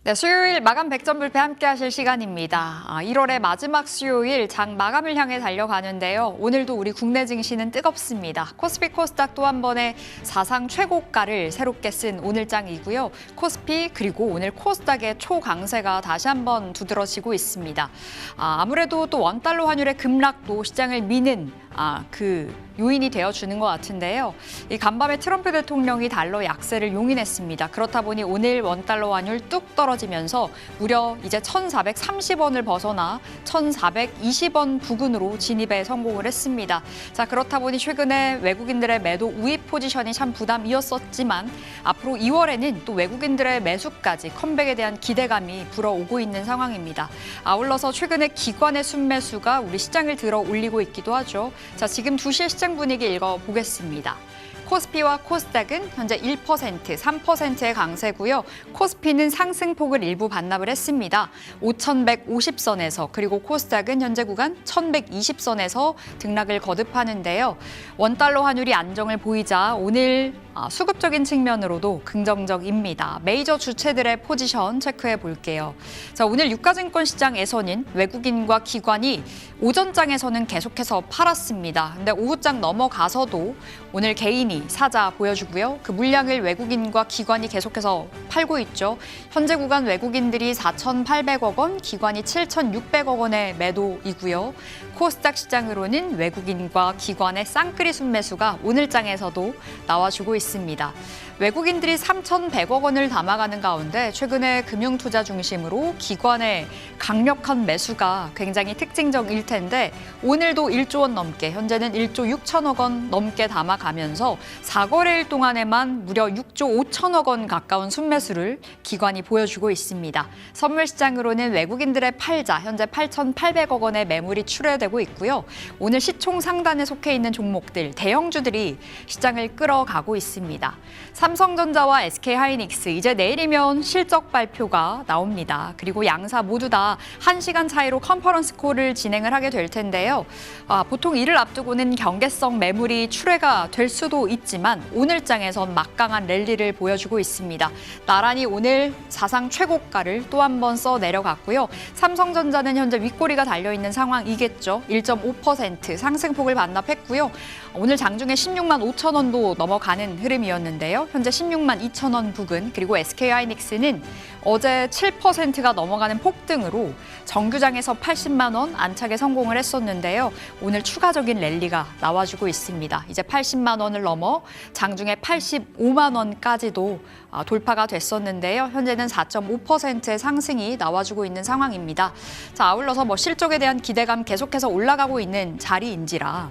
네, 수요일 마감 100점 불패 함께 하실 시간입니다. 1월의 마지막 수요일 장 마감을 향해 달려가는데요. 오늘도 우리 국내 증시는 뜨겁습니다. 코스피 코스닥 또 한 번의 사상 최고가를 새롭게 쓴 오늘장이고요. 코스피 그리고 오늘 코스닥의 초강세가 다시 한번 두드러지고 있습니다. 아무래도 또 원달러 환율의 급락도 시장을 미는 그 요인이 되어주는 것 같은데요. 이 간밤에 트럼프 대통령이 달러 약세를 용인했습니다. 그렇다 보니 오늘 원달러 환율 뚝 떨어지면서 무려 이제 1,430원을 벗어나 1,420원 부근으로 진입에 성공을 했습니다. 자, 그렇다 보니 최근에 외국인들의 매도 우입 포지션이 참 부담이었었지만 앞으로 2월에는 또 외국인들의 매수까지 컴백에 대한 기대감이 불어오고 있는 상황입니다. 아울러서 최근에 기관의 순매수가 우리 시장을 들어 올리고 있기도 하죠. 자, 지금 2시의 시장 분위기 읽어보겠습니다. 코스피와 코스닥은 현재 1%, 3%의 강세고요. 코스피는 상승폭을 일부 반납을 했습니다. 5,150선에서 그리고 코스닥은 현재 구간 1,120선에서 등락을 거듭하는데요. 원달러 환율이 안정을 보이자 오늘 수급적인 측면으로도 긍정적입니다. 메이저 주체들의 포지션 체크해 볼게요. 자, 오늘 유가증권 시장에서는 외국인과 기관이 오전장에서는 계속해서 팔았습니다. 근데 오후장 넘어가서도 오늘 개인이 사자 보여주고요. 그 물량을 외국인과 기관이 계속해서 팔고 있죠. 현재 구간 외국인들이 4,800억 원, 기관이 7,600억 원의 매도이고요. 코스닥 시장으로는 외국인과 기관의 쌍끌이 순매수가 오늘장에서도 나와주고 있습니다. 외국인들이 3,100억 원을 담아가는 가운데 최근에 금융투자 중심으로 기관의 강력한 매수가 굉장히 특징적일 텐데 오늘도 1조 원 넘게, 현재는 1조 6천억 원 넘게 담아가면서 4거래일 동안에만 무려 6조 5천억 원 가까운 순매수를 기관이 보여주고 있습니다. 선물시장으로는 외국인들의 팔자, 현재 8,800억 원의 매물이 출회되고 있고요. 오늘 시총 상단에 속해 있는 종목들, 대형주들이 시장을 끌어가고 있습니다. 삼성전자와 SK하이닉스, 이제 내일이면 실적 발표가 나옵니다. 그리고 양사 모두 다 1시간 차이로 컨퍼런스 콜을 진행을 하게 될 텐데요. 보통 이를 앞두고는 경계성 매물이 출회가 될 수도 있지만 오늘장에선 막강한 랠리를 보여주고 있습니다. 나란히 오늘 사상 최고가를 또 한 번 써 내려갔고요. 삼성전자는 현재 윗꼬리가 달려있는 상황이겠죠. 1.5% 상승폭을 반납했고요. 오늘 장중에 16만 5천 원도 넘어가는 흐름이었는데요. 현재 16만 2천 원 부근, 그리고 SK하이닉스는 어제 7%가 넘어가는 폭등으로 정규장에서 80만 원 안착에 성공을 했었는데요. 오늘 추가적인 랠리가 나와주고 있습니다. 이제 80만 원을 넘어 장중에 85만 원까지도 돌파가 됐었는데요. 현재는 4.5%의 상승이 나와주고 있는 상황입니다. 자, 아울러서 실적에 대한 기대감 계속해서 올라가고 있는 자리인지라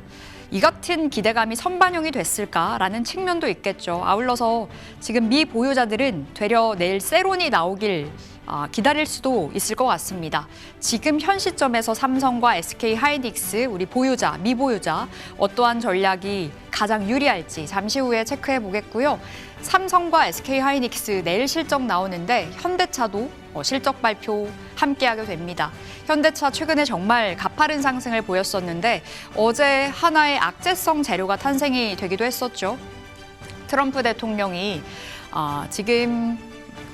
이 같은 기대감이 선반영이 됐을까라는 측면도 있겠죠. 아울러서 지금 미 보유자들은 되려 내일 세론이 나오길 기다릴 수도 있을 것 같습니다. 지금 현 시점에서 삼성과 SK하이닉스, 우리 보유자, 미보유자 어떠한 전략이 가장 유리할지 잠시 후에 체크해 보겠고요. 삼성과 SK하이닉스 내일 실적 나오는데 현대차도 실적 발표 함께하게 됩니다. 현대차 최근에 정말 가파른 상승을 보였었는데 어제 하나의 악재성 재료가 탄생이 되기도 했었죠. 트럼프 대통령이 지금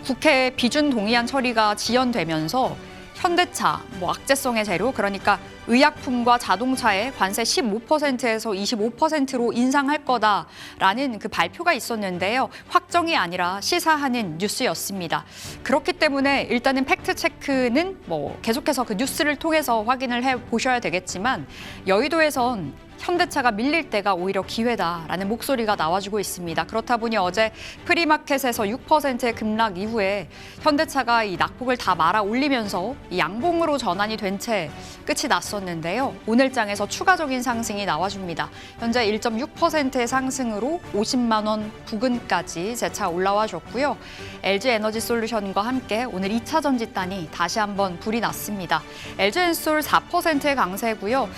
국회 비준 동의안 처리가 지연되면서 현대차, 악재성의 재료, 그러니까 의약품과 자동차에 관세 15%에서 25%로 인상할 거다라는 그 발표가 있었는데요. 확정이 아니라 시사하는 뉴스였습니다. 그렇기 때문에 일단은 팩트체크는 계속해서 그 뉴스를 통해서 확인을 해보셔야 되겠지만 여의도에선 현대차가 밀릴 때가 오히려 기회다라는 목소리가 나와주고 있습니다. 그렇다 보니 어제 프리마켓에서 6%의 급락 이후에 현대차가 이 낙폭을 다 말아 올리면서 이 양봉으로 전환이 된 채 끝이 났었는데요. 오늘장에서 추가적인 상승이 나와줍니다. 현재 1.6%의 상승으로 50만 원 부근까지 재차 올라와 줬고요. LG에너지솔루션과 함께 오늘 2차 전지단이 다시 한번 불이 났습니다. LG엔솔 4%의 강세고요.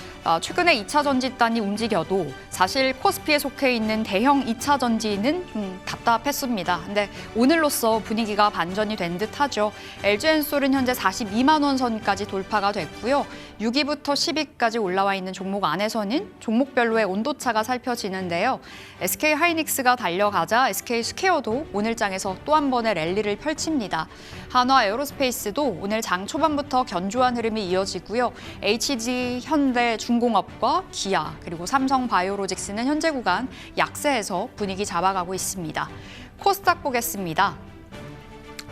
최근에 2차 전지단 구간이 움직여도 사실 코스피에 속해 있는 대형 2차 전지는 좀 답답했습니다. 근데 오늘로써 분위기가 반전이 된 듯하죠. LG엔솔은 현재 42만 원 선까지 돌파가 됐고요. 6위부터 10위까지 올라와 있는 종목 안에서는 종목별로의 온도차가 살펴지는데요. SK하이닉스가 달려가자 SK스퀘어도 오늘장에서 또 한 번의 랠리를 펼칩니다. 한화에어로스페이스도 오늘 장 초반부터 견조한 흐름이 이어지고요. HG, 현대, 중공업과 기아, 그리고 삼성바이오로직스는 현재 구간 약세에서 분위기 잡아가고 있습니다. 코스닥 보겠습니다.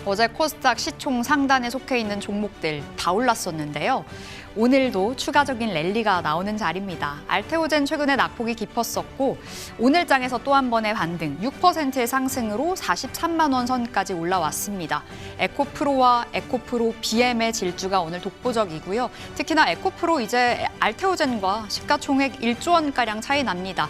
어제 코스닥 시총 상단에 속해 있는 종목들 다 올랐었는데요. 오늘도 추가적인 랠리가 나오는 자리입니다. 알테오젠 최근에 낙폭이 깊었었고 오늘장에서 또 한 번의 반등, 6%의 상승으로 43만 원 선까지 올라왔습니다. 에코프로와 에코프로 BM의 질주가 오늘 독보적이고요. 특히나 에코프로 이제 알테오젠과 시가총액 1조 원가량 차이 납니다.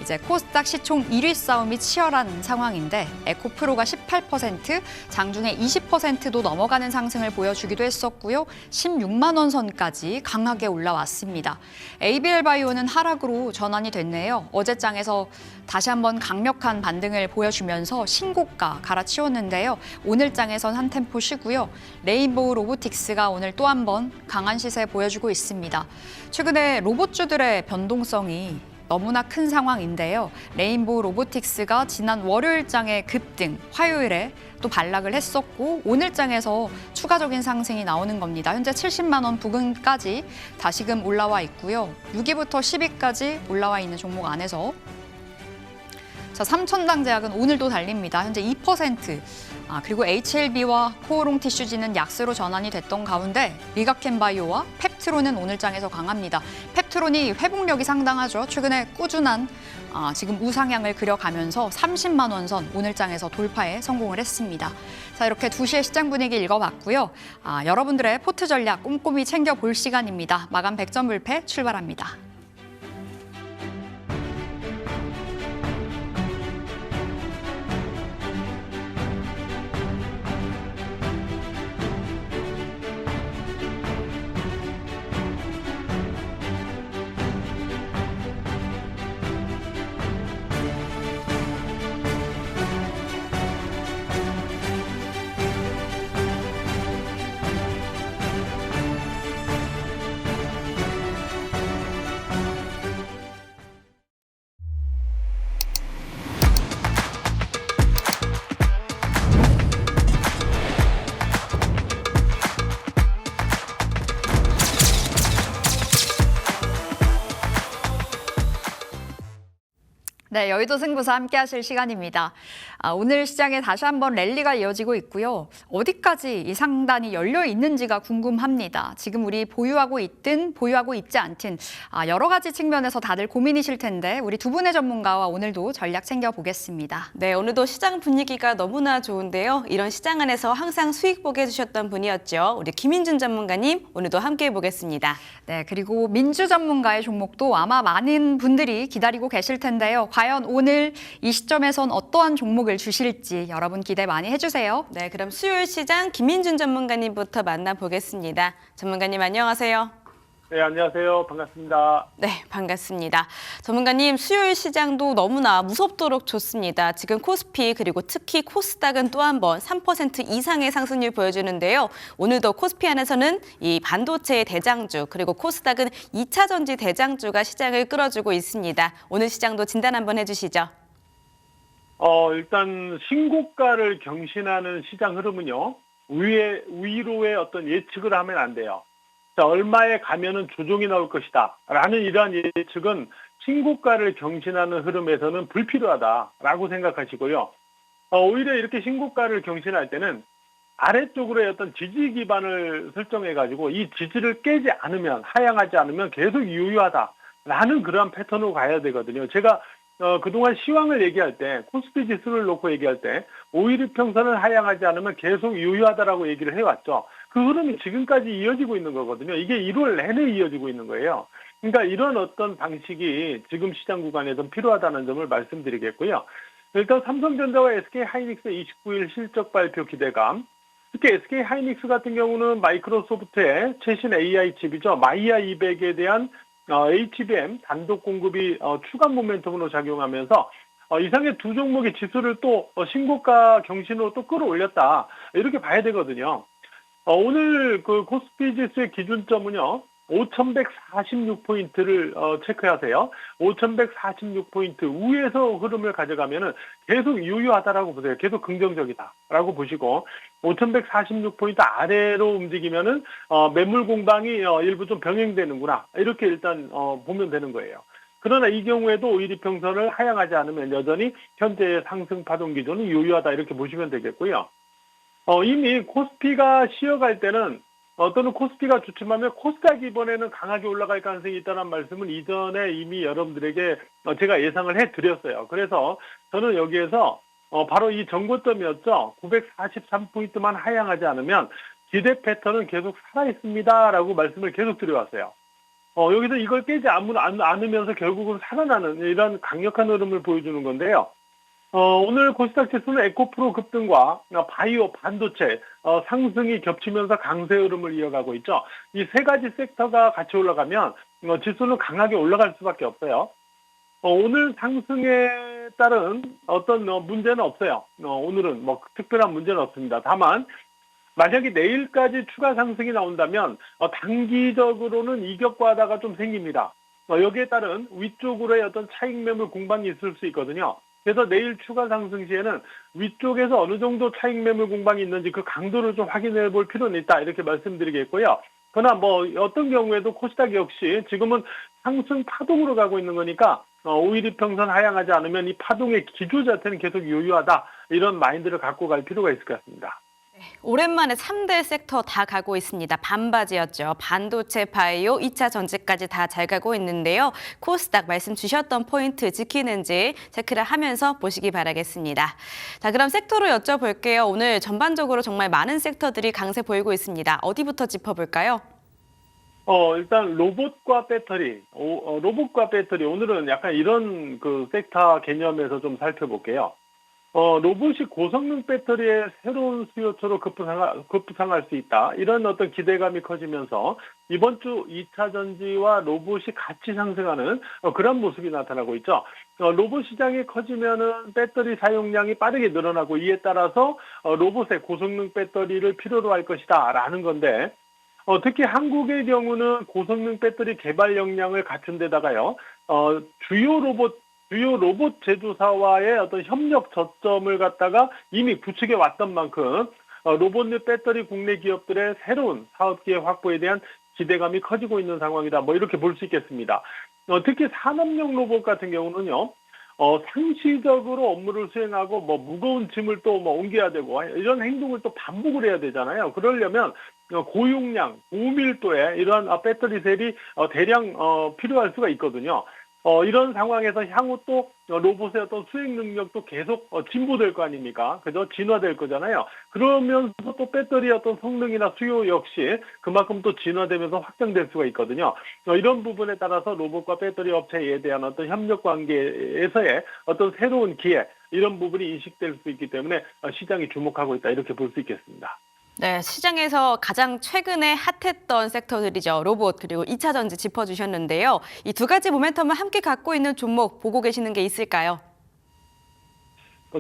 이제 코스닥 시총 1위 싸움이 치열한 상황인데 에코프로가 18%, 장중에 20%도 넘어가는 상승을 보여주기도 했었고요. 16만 원 선까지 강하게 올라왔습니다. ABL바이오는 하락으로 전환이 됐네요. 어제장에서 다시 한번 강력한 반등을 보여주면서 신고가 갈아치웠는데요. 오늘장에선 한 템포 쉬고요. 레인보우 로보틱스가 오늘 또 한 번 강한 시세 보여주고 있습니다. 최근에 로봇주들의 변동성이 너무나 큰 상황인데요. 레인보우 로보틱스가 지난 월요일장에 급등, 화요일에 또 반락을 했었고 오늘장에서 추가적인 상승이 나오는 겁니다. 현재 70만 원 부근까지 다시금 올라와 있고요. 6위부터 10위까지 올라와 있는 종목 안에서 자, 삼천당 제약은 오늘도 달립니다. 현재 2%. 그리고 HLB와 코오롱 티슈지는 약세로 전환이 됐던 가운데 리가켄바이오와 펩트론은 오늘장에서 강합니다. 펩트론이 회복력이 상당하죠. 최근에 꾸준한 지금 우상향을 그려가면서 30만 원 선 오늘장에서 돌파에 성공을 했습니다. 자, 이렇게 2시에 시장 분위기 읽어봤고요. 여러분들의 포트 전략 꼼꼼히 챙겨볼 시간입니다. 마감 100점 불패 출발합니다. 네, 여의도 승부사 함께 하실 시간입니다. 오늘 시장에 다시 한번 랠리가 이어지고 있고요. 어디까지 이 상단이 열려 있는지가 궁금합니다. 지금 우리 보유하고 있든 보유하고 있지 않든 여러 가지 측면에서 다들 고민이실 텐데 우리 두 분의 전문가와 오늘도 전략 챙겨보겠습니다. 네, 오늘도 시장 분위기가 너무나 좋은데요. 이런 시장 안에서 항상 수익 보게 해주셨던 분이었죠. 우리 김인준 전문가님 오늘도 함께 해보겠습니다. 네, 그리고 민주 전문가의 종목도 아마 많은 분들이 기다리고 계실 텐데요. 과연 오늘 이 시점에선 어떠한 종목을 주실지 여러분 기대 많이 해주세요. 네, 그럼 수요일 시장 김인준 전문가님부터 만나보겠습니다. 전문가님 안녕하세요. 네, 안녕하세요. 반갑습니다. 네, 반갑습니다. 전문가님, 수요일 시장도 너무나 무섭도록 좋습니다. 지금 코스피 그리고 특히 코스닥은 또 한 번 3% 이상의 상승률 보여주는데요. 오늘도 코스피 안에서는 이 반도체의 대장주 그리고 코스닥은 2차 전지 대장주가 시장을 끌어주고 있습니다. 오늘 시장도 진단 한번 해주시죠. 일단 신고가를 경신하는 시장 흐름은요. 위로의 어떤 예측을 하면 안 돼요. 자, 얼마에 가면은 조정이 나올 것이다 라는 이러한 예측은 신고가를 경신하는 흐름에서는 불필요하다라고 생각하시고요. 오히려 이렇게 신고가를 경신할 때는 아래쪽으로의 어떤 지지 기반을 설정해가지고 이 지지를 깨지 않으면, 하향하지 않으면 계속 유효하다라는 그러한 패턴으로 가야 되거든요. 제가 그동안 시황을 얘기할 때, 코스피 지수를 놓고 얘기할 때 오히려 평선을 하향하지 않으면 계속 유효하다라고 얘기를 해왔죠. 그 흐름이 지금까지 이어지고 있는 거거든요. 이게 1월 내내 이어지고 있는 거예요. 그러니까 이런 어떤 방식이 지금 시장 구간에서 필요하다는 점을 말씀드리겠고요. 일단 삼성전자와 SK하이닉스 29일 실적 발표 기대감. 특히 SK하이닉스 같은 경우는 마이크로소프트의 최신 AI 칩이죠. 마이야 200에 대한 HBM 단독 공급이 추가 모멘텀으로 작용하면서 이상의 두 종목의 지수를 또 신고가 경신으로 또 끌어올렸다. 이렇게 봐야 되거든요. 오늘 그 코스피 지수의 기준점은요. 5,146포인트를 체크하세요. 5,146포인트 위에서 흐름을 가져가면은 계속 유효하다라고 보세요. 계속 긍정적이다라고 보시고 5,146포인트 아래로 움직이면은 매물 공방이 일부 좀 병행되는구나. 이렇게 일단 보면 되는 거예요. 그러나 이 경우에도 5일 이평선을 하향하지 않으면 여전히 현재의 상승 파동 기조는 유효하다. 이렇게 보시면 되겠고요. 이미 코스피가 쉬어갈 때는 또는 코스피가 주춤하면 코스닥이 이번에는 강하게 올라갈 가능성이 있다는 말씀은 이전에 이미 여러분들에게 제가 예상을 해드렸어요. 그래서 저는 여기에서 바로 이 전고점이었죠. 943포인트만 하향하지 않으면 기대 패턴은 계속 살아있습니다라고 말씀을 계속 드려왔어요. 여기서 이걸 깨지 않으면서 결국은 살아나는 이런 강력한 흐름을 보여주는 건데요. 오늘 코스닥 지수는 에코프로 급등과 바이오, 반도체 상승이 겹치면서 강세 흐름을 이어가고 있죠. 이 세 가지 섹터가 같이 올라가면 지수는 강하게 올라갈 수밖에 없어요. 오늘 상승에 따른 어떤 문제는 없어요. 오늘은 뭐 특별한 문제는 없습니다. 다만 만약에 내일까지 추가 상승이 나온다면 단기적으로는 이격과다가 좀 생깁니다. 여기에 따른 위쪽으로의 어떤 차익 매물 공방이 있을 수 있거든요. 그래서 내일 추가 상승 시에는 위쪽에서 어느 정도 차익 매물 공방이 있는지 그 강도를 좀 확인해 볼 필요는 있다. 이렇게 말씀드리겠고요. 그러나 뭐 어떤 경우에도 코스닥 역시 지금은 상승 파동으로 가고 있는 거니까 5일 이평선 하향하지 않으면 이 파동의 기조 자체는 계속 유효하다. 이런 마인드를 갖고 갈 필요가 있을 것 같습니다. 오랜만에 3대 섹터 다 가고 있습니다. 반바지였죠. 반도체, 바이오, 2차 전지까지 다 잘 가고 있는데요. 코스닥 말씀 주셨던 포인트 지키는지 체크를 하면서 보시기 바라겠습니다. 자, 그럼 섹터로 여쭤볼게요. 오늘 전반적으로 정말 많은 섹터들이 강세 보이고 있습니다. 어디부터 짚어볼까요? 일단 로봇과 배터리, 로봇과 배터리 오늘은 약간 이런 그 섹터 개념에서 좀 살펴볼게요. 로봇이 고성능 배터리의 새로운 수요처로 급부상할 수 있다. 이런 어떤 기대감이 커지면서 이번 주 2차 전지와 로봇이 같이 상승하는 그런 모습이 나타나고 있죠. 로봇 시장이 커지면은 배터리 사용량이 빠르게 늘어나고 이에 따라서 로봇의 고성능 배터리를 필요로 할 것이다라는 건데 특히 한국의 경우는 고성능 배터리 개발 역량을 갖춘 데다가요. 주요 로봇 제조사와의 어떤 협력 저점을 갖다가 이미 구축해 왔던 만큼 로봇 및 배터리 국내 기업들의 새로운 사업 기회 확보에 대한 기대감이 커지고 있는 상황이다. 뭐 이렇게 볼 수 있겠습니다. 특히 산업용 로봇 같은 경우는요. 상시적으로 업무를 수행하고 뭐 무거운 짐을 또 뭐 옮겨야 되고 이런 행동을 또 반복을 해야 되잖아요. 그러려면 고용량, 고밀도의 이러한 배터리 셀이 대량 필요할 수가 있거든요. 이런 상황에서 향후 또 로봇의 어떤 수행 능력도 계속 진보될 거 아닙니까? 그죠? 진화될 거잖아요. 그러면서 또 배터리 어떤 성능이나 수요 역시 그만큼 또 진화되면서 확장될 수가 있거든요. 이런 부분에 따라서 로봇과 배터리 업체에 대한 어떤 협력 관계에서의 어떤 새로운 기회, 이런 부분이 인식될 수 있기 때문에 시장이 주목하고 있다. 이렇게 볼 수 있겠습니다. 네, 시장에서 가장 최근에 핫했던 섹터들이죠. 로봇 그리고 2차 전지 짚어주셨는데요. 이 두 가지 모멘텀을 함께 갖고 있는 종목 보고 계시는 게 있을까요?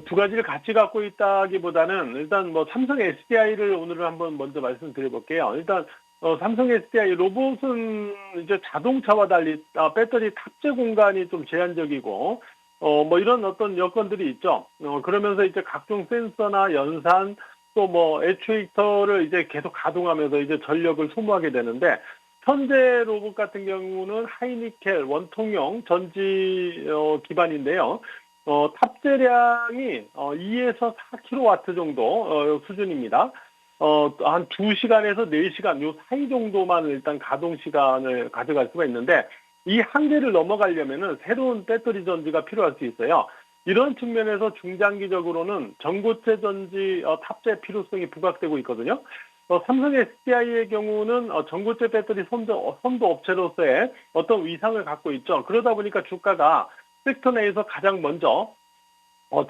두 가지를 같이 갖고 있다기보다는 일단 뭐 삼성 SDI를 오늘은 한번 먼저 말씀드려볼게요. 일단 삼성 SDI 로봇은 이제 자동차와 달리 배터리 탑재 공간이 좀 제한적이고 뭐 이런 어떤 여건들이 있죠. 그러면서 이제 각종 센서나 연산 또 뭐 액추에이터를 이제 계속 가동하면서 이제 전력을 소모하게 되는데 현재 로봇 같은 경우는 하이니켈 원통형 전지 기반인데요. 탑재량이 2에서 4kW 정도 수준입니다. 한 2시간에서 4시간 요 사이 정도만 일단 가동 시간을 가져갈 수가 있는데 이 한계를 넘어가려면은 새로운 배터리 전지가 필요할 수 있어요. 이런 측면에서 중장기적으로는 전고체 전지 탑재 필요성이 부각되고 있거든요. 삼성 SDI의 경우는 전고체 배터리 선도 업체로서의 어떤 위상을 갖고 있죠. 그러다 보니까 주가가 섹터 내에서 가장 먼저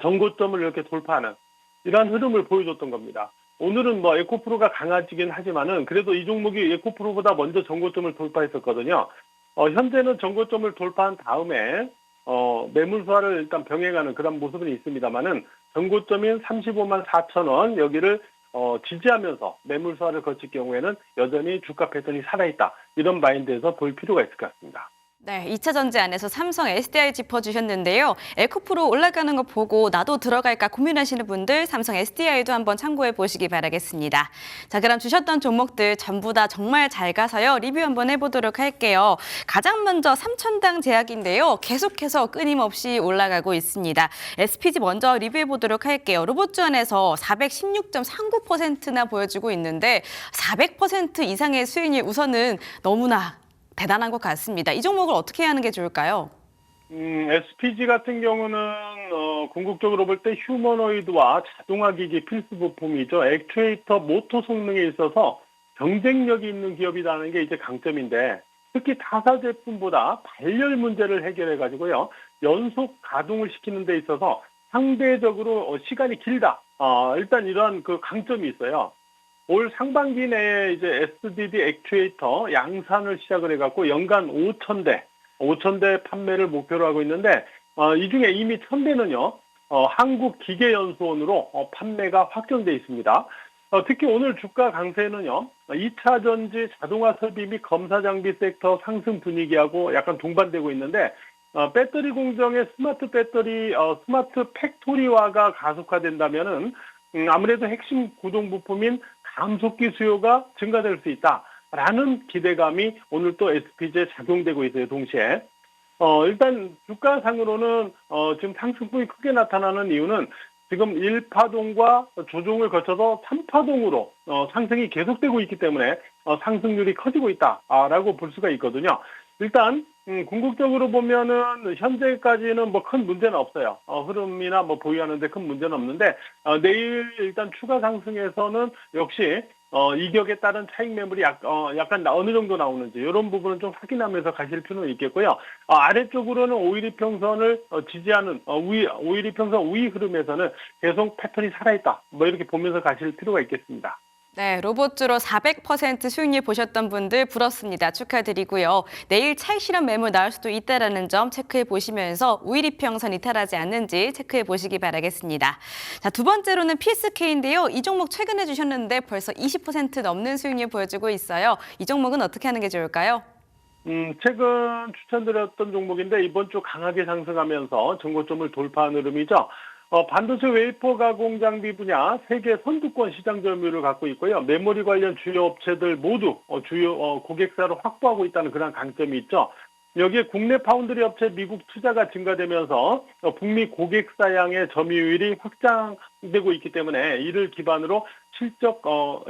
전고점을 이렇게 돌파하는 이러한 흐름을 보여줬던 겁니다. 오늘은 뭐 에코프로가 강해지긴 하지만은 그래도 이 종목이 에코프로보다 먼저 전고점을 돌파했었거든요. 현재는 전고점을 돌파한 다음에 매물수화를 일단 병행하는 그런 모습은 있습니다만은 전고점인 35만 4천 원 여기를 지지하면서 매물수화를 거칠 경우에는 여전히 주가 패턴이 살아있다. 이런 마인드에서 볼 필요가 있을 것 같습니다. 네, 2차 전지 안에서 삼성 SDI 짚어주셨는데요. 에코프로 올라가는 거 보고 나도 들어갈까 고민하시는 분들 삼성 SDI도 한번 참고해 보시기 바라겠습니다. 자, 그럼 주셨던 종목들 전부 다 정말 잘 가서요. 리뷰 한번 해보도록 할게요. 가장 먼저 삼천당 제약인데요. 계속해서 끊임없이 올라가고 있습니다. SPG 먼저 리뷰해 보도록 할게요. 로봇주 안에서 416.39%나 보여주고 있는데 400% 이상의 수익률 우선은 너무나 대단한 것 같습니다. 이 종목을 어떻게 하는 게 좋을까요? SPG 같은 경우는 궁극적으로 볼 때 휴머노이드와 자동화기기 필수 부품이죠. 액추에이터 모터 성능에 있어서 경쟁력이 있는 기업이라는 게 이제 강점인데 특히 타사 제품보다 발열 문제를 해결해가지고요. 연속 가동을 시키는 데 있어서 상대적으로 시간이 길다. 일단 이러한 그 강점이 있어요. 올 상반기 내에 이제 SDD 액추에이터 양산을 시작을 해갖고 연간 5,000대 판매를 목표로 하고 있는데 이 중에 이미 1,000대는요 한국기계연수원으로 판매가 확정돼 있습니다. 특히 오늘 주가 강세는요 2차 전지 자동화 설비 및 검사 장비 섹터 상승 분위기하고 약간 동반되고 있는데 배터리 공정의 스마트 배터리 스마트 팩토리화가 가속화된다면은 아무래도 핵심 구동 부품인 감속기 수요가 증가될 수 있다라는 기대감이 오늘 또 SPG에 작용되고 있어요. 동시에 일단 주가상으로는 지금 상승폭이 크게 나타나는 이유는 지금 1파동과 조정을 거쳐서 3파동으로 상승이 계속되고 있기 때문에 상승률이 커지고 있다라고 볼 수가 있거든요. 일단 궁극적으로 보면은 현재까지는 뭐 큰 문제는 없어요. 흐름이나 뭐 보유하는데 큰 문제는 없는데 내일 일단 추가 상승에서는 역시 이격에 따른 차익 매물이 약간 어느 정도 나오는지 이런 부분은 좀 확인하면서 가실 필요는 있겠고요. 아래쪽으로는 5일이평선을 지지하는 오일이평선 우위 흐름에서는 계속 패턴이 살아있다. 뭐 이렇게 보면서 가실 필요가 있겠습니다. 네, 로봇주로 400% 수익률 보셨던 분들 부럽습니다. 축하드리고요. 내일 차익 실현 매물 나올 수도 있다는 점 체크해 보시면서 우일이평선 이탈하지 않는지 체크해 보시기 바라겠습니다. 자, 두 번째로는 PSK인데요. 이 종목 최근에 주셨는데 벌써 20% 넘는 수익률 보여주고 있어요. 이 종목은 어떻게 하는 게 좋을까요? 최근 추천드렸던 종목인데 이번 주 강하게 상승하면서 전고점을 돌파한 흐름이죠. 반도체 웨이퍼 가공 장비 분야 세계 선두권 시장 점유율을 갖고 있고요. 메모리 관련 주요 업체들 모두 주요 고객사를 확보하고 있다는 그런 강점이 있죠. 여기에 국내 파운드리 업체 미국 투자가 증가되면서 북미 고객사양의 점유율이 확장되고 있기 때문에 이를 기반으로 실적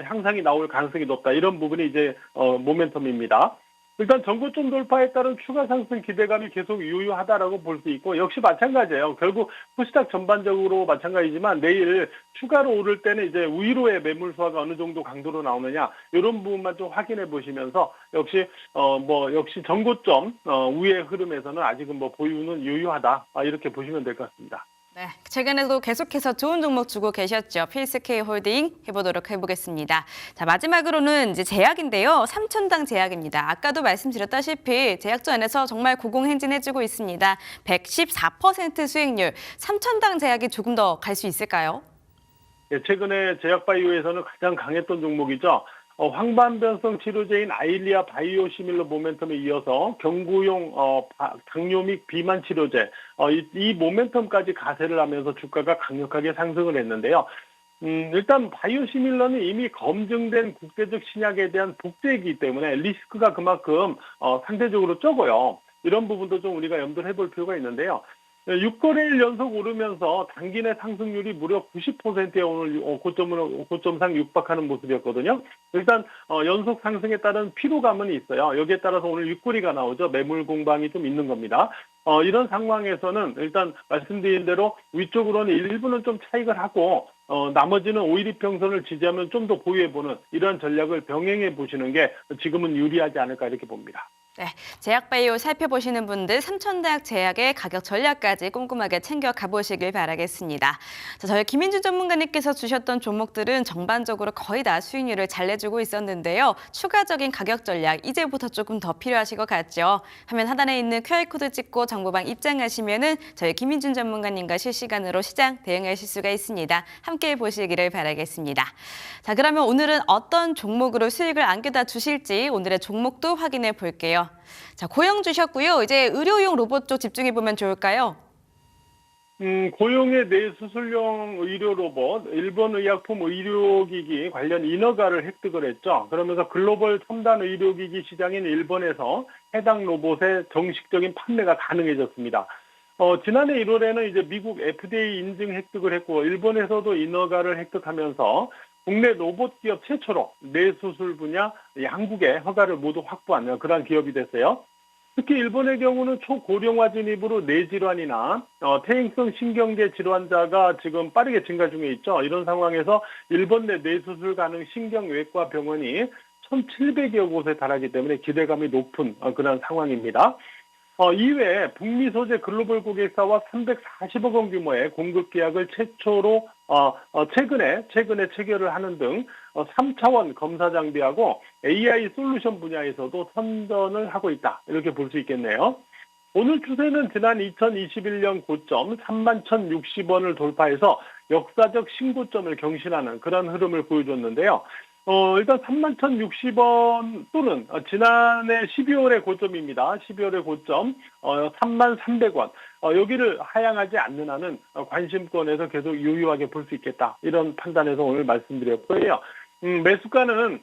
향상이 나올 가능성이 높다. 이런 부분이 이제 모멘텀입니다. 일단 전고점 돌파에 따른 추가 상승 기대감이 계속 유효하다라고 볼 수 있고 역시 마찬가지예요. 결국 코스닥 전반적으로 마찬가지지만 내일 추가로 오를 때는 이제 위로의 매물 수화가 어느 정도 강도로 나오느냐 이런 부분만 좀 확인해 보시면서 역시 역시 전고점 위의 흐름에서는 아직은 뭐 보유는 유효하다 이렇게 보시면 될 것 같습니다. 네, 최근에도 계속해서 좋은 종목 주고 계셨죠. PSK 홀딩 해보도록 해보겠습니다. 자, 마지막으로는 이제 제약인데요. 삼천당 제약입니다. 아까도 말씀드렸다시피 제약주 안에서 정말 고공행진해주고 있습니다. 114% 수익률. 삼천당 제약이 조금 더 갈 수 있을까요? 예, 최근에 제약바이오에서는 가장 강했던 종목이죠. 황반변성 치료제인 아일리아 바이오시밀러 모멘텀에 이어서 경구용 당뇨 및 비만 치료제 이 모멘텀까지 가세를 하면서 주가가 강력하게 상승을 했는데요. 일단 바이오시밀러는 이미 검증된 국제적 신약에 대한 복제이기 때문에 리스크가 그만큼 상대적으로 적어요. 이런 부분도 좀 우리가 염두를 해볼 필요가 있는데요. 6거래일 연속 오르면서 단기 내 상승률이 무려 90%에 오늘 고점상 육박하는 모습이었거든요. 일단 연속 상승에 따른 피로감은 있어요. 여기에 따라서 오늘 6거리가 나오죠. 매물 공방이 좀 있는 겁니다. 이런 상황에서는 일단 말씀드린 대로 위쪽으로는 일부는 좀 차익을 하고 나머지는 5일이평선을 지지하면 좀 더 보유해보는 이런 전략을 병행해 보시는 게 지금은 유리하지 않을까 이렇게 봅니다. 네, 제약바이오 살펴보시는 분들 삼천대학 제약의 가격 전략까지 꼼꼼하게 챙겨 가보시길 바라겠습니다. 자, 저희 김인준 전문가님께서 주셨던 종목들은 전반적으로 거의 다 수익률을 잘 내주고 있었는데요. 추가적인 가격 전략 이제부터 조금 더 필요하실 것 같죠. 화면 하단에 있는 QR코드 찍고 정보방 입장하시면은 저희 김인준 전문가님과 실시간으로 시장 대응하실 수가 있습니다. 함께 보시기를 바라겠습니다. 자, 그러면 오늘은 어떤 종목으로 수익을 안겨다 주실지 오늘의 종목도 확인해 볼게요. 자, 고용 주셨고요. 이제 의료용 로봇 쪽 집중해 보면 좋을까요? 고용의 뇌수술용 의료 로봇, 일본 의약품 의료기기 관련 인허가를 획득을 했죠. 그러면서 글로벌 첨단 의료기기 시장인 일본에서 해당 로봇의 정식적인 판매가 가능해졌습니다. 지난해 1월에는 이제 미국 FDA 인증 획득을 했고, 일본에서도 인허가를 획득하면서 국내 로봇 기업 최초로 뇌수술 분야 양국의 허가를 모두 확보한 그러한 기업이 됐어요. 특히 일본의 경우는 초고령화 진입으로 뇌질환이나 퇴행성 신경계 질환자가 지금 빠르게 증가 중에 있죠. 이런 상황에서 일본 내 뇌수술 가능 신경외과 병원이 1,700여 곳에 달하기 때문에 기대감이 높은 그런 상황입니다. 이외에 북미 소재 글로벌 고객사와 340억 원 규모의 공급 계약을 최초로 최근에 체결을 하는 등 3차원 검사 장비하고 AI 솔루션 분야에서도 선전을 하고 있다. 이렇게 볼 수 있겠네요. 오늘 추세는 지난 2021년 고점 31,060원을 돌파해서 역사적 신고점을 경신하는 그런 흐름을 보여줬는데요. 일단 31,060원 또는 지난해 12월의 고점입니다. 12월의 고점 33,300원. 여기를 하향하지 않는 한은 관심권에서 계속 유효하게 볼 수 있겠다. 이런 판단에서 오늘 말씀드렸고요. 매수가는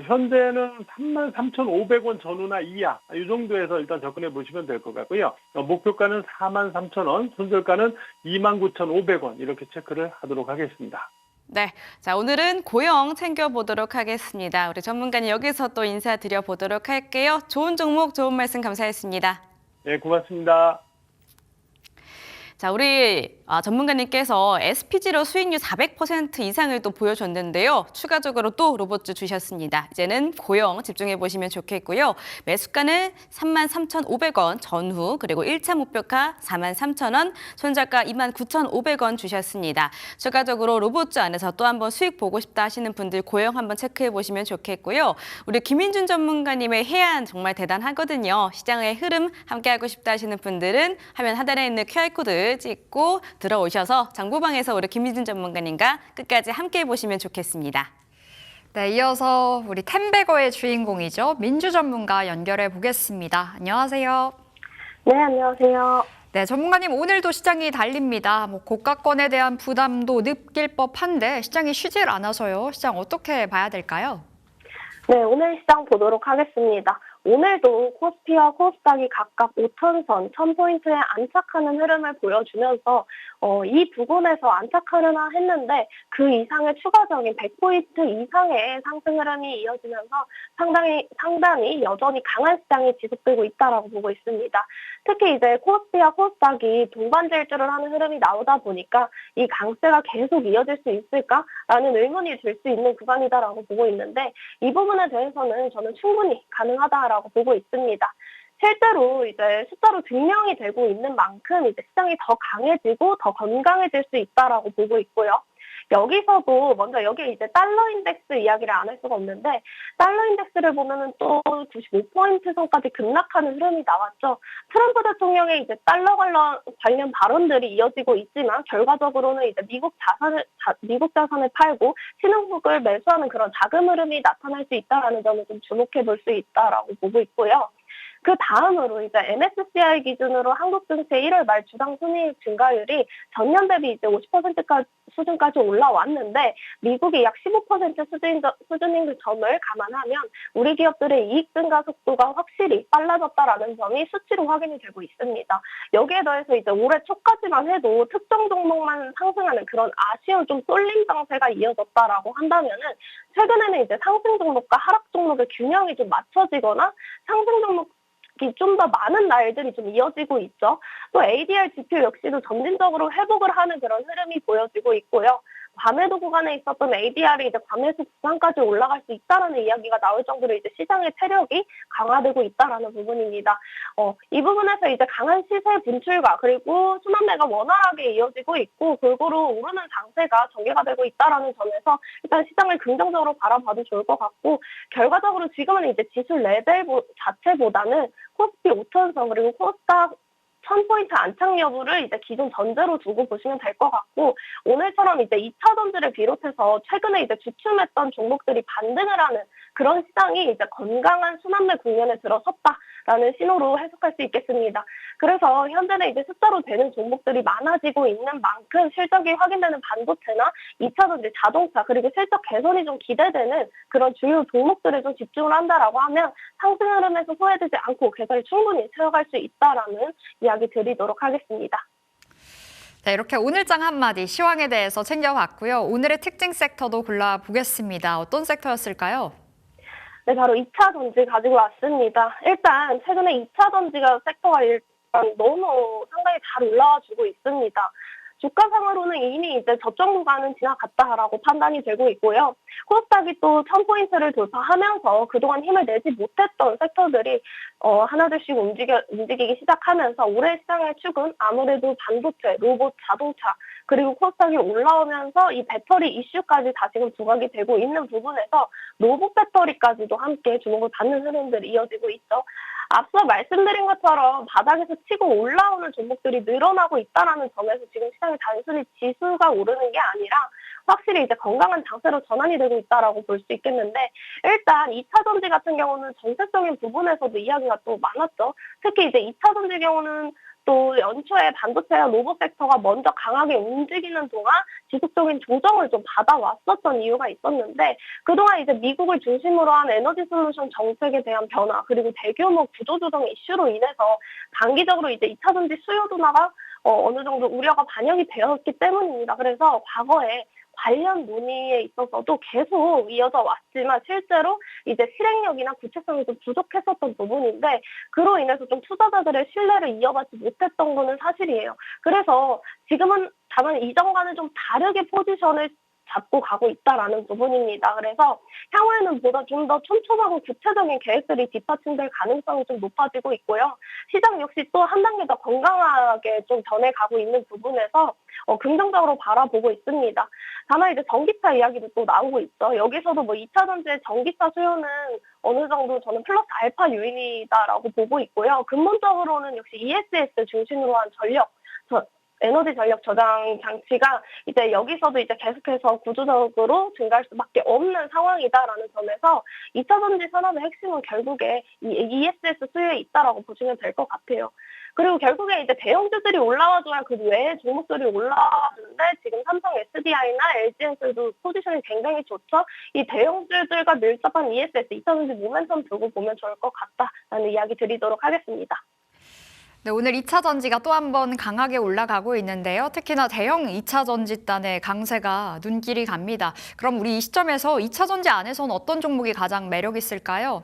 현재는 33,500원 전후나 이하 이 정도에서 일단 접근해 보시면 될 것 같고요. 목표가는 43,000원, 손절가는 29,500원 이렇게 체크를 하도록 하겠습니다. 네, 자 오늘은 고용 챙겨보도록 하겠습니다. 우리 전문가님 여기서 또 인사드려 보도록 할게요. 좋은 종목, 좋은 말씀 감사했습니다. 네, 고맙습니다. 자, 우리 전문가님께서 SPG로 수익률 400% 이상을 또 보여줬는데요. 추가적으로 또 로봇주 주셨습니다. 이제는 고용 집중해 보시면 좋겠고요. 매수가는 33,500원 전후, 그리고 1차 목표가 43,000원, 손절가 29,500원 주셨습니다. 추가적으로 로봇주 안에서 또 한번 수익 보고 싶다 하시는 분들 고용 한번 체크해 보시면 좋겠고요. 우리 김인준 전문가님의 해안 정말 대단하거든요. 시장의 흐름 함께하고 싶다 하시는 분들은 화면 하단에 있는 QR코드 찍고 들어오셔서 장부방에서 우리 김희준 전문가님과 끝까지 함께 보시면 좋겠습니다. 네, 이어서 우리 템베거의 주인공이죠. 민주 전문가 연결해 보겠습니다. 안녕하세요. 네, 안녕하세요. 네, 전문가님 오늘도 시장이 달립니다. 고가권에 대한 부담도 느낄 법한데 시장이 쉬질 않아서요. 시장 어떻게 봐야 될까요? 네, 오늘 시장 보도록 하겠습니다. 오늘도 코스피와 코스닥이 각각 5천선, 1000포인트에 안착하는 흐름을 보여주면서 이 부분에서 안착하려나 했는데 그 이상의 추가적인 100포인트 이상의 상승 흐름이 이어지면서 상당히 여전히 강한 시장이 지속되고 있다라고 보고 있습니다. 특히 이제 코스피와 코스닥이 동반질주를 하는 흐름이 나오다 보니까 이 강세가 계속 이어질 수 있을까라는 의문이 들 수 있는 구간이다라고 보고 있는데 이 부분에 대해서는 저는 충분히 가능하다라고 보고 있습니다. 실제로 이제 숫자로 증명이 되고 있는 만큼 이제 시장이 더 강해지고 더 건강해질 수 있다라고 보고 있고요. 여기서도 먼저 여기에 이제 달러 인덱스 이야기를 안 할 수가 없는데 달러 인덱스를 보면은 또 95포인트 선까지 급락하는 흐름이 나왔죠. 트럼프 대통령의 이제 달러 관련 발언들이 이어지고 있지만 결과적으로는 이제 미국 자산을 팔고 신흥국을 매수하는 그런 자금 흐름이 나타날 수 있다라는 점을 좀 주목해 볼 수 있다라고 보고 있고요. 그 다음으로 이제 MSCI 기준으로 한국 증시 1월 말 주당 순이익 증가율이 전년 대비 이제 50% 수준까지 올라왔는데 미국이 약 15% 수준인 점을 감안하면 우리 기업들의 이익 증가 속도가 확실히 빨라졌다라는 점이 수치로 확인이 되고 있습니다. 여기에 더해서 이제 올해 초까지만 해도 특정 종목만 상승하는 그런 아쉬운 좀 쏠림 장세가 이어졌다라고 한다면은 최근에는 이제 상승 종목과 하락 종목의 균형이 좀 맞춰지거나 상승 종목 좀 더 많은 날들이 좀 이어지고 있죠. 또 ADR 지표 역시도 점진적으로 회복을 하는 그런 흐름이 보여지고 있고요. 과매도 구간에 있었던 ADR이 이제 과매수 구간까지 올라갈 수 있다라는 이야기가 나올 정도로 이제 시장의 체력이 강화되고 있다라는 부분입니다. 이 부분에서 이제 강한 시세 분출과 그리고 순환매가 원활하게 이어지고 있고 골고루 오르는 장세가 전개가 되고 있다라는 점에서 일단 시장을 긍정적으로 바라봐도 좋을 것 같고 결과적으로 지금은 이제 지수 레벨 자체보다는 코스피 5천선 그리고 코스닥 1000포인트 안착 여부를 이제 기존 전제로 두고 보시면 될 것 같고, 오늘처럼 이제 2차 전지를 비롯해서 최근에 이제 주춤했던 종목들이 반등을 하는 그런 시장이 이제 건강한 순환매 국면에 들어섰다라는 신호로 해석할 수 있겠습니다. 그래서 현재는 이제 숫자로 되는 종목들이 많아지고 있는 만큼 실적이 확인되는 반도체나 2차 전지, 자동차 그리고 실적 개선이 좀 기대되는 그런 주요 종목들에 좀 집중을 한다라고 하면 상승 흐름에서 소외되지 않고 계산을 충분히 채워갈 수 있다라는 이야기 드리도록 하겠습니다. 네, 이렇게 오늘장 한마디 시황에 대해서 챙겨봤고요. 오늘의 특징 섹터도 골라보겠습니다. 어떤 섹터였을까요? 네, 바로 2차 전지 가지고 왔습니다. 일단 최근에 2차 전지가 섹터가 일단 너무 상당히 잘 올라와주고 있습니다. 주가상으로는 이미 이제 저점 구간은 지나갔다라고 판단이 되고 있고요. 코스닥이 또 1000포인트를 돌파하면서 그동안 힘을 내지 못했던 섹터들이 하나둘씩 움직이기 시작하면서 올해 시장의 축은 아무래도 반도체, 로봇, 자동차 그리고 코스닥이 올라오면서 이 배터리 이슈까지 다시금 부각이 되고 있는 부분에서 로봇 배터리까지도 함께 주목을 받는 흐름들이 이어지고 있죠. 앞서 말씀드린 것처럼 바닥에서 치고 올라오는 종목들이 늘어나고 있다는 점에서 지금 시장이 단순히 지수가 오르는 게 아니라 확실히 이제 건강한 장세로 전환이 되고 있다라고 볼 수 있겠는데, 일단 2차 전지 같은 경우는 정책적인 부분에서도 이야기가 또 많았죠. 특히 이제 2차 전지 경우는 또 연초에 반도체와 로봇 섹터가 먼저 강하게 움직이는 동안 지속적인 조정을 좀 받아왔었던 이유가 있었는데, 그동안 이제 미국을 중심으로 한 에너지 솔루션 정책에 대한 변화 그리고 대규모 구조조정 이슈로 인해서 단기적으로 이제 2차 전지 수요 둔화가 어느 정도 우려가 반영이 되었기 때문입니다. 그래서 과거에 관련 논의에 있어서도 계속 이어져 왔지만 실제로 이제 실행력이나 구체성이 좀 부족했었던 부분인데, 그로 인해서 좀 투자자들의 신뢰를 이어받지 못했던 거는 사실이에요. 그래서 지금은 다만 이전과는 좀 다르게 포지션을 잡고 가고 있다라는 부분입니다. 그래서 향후에는 보다 좀 더 촘촘하고 구체적인 계획들이 뒷받침될 가능성이 좀 높아지고 있고요. 시장 역시 또 한 단계 더 건강하게 좀 변해가고 있는 부분에서 긍정적으로 바라보고 있습니다. 다만 이제 전기차 이야기도 또 나오고 있죠. 여기서도 뭐 2차 전지의 전기차 수요는 어느 정도 저는 플러스 알파 요인이다라고 보고 있고요. 근본적으로는 역시 ESS 중심으로 한 에너지 전력 저장 장치가 이제 여기서도 이제 계속해서 구조적으로 증가할 수밖에 없는 상황이다라는 점에서 2차 전지 산업의 핵심은 결국에 이 ESS 수요에 있다라고 보시면 될 것 같아요. 그리고 결국에 이제 대형주들이 올라와줘야 그 외에 종목들이 올라왔는데 지금 삼성 SDI나 LG엔솔도 포지션이 굉장히 좋죠. 이 대형주들과 밀접한 ESS 2차 전지 모멘텀 두고 보면 좋을 것 같다라는 이야기 드리도록 하겠습니다. 네, 오늘 2차 전지가 또 한 번 강하게 올라가고 있는데요. 특히나 대형 2차 전지단의 강세가 눈길이 갑니다. 그럼 우리 이 시점에서 2차 전지 안에서는 어떤 종목이 가장 매력 있을까요?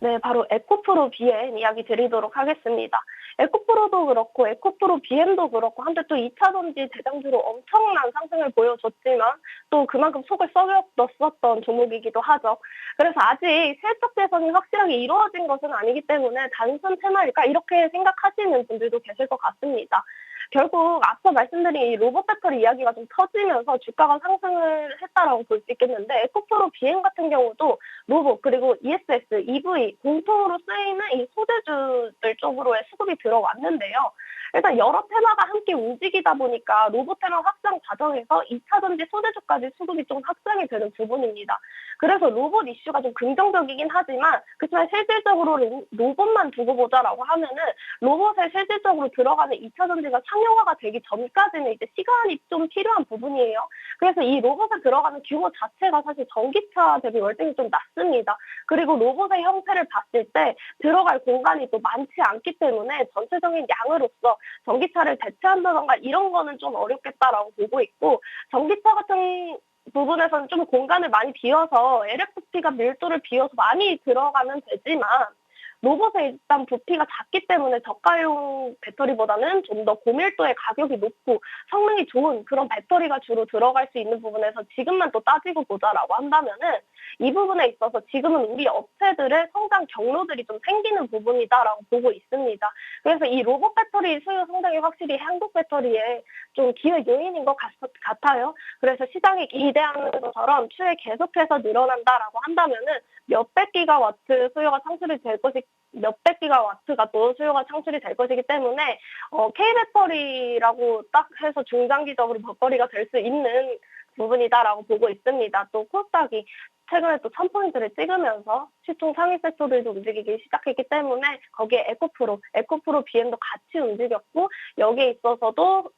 네, 바로 에코프로 BM 이야기 드리도록 하겠습니다. 에코프로도 그렇고 에코프로 BM도 그렇고 한때 또 2차 전지 대장주로 엄청난 상승을 보여줬지만 또 그만큼 속을 썩였었던 종목이기도 하죠. 그래서 아직 실적 개선이 확실하게 이루어진 것은 아니기 때문에 단순 테마일까 이렇게 생각하시는 분들도 계실 것 같습니다. 결국 앞서 말씀드린 이 로봇 배터리 이야기가 좀 터지면서 주가가 상승을 했다라고 볼 수 있겠는데, 에코프로 BM 같은 경우도 로봇 그리고 ESS, EV 공통으로 쓰이는 이 소재주들 쪽으로의 수급이 들어왔는데요. 일단 여러 테마가 함께 움직이다 보니까 로봇 테마 확장 과정에서 2차 전지 소재주까지 수급이 좀 확장이 되는 부분입니다. 그래서 로봇 이슈가 좀 긍정적이긴 하지만 그렇지만 실질적으로 로봇만 두고 보자라고 하면은 로봇에 실질적으로 들어가는 2차 전지가 상용화가 되기 전까지는 이제 시간이 좀 필요한 부분이에요. 그래서 이 로봇에 들어가는 규모 자체가 사실 전기차 대비 월등히 좀 낮습니다. 그리고 로봇의 형태를 봤을 때 들어갈 공간이 또 많지 않기 때문에 전체적인 양으로서 전기차를 대체한다던가 이런 거는 좀 어렵겠다라고 보고 있고, 전기차 같은 부분에서는 좀 공간을 많이 비워서 LFP가 밀도를 비워서 많이 들어가면 되지만 로봇의 일단 부피가 작기 때문에 저가용 배터리보다는 좀 더 고밀도의 가격이 높고 성능이 좋은 그런 배터리가 주로 들어갈 수 있는 부분에서 지금만 또 따지고 보자라고 한다면은 이 부분에 있어서 지금은 우리 업체들의 성장 경로들이 좀 생기는 부분이다라고 보고 있습니다. 그래서 이 로봇 배터리 수요 성장이 확실히 한국 배터리에 좀 기회 요인인 것 같아요. 그래서 시장이 기대하는 것처럼 추후에 계속해서 늘어난다라고 한다면은 몇백 기가와트 수요가 창출이 될 것이 몇백 기가와트가 또 수요가 창출이 될 것이기 때문에 K배터리라고 딱 해서 중장기적으로 먹거리가 될 수 있는 부분이다라고 보고 있습니다. 또 코스닥이 최근에 또 1000포인트를 찍으면서 시총 상위 섹터들도 움직이기 시작했기 때문에 거기에 에코프로 BM도 같이 움직였고 여기에 있어서도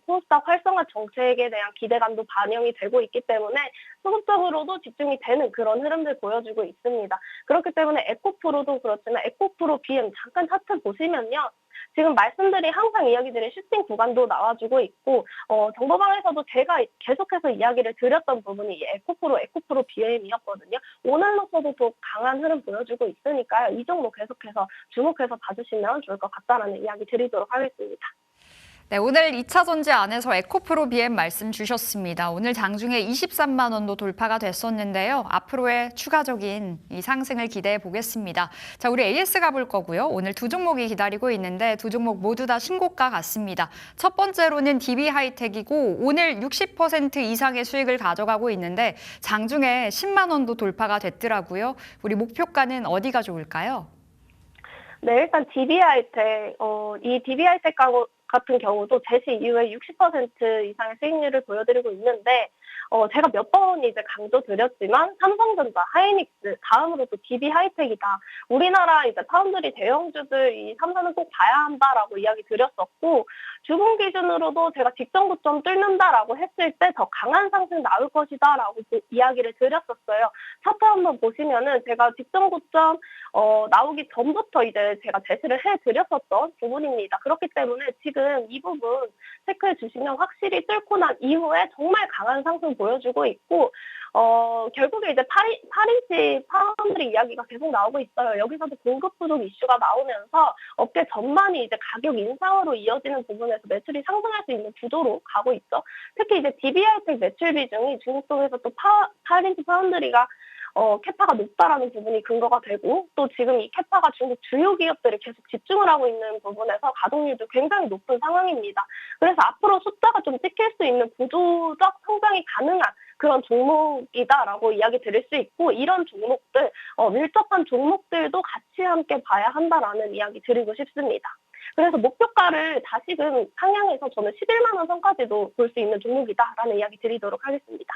코스닥 활성화 정책에 대한 기대감도 반영이 되고 있기 때문에 수급적으로도 집중이 되는 그런 흐름들 보여주고 있습니다. 그렇기 때문에 에코프로도 그렇지만 에코프로 BM 잠깐 차트 보시면요. 지금 말씀드린 항상 이야기드린 슈팅 구간도 나와주고 있고 정보방에서도 제가 계속해서 이야기를 드렸던 부분이 이 에코프로 BM이었거든요. 오늘로서도 더 강한 흐름 보여주고 있으니까요. 이 종목 계속해서 주목해서 봐주시면 좋을 것 같다라는 이야기 드리도록 하겠습니다. 네, 오늘 2차 전지 안에서 에코프로 BM 말씀 주셨습니다. 오늘 장중에 23만 원도 돌파가 됐었는데요. 앞으로의 추가적인 이 상승을 기대해 보겠습니다. 자, 우리 AS 가볼 거고요. 오늘 두 종목이 기다리고 있는데 두 종목 모두 다 신고가 같습니다. 첫 번째로는 DB하이텍이고 오늘 60% 이상의 수익을 가져가고 있는데 장중에 10만 원도 돌파가 됐더라고요. 우리 목표가는 어디가 좋을까요? 네, 일단 DB하이텍, 이 DB하이텍 같은 경우도 제시 이후에 60% 이상의 수익률을 보여드리고 있는데 제가 몇 번 이제 강조드렸지만 삼성전자, 하이닉스, 다음으로 또 DB하이텍이다. 우리나라 이제 파운드리 대형주들 이 3사는 꼭 봐야 한다라고 이야기 드렸었고 주봉 기준으로도 제가 직전 고점 뚫는다라고 했을 때 더 강한 상승 나올 것이다라고 이야기를 드렸었어요. 차트 한번 보시면은 제가 직전 고점 나오기 전부터 이제 제가 제시를 해드렸었던 부분입니다. 그렇기 때문에 지금 이 부분 체크해 주시면 확실히 뚫고 난 이후에 정말 강한 상승 보여주고 있고 결국에 이제 8인치 파운드리 이야기가 계속 나오고 있어요. 여기서도 공급 부족 이슈가 나오면서 업계 전반이 이제 가격 인상으로 이어지는 부분에서 매출이 상승할 수 있는 구조로 가고 있죠. 특히 이제 DB하이텍 매출 비중이 중국 쪽에서 또 8인치 파운드리가 캐파가 높다라는 부분이 근거가 되고 또 지금 이 캐파가 중국 주요 기업들이 계속 집중을 하고 있는 부분에서 가동률도 굉장히 높은 상황입니다. 그래서 앞으로 숫자가 좀 찍힐 수 있는 구조적 성장이 가능한 그런 종목이다라고 이야기 드릴 수 있고 이런 종목들, 밀접한 종목들도 같이 함께 봐야 한다라는 이야기 드리고 싶습니다. 그래서 목표가를 다시금 상향해서 저는 11만 원 선까지도 볼 수 있는 종목이다라는 이야기 드리도록 하겠습니다.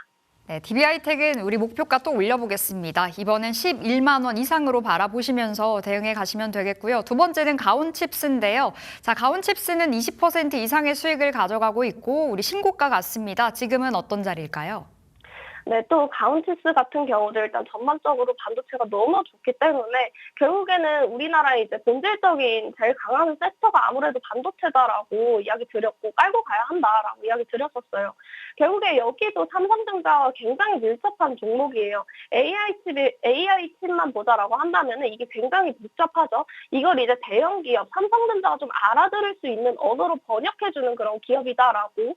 네, DB하이텍은 우리 목표가 또 올려보겠습니다. 이번엔 11만 원 이상으로 바라보시면서 대응해 가시면 되겠고요. 두 번째는 가온칩스인데요. 자, 가온칩스는 20% 이상의 수익을 가져가고 있고 우리 신고가 같습니다. 지금은 어떤 자리일까요? 네, 또 가온칩스 같은 경우도 일단 전반적으로 반도체가 너무 좋기 때문에 결국에는 우리나라의 이제 본질적인 제일 강한 섹터가 아무래도 반도체다라고 이야기 드렸고 깔고 가야 한다라고 이야기 드렸었어요. 결국에 여기도 삼성전자와 굉장히 밀접한 종목이에요. AI 칩만 보자라고 한다면 이게 굉장히 복잡하죠. 이걸 이제 대형 기업, 삼성전자가 좀 알아들을 수 있는 언어로 번역해주는 그런 기업이다라고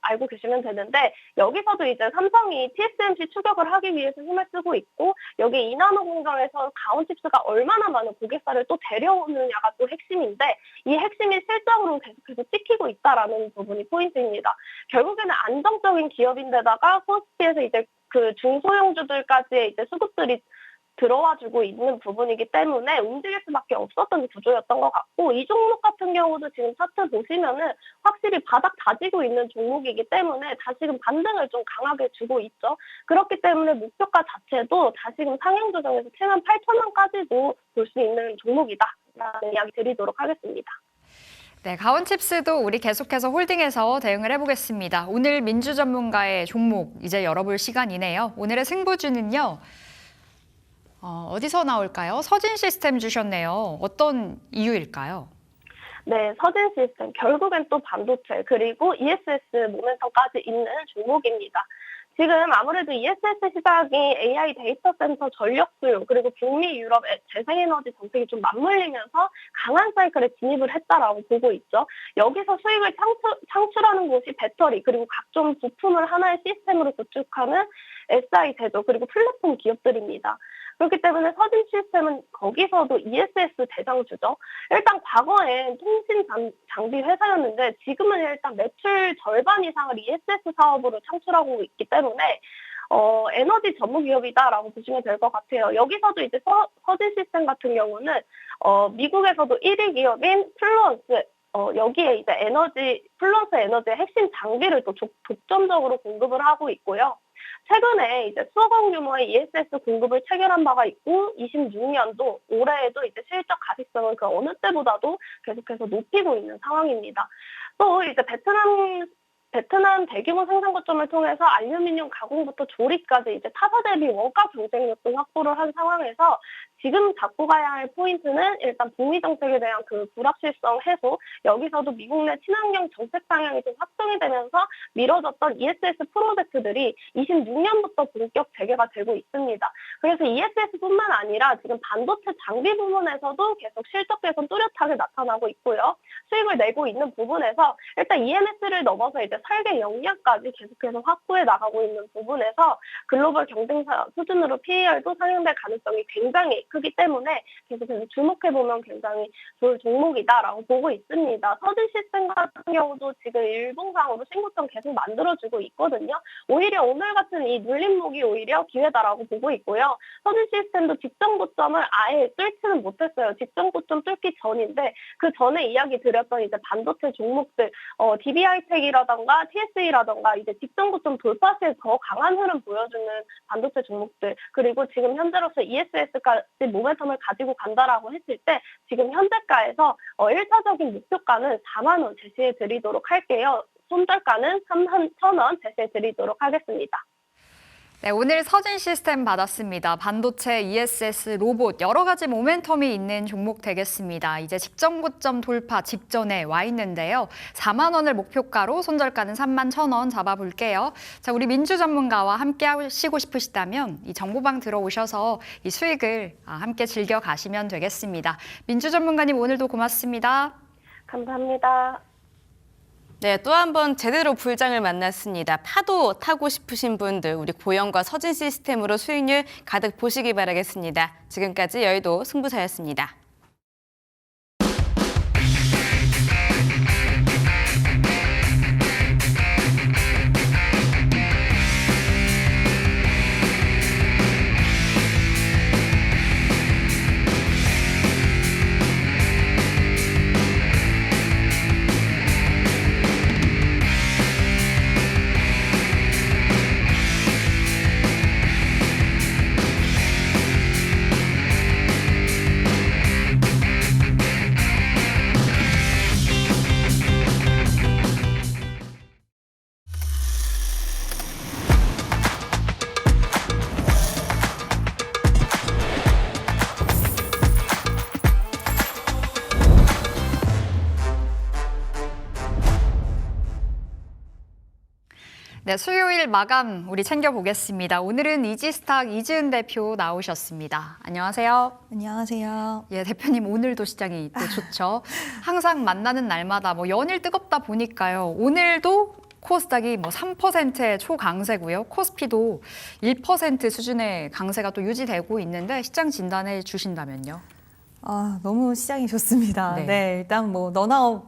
알고 계시면 되는데 여기서도 이제 삼성이 TSMC 추격을 하기 위해서 힘을 쓰고 있고 여기 이나노 공장에서 가온칩스가 얼마나 많은 고객사를 또 데려오느냐가 또 핵심인데 이 핵심이 실적으로 계속해서 찍히고 있다라는 부분이 포인트입니다. 결국에는 안정적인 기업인데다가 코스피에서 이제 그 중소형주들까지의 이제 수급들이 들어와주고 있는 부분이기 때문에 움직일 수밖에 없었던 구조였던 것 같고 이 종목 같은 경우도 지금 차트 보시면은 확실히 바닥 다지고 있는 종목이기 때문에 다시금 반등을 좀 강하게 주고 있죠. 그렇기 때문에 목표가 자체도 다시금 상향 조정에서 78,000원까지도 볼 수 있는 종목이다라는 이야기 드리도록 하겠습니다. 네, 가온칩스도 우리 계속해서 홀딩해서 대응을 해보겠습니다. 오늘 민주 전문가의 종목 이제 열어볼 시간이네요. 오늘의 승부주는요. 어디서 나올까요? 서진 시스템 주셨네요. 어떤 이유일까요? 네, 서진 시스템 결국엔 또 반도체 그리고 ESS 모멘텀까지 있는 종목입니다. 지금 아무래도 ESS 시장이 AI 데이터 센터 전력 수요 그리고 북미 유럽 재생에너지 정책이 좀 맞물리면서 강한 사이클에 진입을 했다라고 보고 있죠. 여기서 수익을 창출하는 곳이 배터리 그리고 각종 부품을 하나의 시스템으로 구축하는 SI 제조 그리고 플랫폼 기업들입니다. 그렇기 때문에 서진 시스템은 거기서도 ESS 대장주죠. 일단 과거엔 통신 장비 회사였는데 지금은 일단 매출 절반 이상을 ESS 사업으로 창출하고 있기 때문에 에너지 전문 기업이다라고 보시면 될 것 같아요. 여기서도 이제 서진 시스템 같은 경우는 미국에서도 1위 기업인 플루언스 여기에 이제 플루언스 에너지의 핵심 장비를 또 독점적으로 공급을 하고 있고요. 최근에 이제 수억 원 규모의 ESS 공급을 체결한 바가 있고 26년도 올해에도 이제 실적 가시성을 그 어느 때보다도 계속해서 높이고 있는 상황입니다. 또 이제 베트남 대규모 생산 거점을 통해서 알루미늄 가공부터 조립까지 이제 타사 대비 원가 경쟁력 등 확보를 한 상황에서 지금 잡고 가야 할 포인트는 일단 북미 정책에 대한 그 불확실성 해소, 여기서도 미국 내 친환경 정책 방향이 좀 확정이 되면서 미뤄졌던 ESS 프로젝트들이 26년부터 본격 재개가 되고 있습니다. 그래서 ESS뿐만 아니라 지금 반도체 장비 부분에서도 계속 실적 개선 뚜렷하게 나타나고 있고요. 수익을 내고 있는 부분에서 일단 EMS를 넘어서 이제 설계 역량까지 계속해서 확보해 나가고 있는 부분에서 글로벌 경쟁사 수준으로 PER도 상향될 가능성이 굉장히 크기 때문에 계속해서 주목해보면 굉장히 좋을 종목이다라고 보고 있습니다. 서진 시스템 같은 경우도 지금 일봉상으로 신고점 계속 만들어주고 있거든요. 오히려 오늘 같은 이 눌림목이 오히려 기회다라고 보고 있고요. 서진 시스템도 직전 고점을 아예 뚫지는 못했어요. 직전 고점 뚫기 전인데 그 전에 이야기 드렸던 이제 반도체 종목들 DBH텍이라던가 TSE라던가 이제 직전 고점 돌파 시에 더 강한 흐름 보여주는 반도체 종목들 그리고 지금 현재로서 ESS까지 모멘텀을 가지고 간다라고 했을 때 지금 현재가에서 1차적인 목표가는 4만 원 제시해 드리도록 할게요. 손절가는 3,1,000원 제시해 드리도록 하겠습니다. 네, 오늘 서진 시스템 받았습니다. 반도체, ESS, 로봇 여러 가지 모멘텀이 있는 종목 되겠습니다. 이제 직전 고점 돌파 직전에 와 있는데요. 4만 원을 목표가로 손절가는 31,000원 잡아볼게요. 자, 우리 민주 전문가와 함께 하시고 싶으시다면 이 정보방 들어오셔서 이 수익을 함께 즐겨 가시면 되겠습니다. 민주 전문가님 오늘도 고맙습니다. 감사합니다. 네, 또 한 번 제대로 불장을 만났습니다. 파도 타고 싶으신 분들 우리 고영과 서진 시스템으로 수익률 가득 보시기 바라겠습니다. 지금까지 여의도 승부사였습니다. 네, 수요일 마감 우리 챙겨보겠습니다. 오늘은 이지스탁 이지은 대표 나오셨습니다. 안녕하세요. 안녕하세요. 예, 대표님 오늘도 시장이 또 좋죠. 항상 만나는 날마다 연일 뜨겁다 보니까요. 오늘도 코스닥이 3%의 초강세고요. 코스피도 1% 수준의 강세가 또 유지되고 있는데 시장 진단해 주신다면요. 너무 시장이 좋습니다. 네. 네, 일단 너나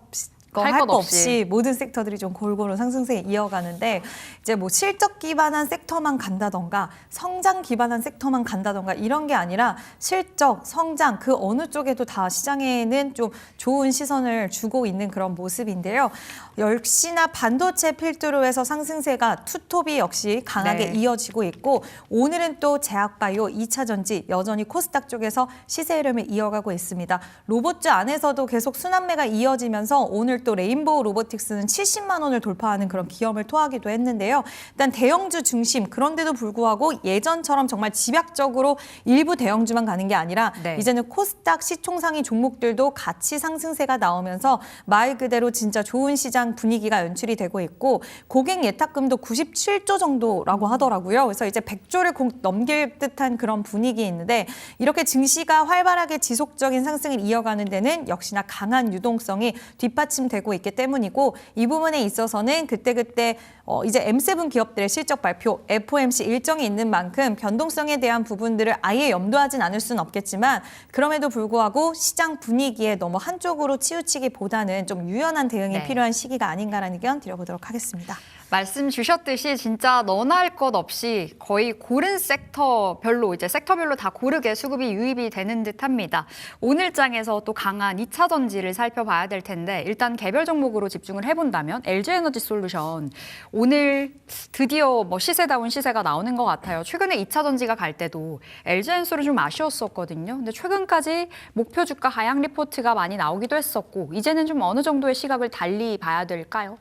할 것 것 없이 모든 섹터들이 좀 골고루 상승세 이어가는데 이제 실적 기반한 섹터만 간다던가 성장 기반한 섹터만 간다던가 이런 게 아니라 실적, 성장 그 어느 쪽에도 다 시장에는 좀 좋은 시선을 주고 있는 그런 모습인데요. 역시나 반도체 필두로 해서 상승세가 투톱이 역시 강하게 이어지고 있고 오늘은 또 제약바이오, 2차 전지 여전히 코스닥 쪽에서 시세 흐름을 이어가고 있습니다. 로봇주 안에서도 계속 순환매가 이어지면서 오늘 오늘 또 레인보우 로보틱스는 70만 원을 돌파하는 그런 기염을 토하기도 했는데요. 일단 대형주 중심, 그런데도 불구하고 예전처럼 정말 집약적으로 일부 대형주만 가는 게 아니라 네. 이제는 코스닥 시총상위 종목들도 같이 상승세가 나오면서 말 그대로 진짜 좋은 시장 분위기가 연출이 되고 있고 고객 예탁금도 97조 정도라고 하더라고요. 그래서 이제 100조를 곧 넘길 듯한 그런 분위기 있는데 이렇게 증시가 활발하게 지속적인 상승을 이어가는 데는 역시나 강한 유동성이 뒷받침되고 있기 때문이고 이 부분에 있어서는 그때그때 이제 M7 기업들의 실적 발표, FOMC 일정이 있는 만큼 변동성에 대한 부분들을 아예 염두하진 않을 수는 없겠지만 그럼에도 불구하고 시장 분위기에 너무 한쪽으로 치우치기보다는 좀 유연한 대응이 네. 필요한 시기가 아닌가라는 의견 드려보도록 하겠습니다. 말씀 주셨듯이 진짜 너나 할 것 없이 거의 고른 섹터별로 이제 섹터별로 다 고르게 수급이 유입이 되는 듯합니다. 오늘 장에서 또 강한 2차 전지를 살펴봐야 될 텐데 일단 개별 종목으로 집중을 해본다면 LG에너지솔루션 오늘 드디어 뭐 시세다운 시세가 나오는 것 같아요. 최근에 2차 전지가 갈 때도 LG엔솔은 좀 아쉬웠었거든요. 근데 최근까지 목표 주가 하향 리포트가 많이 나오기도 했었고 이제는 좀 어느 정도의 시각을 달리 봐야 될까요?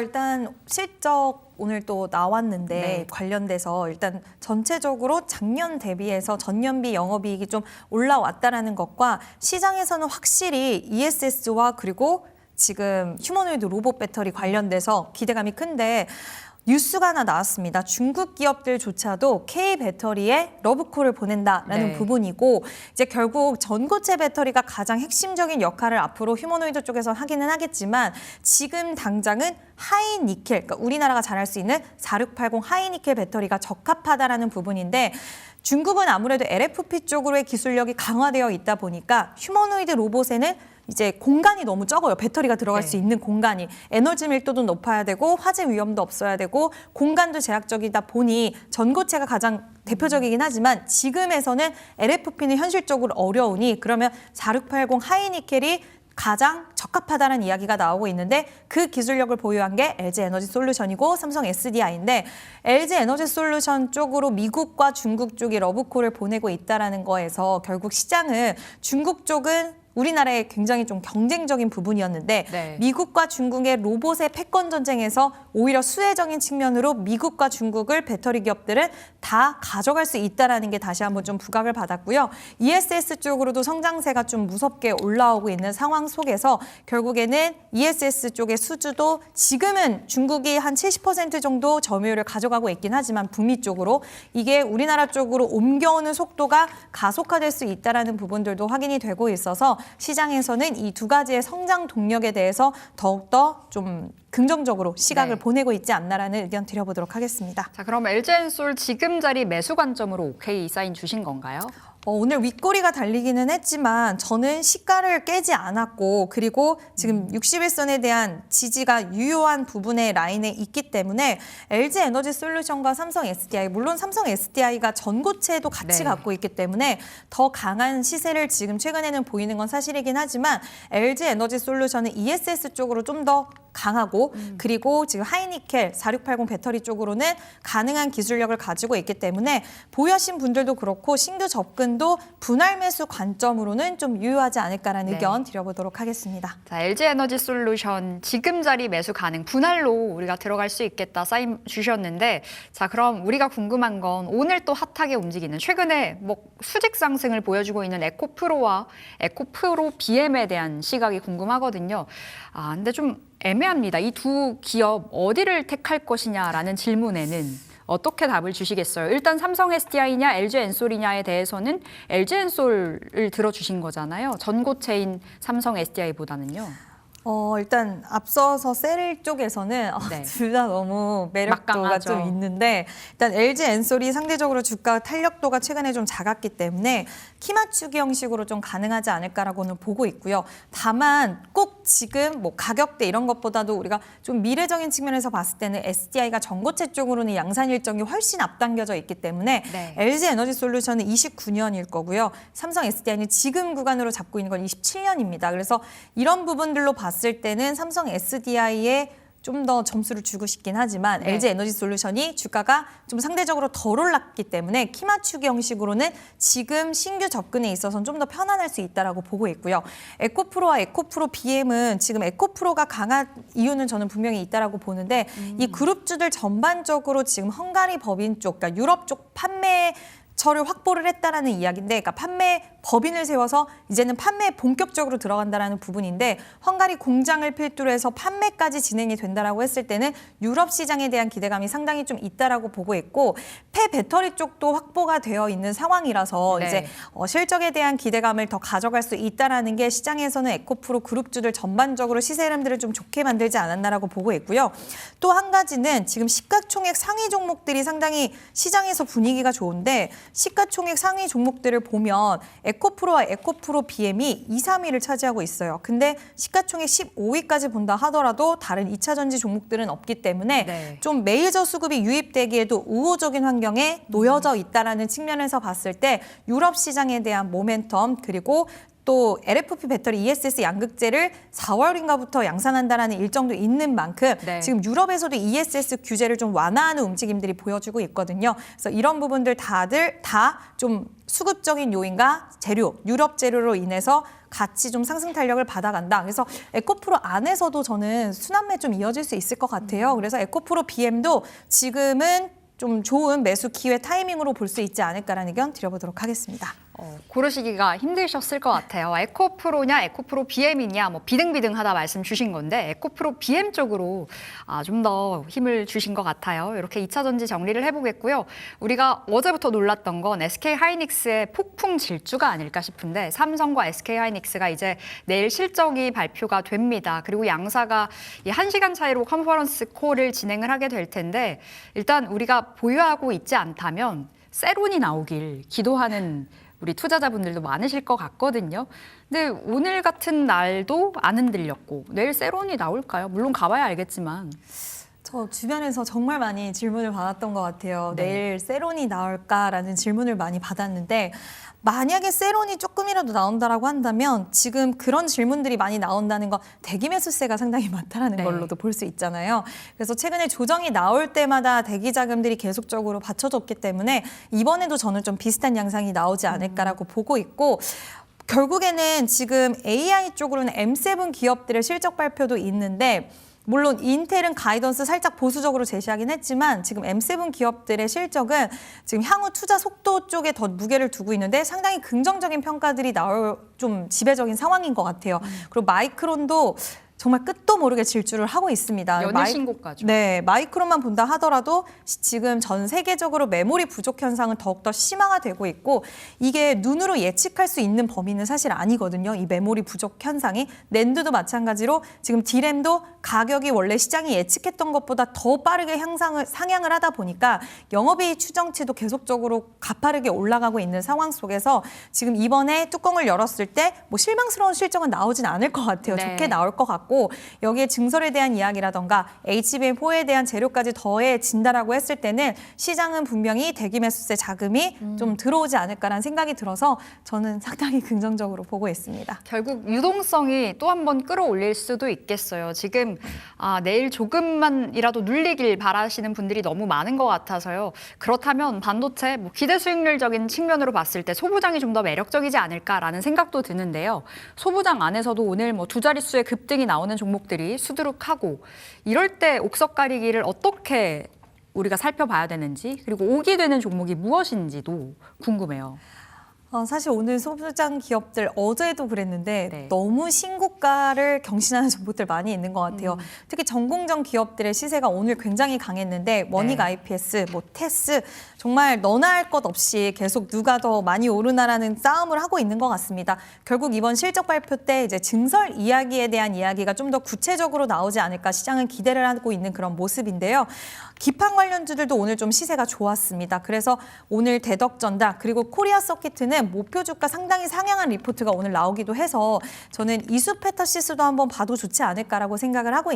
일단 실적 오늘 또 나왔는데 네. 관련돼서 일단 전체적으로 작년 대비해서 전년비 영업이익이 좀 올라왔다라는 것과 시장에서는 확실히 ESS와 그리고 지금 휴머노이드 로봇 배터리 관련돼서 기대감이 큰데 뉴스가 하나 나왔습니다. 중국 기업들조차도 K 배터리에 러브콜을 보낸다라는 네. 부분이고 이제 결국 전고체 배터리가 가장 핵심적인 역할을 앞으로 휴머노이드 쪽에서 하기는 하겠지만 지금 당장은 하이 니켈, 그러니까 우리나라가 잘할 수 있는 4680 하이 니켈 배터리가 적합하다라는 부분인데 중국은 아무래도 LFP 쪽으로의 기술력이 강화되어 있다 보니까 휴머노이드 로봇에는 이제 공간이 너무 적어요. 배터리가 들어갈 네. 수 있는 공간이. 에너지 밀도도 높아야 되고 화재 위험도 없어야 되고 공간도 제약적이다 보니 전고체가 가장 대표적이긴 하지만 지금에서는 LFP는 현실적으로 어려우니 그러면 4680 하이니켈이 가장 적합하다는 이야기가 나오고 있는데 그 기술력을 보유한 게 LG에너지솔루션이고 삼성 SDI인데 LG에너지솔루션 쪽으로 미국과 중국 쪽이 러브콜을 보내고 있다는 거에서 결국 시장은 중국 쪽은 우리나라의 굉장히 좀 경쟁적인 부분이었는데 네. 미국과 중국의 로봇의 패권 전쟁에서 오히려 수혜적인 측면으로 미국과 중국을 배터리 기업들은 다 가져갈 수 있다는 게 다시 한번 좀 부각을 받았고요. ESS 쪽으로도 성장세가 좀 무섭게 올라오고 있는 상황 속에서 결국에는 ESS 쪽의 수주도 지금은 중국이 한 70% 정도 점유율을 가져가고 있긴 하지만 북미 쪽으로 이게 우리나라 쪽으로 옮겨오는 속도가 가속화될 수 있다는 부분들도 확인이 되고 있어서 시장에서는 이 두 가지의 성장 동력에 대해서 더욱더 좀 긍정적으로 시각을 네. 보내고 있지 않나라는 의견 드려보도록 하겠습니다. 자, 그럼 LG엔솔 지금 자리 매수 관점으로 오케이 사인 주신 건가요? 오늘 윗꼬리가 달리기는 했지만 저는 시가를 깨지 않았고 그리고 지금 61선에 대한 지지가 유효한 부분의 라인에 있기 때문에 LG에너지솔루션과 삼성 SDI 물론 삼성 SDI가 전고체도 같이 네. 갖고 있기 때문에 더 강한 시세를 지금 최근에는 보이는 건 사실이긴 하지만 LG에너지솔루션은 ESS 쪽으로 좀 더 강하고 그리고 지금 하이니켈 4680 배터리 쪽으로는 가능한 기술력을 가지고 있기 때문에 보유하신 분들도 그렇고 신규 접근도 분할 매수 관점으로는 좀 유효하지 않을까라는 네. 의견 드려보도록 하겠습니다. 자, LG에너지솔루션 지금 자리 매수 가능 분할로 우리가 들어갈 수 있겠다 사인 주셨는데 자, 그럼 우리가 궁금한 건 오늘 또 핫하게 움직이는 최근에 뭐 수직 상승을 보여주고 있는 에코프로와 에코프로 BM에 대한 시각이 궁금하거든요. 근데 좀 애매합니다. 이 두 기업 어디를 택할 것이냐라는 질문에는 어떻게 답을 주시겠어요? 일단 삼성 SDI냐 LG엔솔이냐에 대해서는 LG엔솔을 들어주신 거잖아요. 전고체인 삼성 SDI보다는요. 일단 앞서서 셀 쪽에서는 네. 둘 다 너무 매력도가 막강하죠. 좀 있는데 일단 LG엔솔이 상대적으로 주가 탄력도가 최근에 좀 작았기 때문에 키 맞추기 형식으로 좀 가능하지 않을까라고는 보고 있고요. 다만 꼭 지금 뭐 가격대 이런 것보다도 우리가 좀 미래적인 측면에서 봤을 때는 SDI가 전고체 쪽으로는 양산 일정이 훨씬 앞당겨져 있기 때문에 네. LG에너지솔루션은 29년일 거고요. 삼성 SDI는 지금 구간으로 잡고 있는 건 27년입니다. 그래서 이런 부분들로 봤을 때는 삼성 SDI의 좀 더 점수를 주고 싶긴 하지만 네. LG 에너지 솔루션이 주가가 좀 상대적으로 덜 올랐기 때문에 키 맞추기 형식으로는 지금 신규 접근에 있어서는 좀 더 편안할 수 있다라고 보고 있고요. 에코프로와 에코프로 BM은 지금 에코프로가 강한 이유는 저는 분명히 있다라고 보는데 이 그룹주들 전반적으로 지금 헝가리 법인 쪽, 그러니까 유럽 쪽 판매처를 확보를 했다라는 이야기인데, 그러니까 판매 법인을 세워서 이제는 판매에 본격적으로 들어간다라는 부분인데, 헝가리 공장을 필두로 해서 판매까지 진행이 된다라고 했을 때는 유럽 시장에 대한 기대감이 상당히 좀 있다라고 보고 있고, 폐배터리 쪽도 확보가 되어 있는 상황이라서 네. 이제 실적에 대한 기대감을 더 가져갈 수 있다라는 게 시장에서는 에코프로 그룹주들 전반적으로 시세 흐름들을 좀 좋게 만들지 않았나라고 보고 있고요. 또 한 가지는 지금 시가총액 상위 종목들이 상당히 시장에서 분위기가 좋은데, 시가총액 상위 종목들을 보면 에코프로와 에코프로 BM이 2, 3위를 차지하고 있어요. 근데 시가총액 15위까지 본다 하더라도 다른 2차 전지 종목들은 없기 때문에 네. 좀 메이저 수급이 유입되기에도 우호적인 환경에 놓여져 있다라는 측면에서 봤을 때 유럽 시장에 대한 모멘텀, 그리고 또 LFP 배터리 ESS 양극재를 4월인가부터 양산한다라는 일정도 있는 만큼 네. 지금 유럽에서도 ESS 규제를 좀 완화하는 움직임들이 보여지고 있거든요. 그래서 이런 부분들 다들 다 좀 수급적인 요인과 재료, 유럽 재료로 인해서 같이 좀 상승 탄력을 받아간다. 그래서 에코프로 안에서도 저는 순환매 좀 이어질 수 있을 것 같아요. 그래서 에코프로 BM도 지금은 좀 좋은 매수 기회 타이밍으로 볼 수 있지 않을까라는 의견 드려보도록 하겠습니다. 고르시기가 힘드셨을 것 같아요. 에코프로냐, 에코프로 BM이냐, 뭐 비등비등하다 말씀 주신 건데 에코프로 BM 쪽으로 좀 더 힘을 주신 것 같아요. 이렇게 2차 전지 정리를 해보겠고요. 우리가 어제부터 놀랐던 건 SK 하이닉스의 폭풍 질주가 아닐까 싶은데 삼성과 SK 하이닉스가 이제 내일 실적이 발표가 됩니다. 그리고 양사가 이 1시간 차이로 컨퍼런스 콜을 진행을 하게 될 텐데 일단 우리가 보유하고 있지 않다면 세론이 나오길 기도하는 우리 투자자분들도 많으실 것 같거든요. 근데 오늘 같은 날도 안 흔들렸고 내일 세론이 나올까요? 물론 가봐야 알겠지만. 저 주변에서 정말 많이 질문을 받았던 것 같아요. 네. 내일 세론이 나올까라는 질문을 많이 받았는데 만약에 세론이 조금이라도 나온다라고 한다면 지금 그런 질문들이 많이 나온다는 건 대기 매수세가 상당히 많다라는 네. 걸로도 볼 수 있잖아요. 그래서 최근에 조정이 나올 때마다 대기 자금들이 계속적으로 받쳐줬기 때문에 이번에도 저는 좀 비슷한 양상이 나오지 않을까라고 보고 있고, 결국에는 지금 AI 쪽으로는 M7 기업들의 실적 발표도 있는데, 물론 인텔은 가이던스 살짝 보수적으로 제시하긴 했지만 지금 M7 기업들의 실적은 지금 향후 투자 속도 쪽에 더 무게를 두고 있는데 상당히 긍정적인 평가들이 나올 좀 지배적인 상황인 것 같아요. 그리고 마이크론도 정말 끝도 모르게 질주를 하고 있습니다. 연일 신고가죠. 네, 마이크론만 본다 하더라도 지금 전 세계적으로 메모리 부족 현상은 더욱더 심화가 되고 있고, 이게 눈으로 예측할 수 있는 범위는 사실 아니거든요. 이 메모리 부족 현상이. 낸드도 마찬가지로 지금 D램도 가격이 원래 시장이 예측했던 것보다 더 빠르게 상향을 하다 보니까 영업이익 추정치도 계속적으로 가파르게 올라가고 있는 상황 속에서 지금 이번에 뚜껑을 열었을 때 뭐 실망스러운 실적은 나오진 않을 것 같아요. 네. 좋게 나올 것 같고, 여기에 증설에 대한 이야기라던가 HBM4에 대한 재료까지 더해진다라고 했을 때는 시장은 분명히 대기 매수세 자금이 좀 들어오지 않을까라는 생각이 들어서 저는 상당히 긍정적으로 보고 있습니다. 결국 유동성이 또 한 번 끌어올릴 수도 있겠어요. 지금 내일 조금만이라도 눌리길 바라시는 분들이 너무 많은 것 같아서요. 그렇다면 반도체 기대 수익률적인 측면으로 봤을 때 소부장이 좀 더 매력적이지 않을까라는 생각도 드는데요. 소부장 안에서도 오늘 두 자릿수의 급등이 나오는 종목들이 수두룩하고, 이럴 때 옥석 가리기를 어떻게 우리가 살펴봐야 되는지, 그리고 오기 되는 종목이 무엇인지도 궁금해요. 사실 오늘 소부장 기업들 어제도 그랬는데 네. 너무 신고가를 경신하는 종목들 많이 있는 것 같아요. 특히 전공정 기업들의 시세가 오늘 굉장히 강했는데 원익 네. IPS, 테스 정말 너나 할 것 없이 계속 누가 더 많이 오르나라는 싸움을 하고 있는 것 같습니다. 결국 이번 실적 발표 때 이제 증설 이야기에 대한 이야기가 좀 더 구체적으로 나오지 않을까 시장은 기대를 하고 있는 그런 모습인데요. 기판 관련주들도 오늘 좀 시세가 좋았습니다. 그래서 오늘 대덕전자 그리고 코리아 서키트는 때문에 목표 주가 상당히 상향한 리포트가 오늘 나오기도 해서 저는 이수페타시스도 한번 봐도 좋지 않을까라고 생각을 하고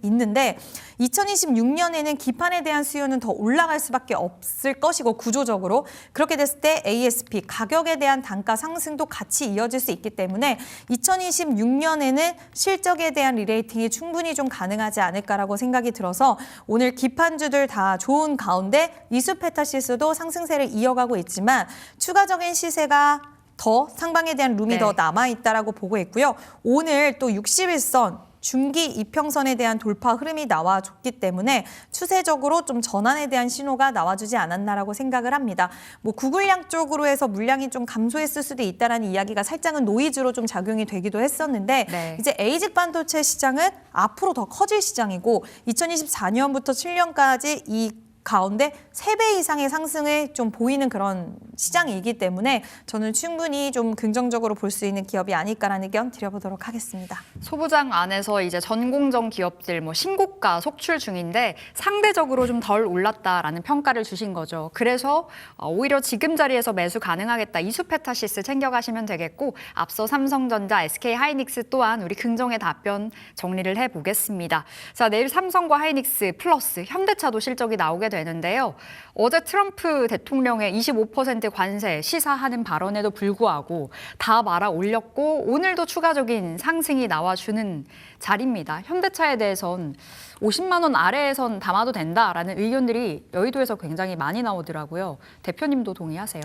있는데 2026년에는 기판에 대한 수요는 더 올라갈 수밖에 없을 것이고 구조적으로 그렇게 됐을 때 ASP 가격에 대한 단가 상승도 같이 이어질 수 있기 때문에 2026년에는 실적에 대한 리레이팅이 충분히 좀 가능하지 않을까라고 생각이 들어서 오늘 기판주들 다 좋은 가운데 이수페타시스도 상승세를 이어가고 있지만 추가적인 시세가 더 상방에 대한 룸이 네. 더 남아있다라고 보고 있고요. 오늘 또 61선 중기 이평선에 대한 돌파 흐름이 나와줬기 때문에 추세적으로 좀 전환에 대한 신호가 나와주지 않았나라고 생각을 합니다. 뭐 구글량 쪽으로 해서 물량이 좀 감소했을 수도 있다라는 이야기가 살짝은 노이즈로 좀 작용이 되기도 했었는데 네. 이제 에이직 반도체 시장은 앞으로 더 커질 시장이고 2024년부터 7년까지 이 가운데 3배 이상의 상승을 좀 보이는 그런 시장이기 때문에 저는 충분히 좀 긍정적으로 볼 수 있는 기업이 아닐까라는 의견 드려보도록 하겠습니다. 소부장 안에서 이제 전공정 기업들 뭐 신고가 속출 중인데 상대적으로 좀 덜 올랐다라는 평가를 주신 거죠. 그래서 오히려 지금 자리에서 매수 가능하겠다. 이수페타시스 챙겨가시면 되겠고 앞서 삼성전자, SK하이닉스 또한 우리 긍정의 답변 정리를 해보겠습니다. 자, 내일 삼성과 하이닉스 플러스 현대차도 실적이 나오게 되는데요. 어제 트럼프 대통령의 25% 관세 시사하는 발언에도 불구하고 다 말아 올렸고 오늘도 추가적인 상승이 나와주는 자리입니다. 현대차에 대해선 50만 원 아래에선 담아도 된다라는 의견들이 여의도에서 굉장히 많이 나오더라고요. 대표님도 동의하세요?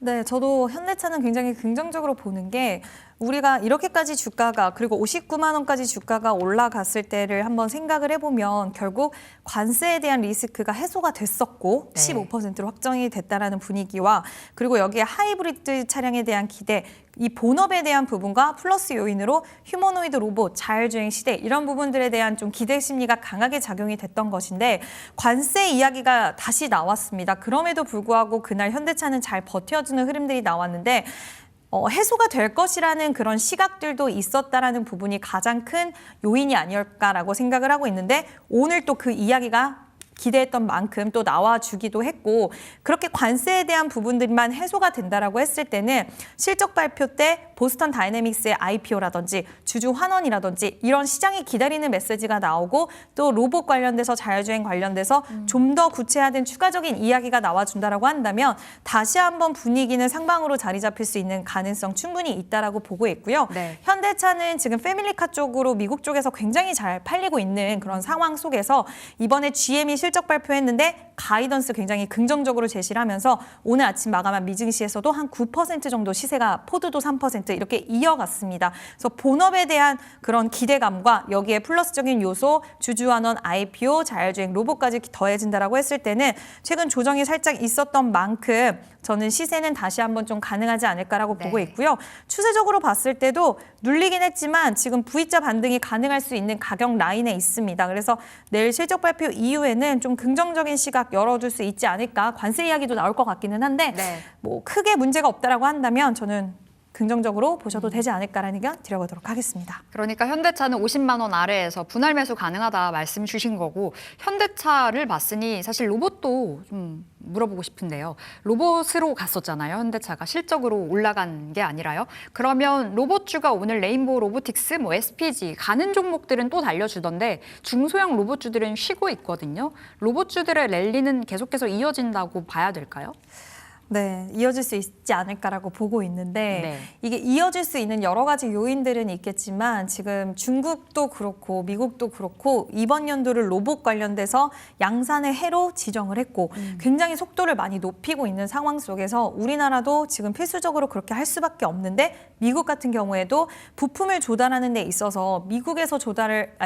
네, 저도 현대차는 굉장히 긍정적으로 보는 게 우리가 이렇게까지 주가가 그리고 59만 원까지 주가가 올라갔을 때를 한번 생각을 해보면 결국 관세에 대한 리스크가 해소가 됐었고 네. 15%로 확정이 됐다라는 분위기와 그리고 여기에 하이브리드 차량에 대한 기대 이 본업에 대한 부분과 플러스 요인으로 휴머노이드 로봇, 자율주행 시대 이런 부분들에 대한 좀 기대 심리가 강하게 작용이 됐던 것인데 관세 이야기가 다시 나왔습니다. 그럼에도 불구하고 그날 현대차는 잘 버텨주는 흐름들이 나왔는데 해소가 될 것이라는 그런 시각들도 있었다라는 부분이 가장 큰 요인이 아니었을까라고 생각을 하고 있는데 오늘 또 그 이야기가 기대했던 만큼 또 나와주기도 했고 그렇게 관세에 대한 부분들만 해소가 된다라고 했을 때는 실적 발표 때 보스턴 다이내믹스의 IPO라든지 주주 환원이라든지 이런 시장이 기다리는 메시지가 나오고 또 로봇 관련돼서 자율주행 관련돼서 좀 더 구체화된 추가적인 이야기가 나와준다라고 한다면 다시 한번 분위기는 상방으로 자리 잡힐 수 있는 가능성 충분히 있다라고 보고 있고요. 네. 현대차는 지금 패밀리카 쪽으로 미국 쪽에서 굉장히 잘 팔리고 있는 그런 상황 속에서 이번에 GM이 실적 발표했는데 가이던스 굉장히 긍정적으로 제시를 하면서 오늘 아침 마감한 미증시에서도 한 9% 정도 시세가 포드도 3% 이렇게 이어갔습니다. 그래서 본업에 대한 그런 기대감과 여기에 플러스적인 요소 주주환원 IPO 자율주행 로봇까지 더해진다라고 했을 때는 최근 조정이 살짝 있었던 만큼 저는 시세는 다시 한번 좀 가능하지 않을까라고 네. 보고 있고요. 추세적으로 봤을 때도 눌리긴 했지만 지금 V자 반등이 가능할 수 있는 가격 라인에 있습니다. 그래서 내일 실적 발표 이후에는 좀 긍정적인 시각 열어줄 수 있지 않을까. 관세 이야기도 나올 것 같기는 한데 네. 뭐 크게 문제가 없다라고 한다면 저는 긍정적으로 보셔도 되지 않을까라는 의견 드려보도록 하겠습니다. 그러니까 현대차는 50만 원 아래에서 분할 매수 가능하다 말씀 주신 거고 현대차를 봤으니 사실 로봇도 좀 물어보고 싶은데요. 로봇으로 갔었잖아요. 현대차가 실적으로 올라간 게 아니라요. 그러면 로봇주가 오늘 레인보우 로보틱스, 뭐 SPG 가는 종목들은 또 달려주던데 중소형 로봇주들은 쉬고 있거든요. 로봇주들의 랠리는 계속해서 이어진다고 봐야 될까요? 네, 이어질 수 있지 않을까라고 보고 있는데 네. 이게 이어질 수 있는 여러 가지 요인들은 있겠지만 지금 중국도 그렇고 미국도 그렇고 이번 연도를 로봇 관련돼서 양산의 해로 지정을 했고 굉장히 속도를 많이 높이고 있는 상황 속에서 우리나라도 지금 필수적으로 그렇게 할 수밖에 없는데 미국 같은 경우에도 부품을 조달하는 데 있어서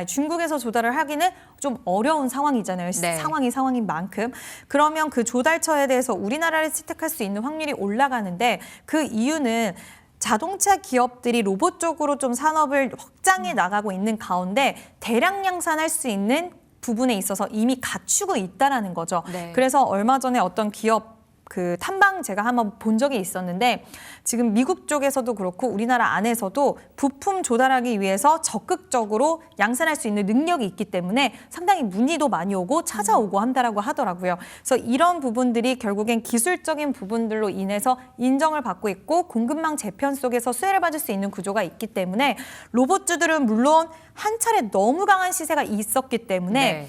중국에서 조달을 하기는 좀 어려운 상황이잖아요. 네. 상황인 만큼. 그러면 그 조달처에 대해서 우리나라를 채택할 수 있는 확률이 올라가는데 그 이유는 자동차 기업들이 로봇 쪽으로 좀 산업을 확장해 나가고 있는 가운데 대량 양산할 수 있는 부분에 있어서 이미 갖추고 있다라는 거죠. 네. 그래서 얼마 전에 어떤 기업 그 탐방 제가 한번 본 적이 있었는데 지금 미국 쪽에서도 그렇고 우리나라 안에서도 부품 조달하기 위해서 적극적으로 양산할 수 있는 능력이 있기 때문에 상당히 문의도 많이 오고 찾아오고 한다라고 하더라고요. 그래서 이런 부분들이 결국엔 기술적인 부분들로 인해서 인정을 받고 있고 공급망 재편 속에서 수혜를 받을 수 있는 구조가 있기 때문에 로봇주들은 물론 한 차례 너무 강한 시세가 있었기 때문에 네.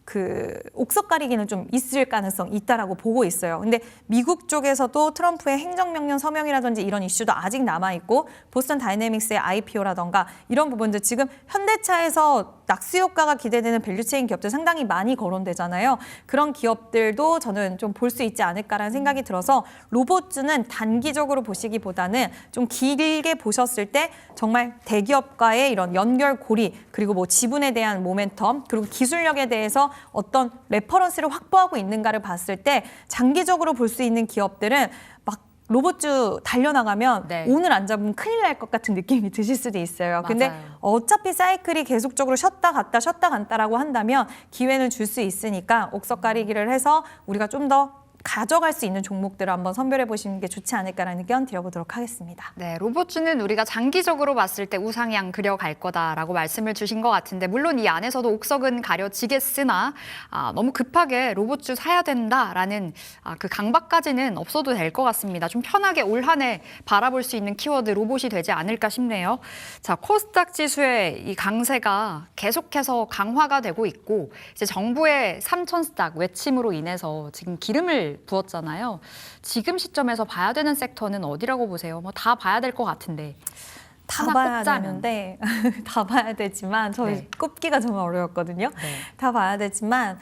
그 옥석 가리기는 좀 있을 가능성이 있다라고 보고 있어요. 근데 미국 쪽에서도 트럼프의 행정명령 서명이라든지 이런 이슈도 아직 남아있고 보스턴 다이내믹스의 IPO라던가 이런 부분들 지금 현대차에서 낙수 효과가 기대되는 밸류체인 기업들 상당히 많이 거론되잖아요. 그런 기업들도 저는 좀 볼 수 있지 않을까라는 생각이 들어서 로봇주는 단기적으로 보시기보다는 좀 길게 보셨을 때 정말 대기업과의 이런 연결고리 그리고 뭐 지분에 대한 모멘텀 그리고 기술력에 대해서 어떤 레퍼런스를 확보하고 있는가를 봤을 때 장기적으로 볼 수 있는 기업들은 막 로봇주 달려나가면 네. 오늘 안 잡으면 큰일 날 것 같은 느낌이 드실 수도 있어요. 근데 맞아요. 어차피 사이클이 계속적으로 쉬었다 갔다라고 한다면 기회는 줄 수 있으니까 옥석 가리기를 해서 우리가 좀 더 가져갈 수 있는 종목들을 한번 선별해 보시는 게 좋지 않을까라는 의견 드려보도록 하겠습니다. 네, 로봇주는 우리가 장기적으로 봤을 때 우상향 그려갈 거다라고 말씀을 주신 것 같은데 물론 이 안에서도 옥석은 가려지겠으나 너무 급하게 로봇주 사야 된다라는 그 강박까지는 없어도 될 것 같습니다. 좀 편하게 올 한 해 바라볼 수 있는 키워드 로봇이 되지 않을까 싶네요. 자, 코스닥 지수의 이 강세가 계속해서 강화가 되고 있고 이제 정부의 3,000스탁 외침으로 인해서 지금 기름을 부었잖아요. 지금 시점에서 봐야 되는 섹터는 어디라고 보세요? 뭐 다 봐야 될 것 같은데. 다 하나 봐야 꼽자면. 되는데 다 봐야 되지만 저희 네. 꼽기가 정말 어려웠거든요. 네. 다 봐야 되지만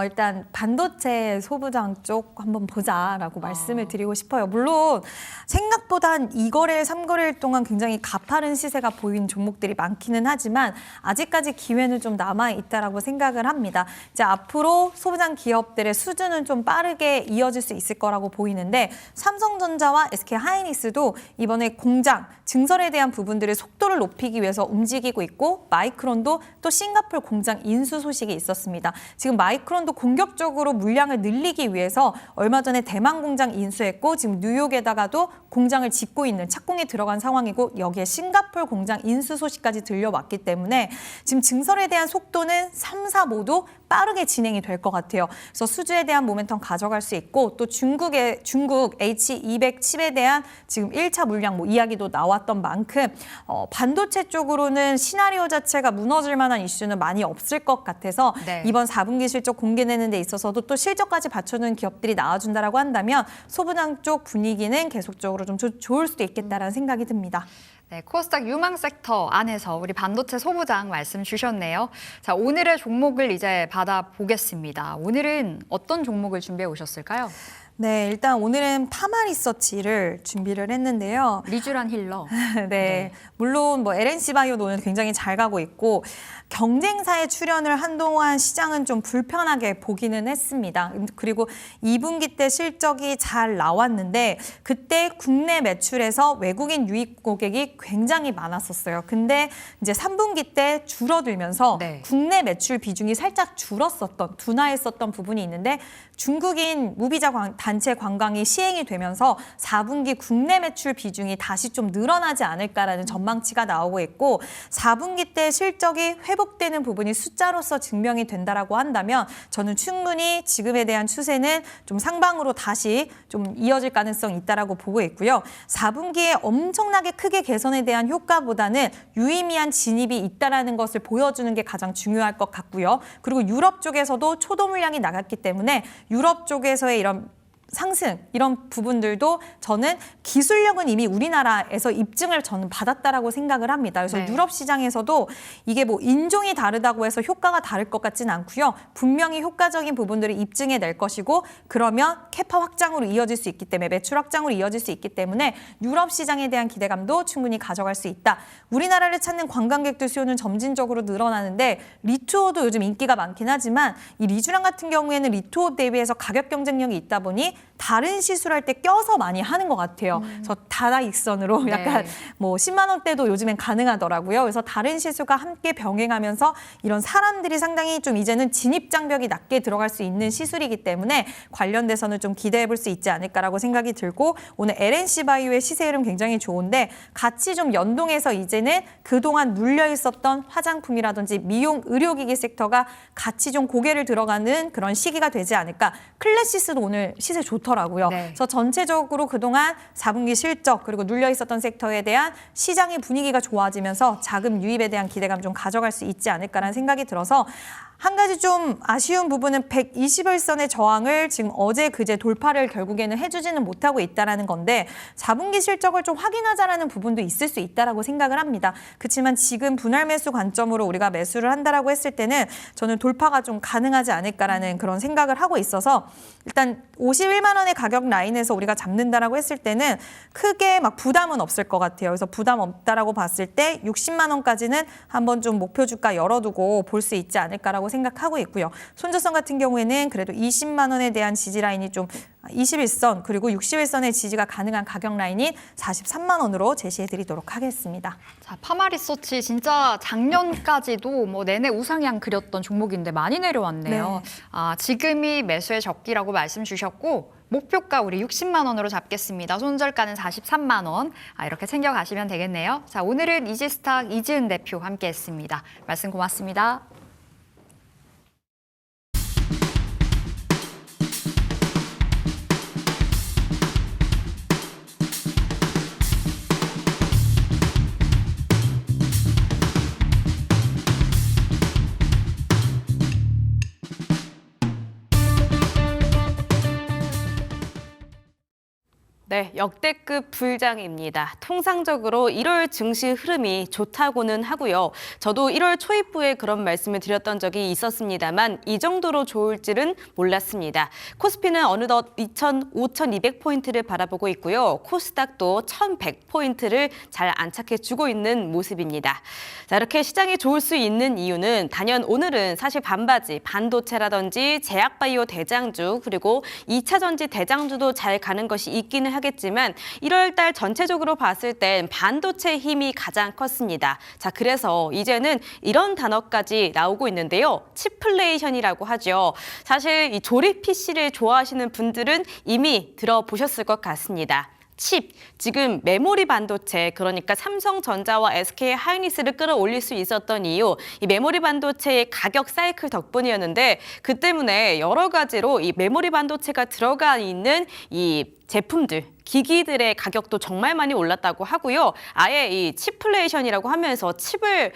일단 반도체 소부장 쪽 한번 보자라고 말씀을 드리고 싶어요. 물론 생각보다 한 2거래일, 3거래일 동안 굉장히 가파른 시세가 보인 종목들이 많기는 하지만 아직까지 기회는 좀 남아있다라고 생각을 합니다. 이제 앞으로 소부장 기업들의 수준은 좀 빠르게 이어질 수 있을 거라고 보이는데 삼성전자와 SK하이닉스도 이번에 공장, 증설에 대한 부분들의 속도를 높이기 위해서 움직이고 있고 마이크론도 또 싱가포르 공장 인수 소식이 있었습니다. 지금 마이크론도 공격적으로 물량을 늘리기 위해서 얼마 전에 대만 공장 인수했고 지금 뉴욕에다가도 공장을 짓고 있는 착공에 들어간 상황이고 여기에 싱가포르 공장 인수 소식까지 들려왔기 때문에 지금 증설에 대한 속도는 3, 4 모두 빠르게 진행이 될 것 같아요. 그래서 수주에 대한 모멘텀 가져갈 수 있고 또 중국 H200 칩에 대한 지금 1차 물량 이야기도 나왔던 만큼 반도체 쪽으로는 시나리오 자체가 무너질 만한 이슈는 많이 없을 것 같아서 네. 이번 4분기 실적 공개내는 데 있어서도 또 실적까지 받쳐주는 기업들이 나와준다라고 한다면 소부장 쪽 분위기는 계속적으로 좀 좋을 수도 있겠다라는 생각이 듭니다. 네, 코스닥 유망 섹터 안에서 우리 반도체 소부장 말씀 주셨네요. 자, 오늘의 종목을 이제 받아보겠습니다. 오늘은 어떤 종목을 준비해 오셨을까요? 네, 일단 오늘은 파마리서치를 준비를 했는데요. 리쥬란 힐러. 네, 물론 뭐 LNC 바이오도 오늘 굉장히 잘 가고 있고 경쟁사의 출현을 한동안 시장은 좀 불편하게 보기는 했습니다. 그리고 2분기 때 실적이 잘 나왔는데 그때 국내 매출에서 외국인 유입 고객이 굉장히 많았었어요. 근데 이제 3분기 때 줄어들면서 네. 국내 매출 비중이 살짝 둔화했었던 부분이 있는데 중국인 무비자 단체 관광이 시행이 되면서 4분기 국내 매출 비중이 다시 좀 늘어나지 않을까라는 전망치가 나오고 있고 4분기 때 실적이 회복되는 부분이 숫자로서 증명이 된다라고 한다면 저는 충분히 지금에 대한 추세는 좀 상방으로 다시 좀 이어질 가능성이 있다라고 보고 있고요. 4분기에 엄청나게 크게 개선에 대한 효과보다는 유의미한 진입이 있다라는 것을 보여주는 게 가장 중요할 것 같고요. 그리고 유럽 쪽에서도 초도 물량이 나갔기 때문에 유럽 쪽에서의 이런 상승 이런 부분들도 저는 기술력은 이미 우리나라에서 입증을 저는 받았다라고 생각을 합니다. 그래서 네. 유럽 시장에서도 이게 뭐 인종이 다르다고 해서 효과가 다를 것 같지는 않고요. 분명히 효과적인 부분들을 입증해 낼 것이고 그러면 캐파 확장으로 이어질 수 있기 때문에 매출 확장으로 이어질 수 있기 때문에 유럽 시장에 대한 기대감도 충분히 가져갈 수 있다. 우리나라를 찾는 관광객들 수요는 점진적으로 늘어나는데 리투어도 요즘 인기가 많긴 하지만 이 리쥬랑 같은 경우에는 리투어 대비해서 가격 경쟁력이 있다 보니 다른 시술할 때 껴서 많이 하는 것 같아요. 그래서 다다익선으로 네. 약간 뭐 10만 원대도 요즘엔 가능하더라고요. 그래서 다른 시술과 함께 병행하면서 이런 사람들이 상당히 좀 이제는 진입 장벽이 낮게 들어갈 수 있는 시술이기 때문에 관련돼서는 좀 기대해 볼 수 있지 않을까라고 생각이 들고 오늘 LNC 바이오의 시세 흐름 굉장히 좋은데 같이 좀 연동해서 이제는 그동안 눌려 있었던 화장품이라든지 미용 의료기기 섹터가 같이 좀 고개를 들어가는 그런 시기가 되지 않을까. 클래시스도 오늘 시세 좋더라고요. 네. 그래서 전체적으로 그동안 4분기 실적 그리고 눌려 있었던 섹터에 대한 시장의 분위기가 좋아지면서 자금 유입에 대한 기대감 좀 가져갈 수 있지 않을까라는 생각이 들어서 한 가지 좀 아쉬운 부분은 120일선의 저항을 지금 어제 그제 돌파를 결국에는 해주지는 못하고 있다는 건데 4분기 실적을 좀 확인하자라는 부분도 있을 수 있다라고 생각을 합니다. 그렇지만 지금 분할 매수 관점으로 우리가 매수를 한다라고 했을 때는 저는 돌파가 좀 가능하지 않을까라는 그런 생각을 하고 있어서 일단 51만 원의 가격 라인에서 우리가 잡는다라고 했을 때는 크게 막 부담은 없을 것 같아요. 그래서 부담 없다라고 봤을 때 60만 원까지는 한번 좀 목표 주가 열어두고 볼 수 있지 않을까라고 생각하고 있고요. 손절선 같은 경우에는 그래도 20만 원에 대한 지지 라인이 좀 21선 그리고 60일선의 지지가 가능한 가격 라인인 43만 원으로 제시해드리도록 하겠습니다. 자, 파마리서치 진짜 작년까지도 뭐 내내 우상향 그렸던 종목인데 많이 내려왔네요. 네. 지금이 매수의 적기라고 말씀 주셨고 목표가 우리 60만 원으로 잡겠습니다. 손절가는 43만 원. 이렇게 챙겨가시면 되겠네요. 자, 오늘은 이지스탁 이지은 대표 함께했습니다. 말씀 고맙습니다. 네, 역대급 불장입니다. 통상적으로 1월 증시 흐름이 좋다고는 하고요. 저도 1월 초입부에 그런 말씀을 드렸던 적이 있었습니다만 이 정도로 좋을 줄은 몰랐습니다. 코스피는 어느덧 5,200포인트를 바라보고 있고요. 코스닥도 1,100포인트를 잘 안착해주고 있는 모습입니다. 자, 이렇게 시장이 좋을 수 있는 이유는 단연 오늘은 사실 반바지, 반도체라든지 제약바이오 대장주 그리고 2차 전지 대장주도 잘 가는 것이 있기는 하겠지만 1월 달 전체적으로 봤을 땐 반도체 힘이 가장 컸습니다. 자, 그래서 이제는 이런 단어까지 나오고 있는데요. 치플레이션이라고 하죠. 사실 이 조립 PC를 좋아하시는 분들은 이미 들어보셨을 것 같습니다. 칩, 지금 메모리 반도체, 그러니까 삼성전자와 SK 하이닉스를 끌어올릴 수 있었던 이유, 이 메모리 반도체의 가격 사이클 덕분이었는데 그 때문에 여러 가지로 이 메모리 반도체가 들어가 있는 이 제품들, 기기들의 가격도 정말 많이 올랐다고 하고요. 아예 이 치플레이션이라고 하면서 칩을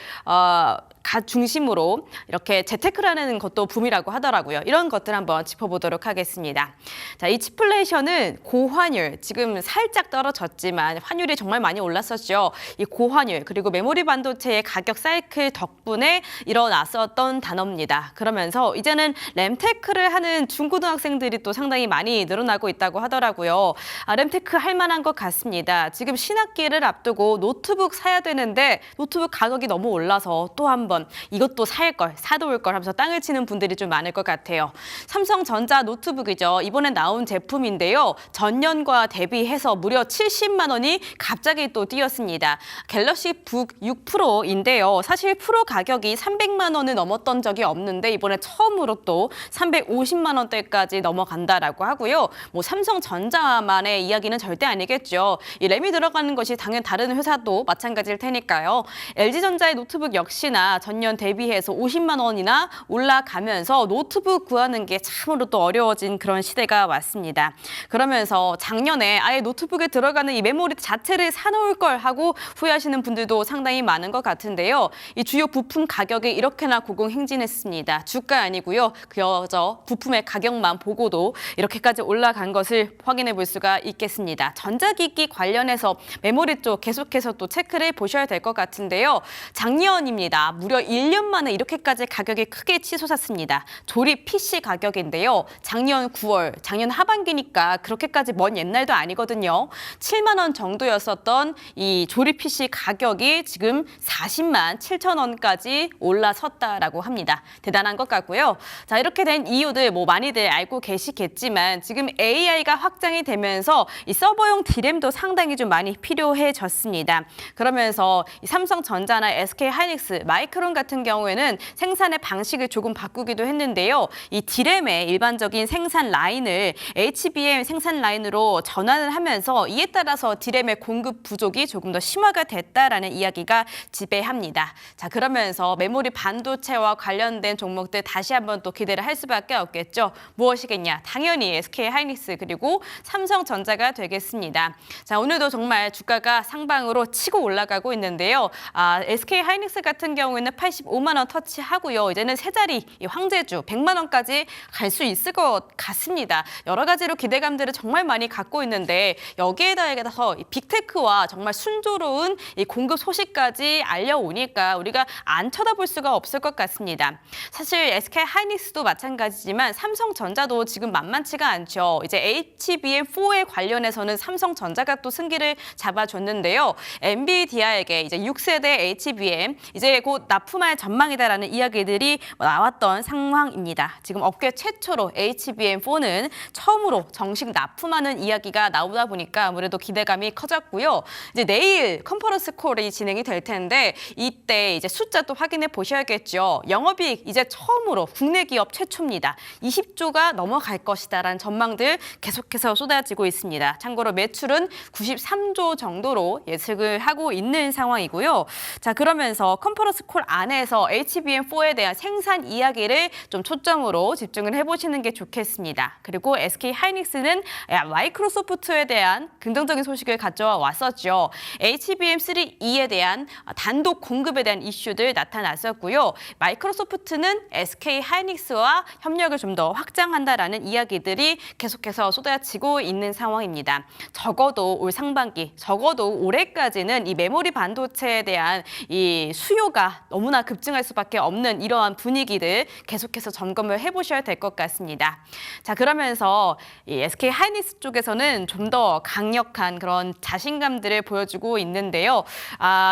중심으로 이렇게 재테크라는 것도 붐이라고 하더라고요. 이런 것들 한번 짚어보도록 하겠습니다. 자, 이 치플레이션은 고환율, 지금 살짝 떨어졌지만 환율이 정말 많이 올랐었죠. 이 고환율 그리고 메모리 반도체의 가격 사이클 덕분에 일어났었던 단어입니다. 그러면서 이제는 램테크를 하는 중고등학생들이 또 상당히 많이 늘어나고 있다고 하더라고요. 램테크 할 만한 것 같습니다. 지금 신학기를 앞두고 노트북 사야 되는데 노트북 가격이 너무 올라서 또 한 번 이것도 사둬올 걸 하면서 땅을 치는 분들이 좀 많을 것 같아요. 삼성전자 노트북이죠. 이번에 나온 제품인데요. 전년과 대비해서 무려 70만 원이 갑자기 또 뛰었습니다. 갤럭시 북 6 프로인데요. 사실 프로 가격이 300만 원을 넘었던 적이 없는데 이번에 처음으로 또 350만 원대까지 넘어간다라고 하고요. 뭐 삼성전자만의 이야기는 절대 아니겠죠. 이 램이 들어가는 것이 당연 다른 회사도 마찬가지일 테니까요. LG전자의 노트북 역시나 전년 대비해서 50만 원이나 올라가면서 노트북 구하는 게 참으로 또 어려워진 그런 시대가 왔습니다. 그러면서 작년에 아예 노트북에 들어가는 이 메모리 자체를 사놓을 걸 하고 후회하시는 분들도 상당히 많은 것 같은데요. 이 주요 부품 가격이 이렇게나 고공행진했습니다. 주가 아니고요. 그저 부품의 가격만 보고도 이렇게까지 올라간 것을 확인해 볼 수가 있겠습니다. 전자기기 관련해서 메모리 쪽 계속해서 또 체크를 보셔야 될 것 같은데요. 작년입니다. 무려 1년 만에 이렇게까지 가격이 크게 치솟았습니다. 조립 PC 가격인데요. 작년 9월, 작년 하반기니까 그렇게까지 먼 옛날도 아니거든요. 7만 원 정도였었던 이 조립 PC 가격이 지금 40만 7천 원까지 올라섰다라고 합니다. 대단한 것 같고요. 자, 이렇게 된 이유들 많이들 알고 계시겠지만 지금 AI가 확장이 되면서 이 서버용 D램도 상당히 좀 많이 필요해졌습니다. 그러면서 이 삼성전자나 SK하이닉스, 마이크론 같은 경우에는 생산의 방식을 조금 바꾸기도 했는데요. 이 D램의 일반적인 생산 라인을 HBM 생산 라인으로 전환을 하면서 이에 따라서 D램의 공급 부족이 조금 더 심화가 됐다라는 이야기가 지배합니다. 자, 그러면서 메모리 반도체와 관련된 종목들 다시 한번 또 기대를 할 수밖에 없겠죠. 무엇이겠냐? 당연히 SK하이닉스 그리고 삼성전자가 되겠습니다. 자, 오늘도 정말 주가가 상방으로 치고 올라가고 있는데요. SK하이닉스 같은 경우에는 85만 원 터치하고요. 이제는 세 자리 황제주 100만 원까지 갈 수 있을 것 같습니다. 여러 가지로 기대감들을 정말 많이 갖고 있는데 여기에 더해서 빅테크와 정말 순조로운 이 공급 소식까지 알려오니까 우리가 안 쳐다볼 수가 없을 것 같습니다. 사실 SK하이닉스도 마찬가지지만 삼성전자도 지금 만만치가 않죠. 이제 HBM4에 관련해서는 삼성전자가 또 승기를 잡아줬는데요. 엔비디아에게 이제 6세대 HBM 이제 곧 납품할 전망이다라는 이야기들이 나왔던 상황입니다. 지금 업계 최초로 HBM4는 처음으로 정식 납품하는 이야기가 나오다 보니까 아무래도 기대감이 커졌고요. 이제 내일 컨퍼런스 콜이 진행이 될 텐데 이때 이제 숫자 또 확인해 보셔야겠죠. 영업이익 이제 처음으로 국내 기업 최초입니다. 20조가 넘어갈 것이다라는 전망들 계속해서 쏟아지고 있습니다. 참고로 매출은 93조 정도로 예측을 하고 있는 상황이고요. 자, 그러면서 컨퍼런스 콜 안에서 HBM4에 대한 생산 이야기를 좀 초점으로 집중을 해보시는 게 좋겠습니다. 그리고 SK하이닉스는 마이크로소프트에 대한 긍정적인 소식을 가져와 왔었죠. HBM3E에 대한 단독 공급에 대한 이슈들 나타났었고요. 마이크로소프트는 SK하이닉스와 협력을 좀 더 확장한다라는 이야기들이 계속해서 쏟아지고 있는 상황입니다. 적어도 올 상반기, 적어도 올해까지는 이 메모리 반도체에 대한 이 수요가 너무나 급증할 수밖에 없는 이러한 분위기들 계속해서 점검을 해보셔야 될 것 같습니다. 자, 그러면서 이 SK하이닉스 쪽에서는 좀 더 강력한 그런 자신감들을 보여주고 있는데요.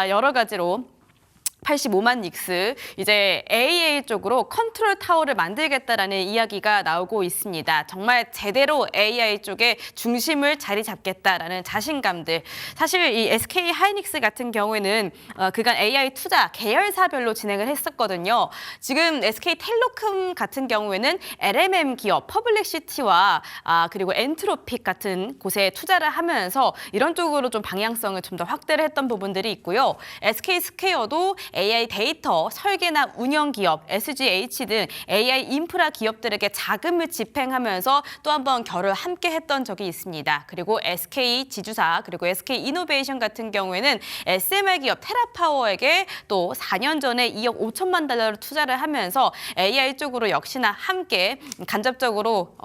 여러 가지로 85만 닉스 이제 AA 쪽으로 컨트롤 타워를 만들겠다라는 이야기가 나오고 있습니다. 정말 제대로 AI 쪽에 중심을 자리 잡겠다라는 자신감들. 사실 이 SK하이닉스 같은 경우에는 그간 AI 투자 계열사별로 진행을 했었거든요. 지금 SK텔레콤 같은 경우에는 LMM 기업 퍼블릭시티와 그리고 엔트로픽 같은 곳에 투자를 하면서 이런 쪽으로 좀 방향성을 좀 더 확대를 했던 부분들이 있고요. SK스퀘어도 AI 데이터, 설계나 운영 기업, SGH 등 AI 인프라 기업들에게 자금을 집행하면서 또 한 번 결을 함께 했던 적이 있습니다. 그리고 SK 지주사, 그리고 SK 이노베이션 같은 경우에는 SMR 기업 테라파워에게 또 4년 전에 2억 5천만 달러를 투자를 하면서 AI 쪽으로 역시나 함께 간접적으로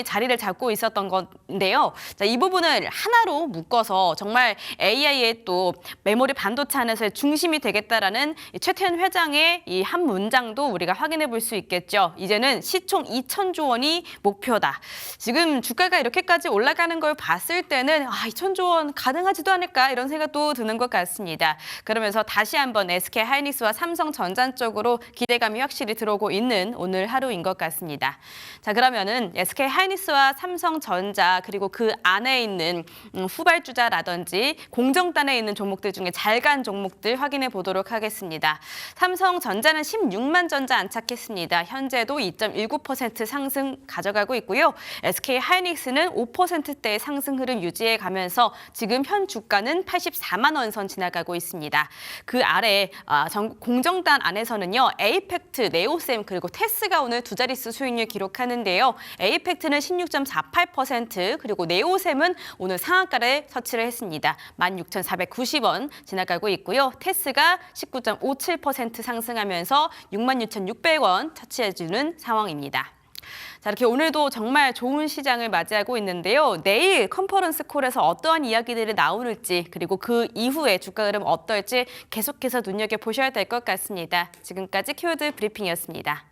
자리를 잡고 있었던 건데요. 자, 이 부분을 하나로 묶어서 정말 AI의 또 메모리 반도체 안에서의 중심이 되겠다라는 최태현 회장의 이 한 문장도 우리가 확인해 볼 수 있겠죠. 이제는 시총 2천조 원이 목표다. 지금 주가가 이렇게까지 올라가는 걸 봤을 때는 2천조 원 가능하지도 않을까 이런 생각도 드는 것 같습니다. 그러면서 다시 한번 SK하이닉스와 삼성전자 쪽으로 기대감이 확실히 들어오고 있는 오늘 하루인 것 같습니다. 자, 그러면은 SK하이닉스와 삼성전자 그리고 그 안에 있는 후발주자라든지 공정단에 있는 종목들 중에 잘 간 종목들 확인해 보도록 하겠습니다. 삼성전자는 16만 전자 안착했습니다. 현재도 2.19% 상승 가져가고 있고요. SK하이닉스는 5%대의 상승 흐름 유지해 가면서 지금 현 주가는 84만 원 선 지나가고 있습니다. 그 아래 공정단 안에서는요. 에이펙트, 네오셈 그리고 테스가 오늘 두 자릿수 수익률 기록하는데요. 에이펙트는 16.48% 그리고 네오셈은 오늘 상한가를 터치를 했습니다. 16,490원 지나가고 있고요. 테스가 19.57% 상승하면서 66,600원 터치해주는 상황입니다. 자, 이렇게 오늘도 정말 좋은 시장을 맞이하고 있는데요. 내일 컨퍼런스 콜에서 어떠한 이야기들이 나오는지 그리고 그 이후에 주가 흐름 어떨지 계속해서 눈여겨보셔야 될 것 같습니다. 지금까지 키워드 브리핑이었습니다.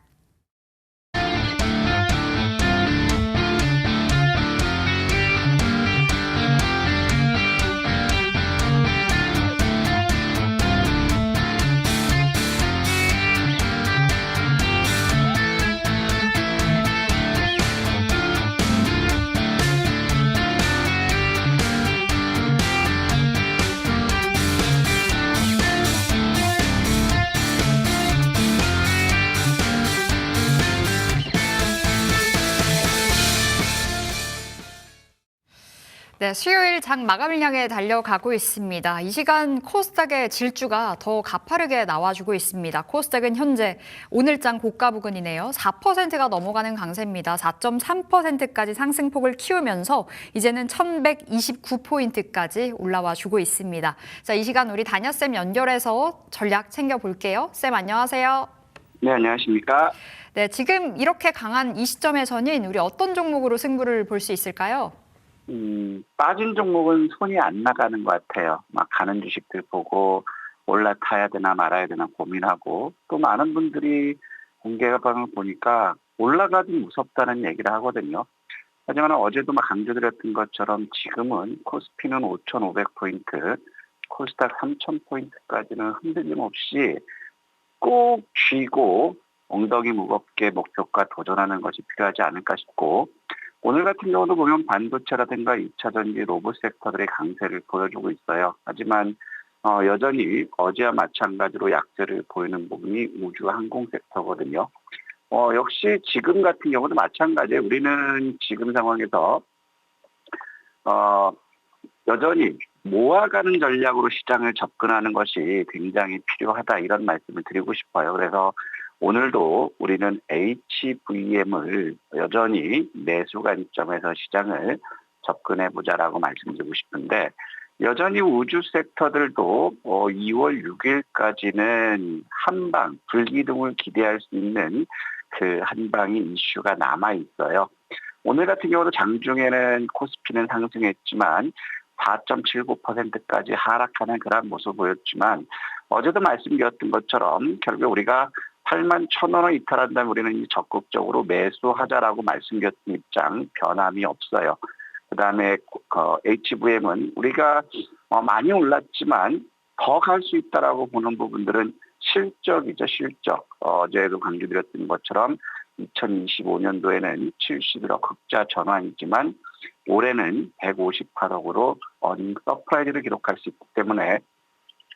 네, 수요일 장 마감을 향해 달려가고 있습니다. 이 시간 코스닥의 질주가 더 가파르게 나와주고 있습니다. 코스닥은 현재 오늘장 고가 부근이네요. 4%가 넘어가는 강세입니다. 4.3%까지 상승폭을 키우면서 이제는 1129포인트까지 올라와 주고 있습니다. 자, 이 시간 우리 다녀쌤 연결해서 전략 챙겨볼게요. 쌤 안녕하세요. 네, 안녕하십니까? 네, 지금 이렇게 강한 이 시점에서는 우리 어떤 종목으로 승부를 볼 수 있을까요? 빠진 종목은 손이 안 나가는 것 같아요. 막 가는 주식들 보고 올라타야 되나 말아야 되나 고민하고 또 많은 분들이 공개방을 보니까 올라가도 무섭다는 얘기를 하거든요. 하지만 어제도 막 강조드렸던 것처럼 지금은 코스피는 5,500포인트, 코스닥 3,000포인트까지는 흔들림 없이 꼭 쥐고 엉덩이 무겁게 목표가 도전하는 것이 필요하지 않을까 싶고 오늘 같은 경우도 보면 반도체라든가 2차전지 로봇 섹터들의 강세를 보여주고 있어요. 하지만 여전히 어제와 마찬가지로 약세를 보이는 부분이 우주 항공 섹터거든요. 역시 지금 같은 경우도 마찬가지예요. 우리는 지금 상황에서 여전히 모아가는 전략으로 시장을 접근하는 것이 굉장히 필요하다 이런 말씀을 드리고 싶어요. 그래서 오늘도 우리는 HVM을 여전히 매수 관점에서 시장을 접근해 보자라고 말씀드리고 싶은데 여전히 우주 섹터들도 2월 6일까지는 한방 불기둥을 기대할 수 있는 그 한방의 이슈가 남아 있어요. 오늘 같은 경우도 장중에는 코스피는 상승했지만 4.79%까지 하락하는 그런 모습을 보였지만 어제도 말씀드렸던 것처럼 결국 우리가 81,000원을 이탈한다면 우리는 적극적으로 매수하자라고 말씀드렸던 입장 변함이 없어요. 그다음에 HVM은 우리가 많이 올랐지만 더 갈 수 있다라고 보는 부분들은 실적이죠, 실적. 어제도 강조드렸던 것처럼 2025년도에는 71억 흑자 전환이지만 올해는 158억으로 어닝 서프라이즈를 기록할 수 있기 때문에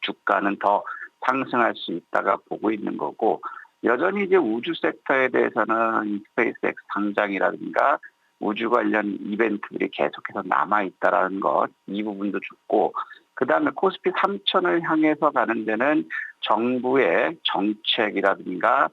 주가는 더 상승할 수 있다가 보고 있는 거고 여전히 이제 우주 섹터에 대해서는 스페이스X 상장이라든가 우주 관련 이벤트들이 계속해서 남아 있다라는 것 이 부분도 좋고 그다음에 코스피 3,000을 향해서 가는 데는 정부의 정책이라든가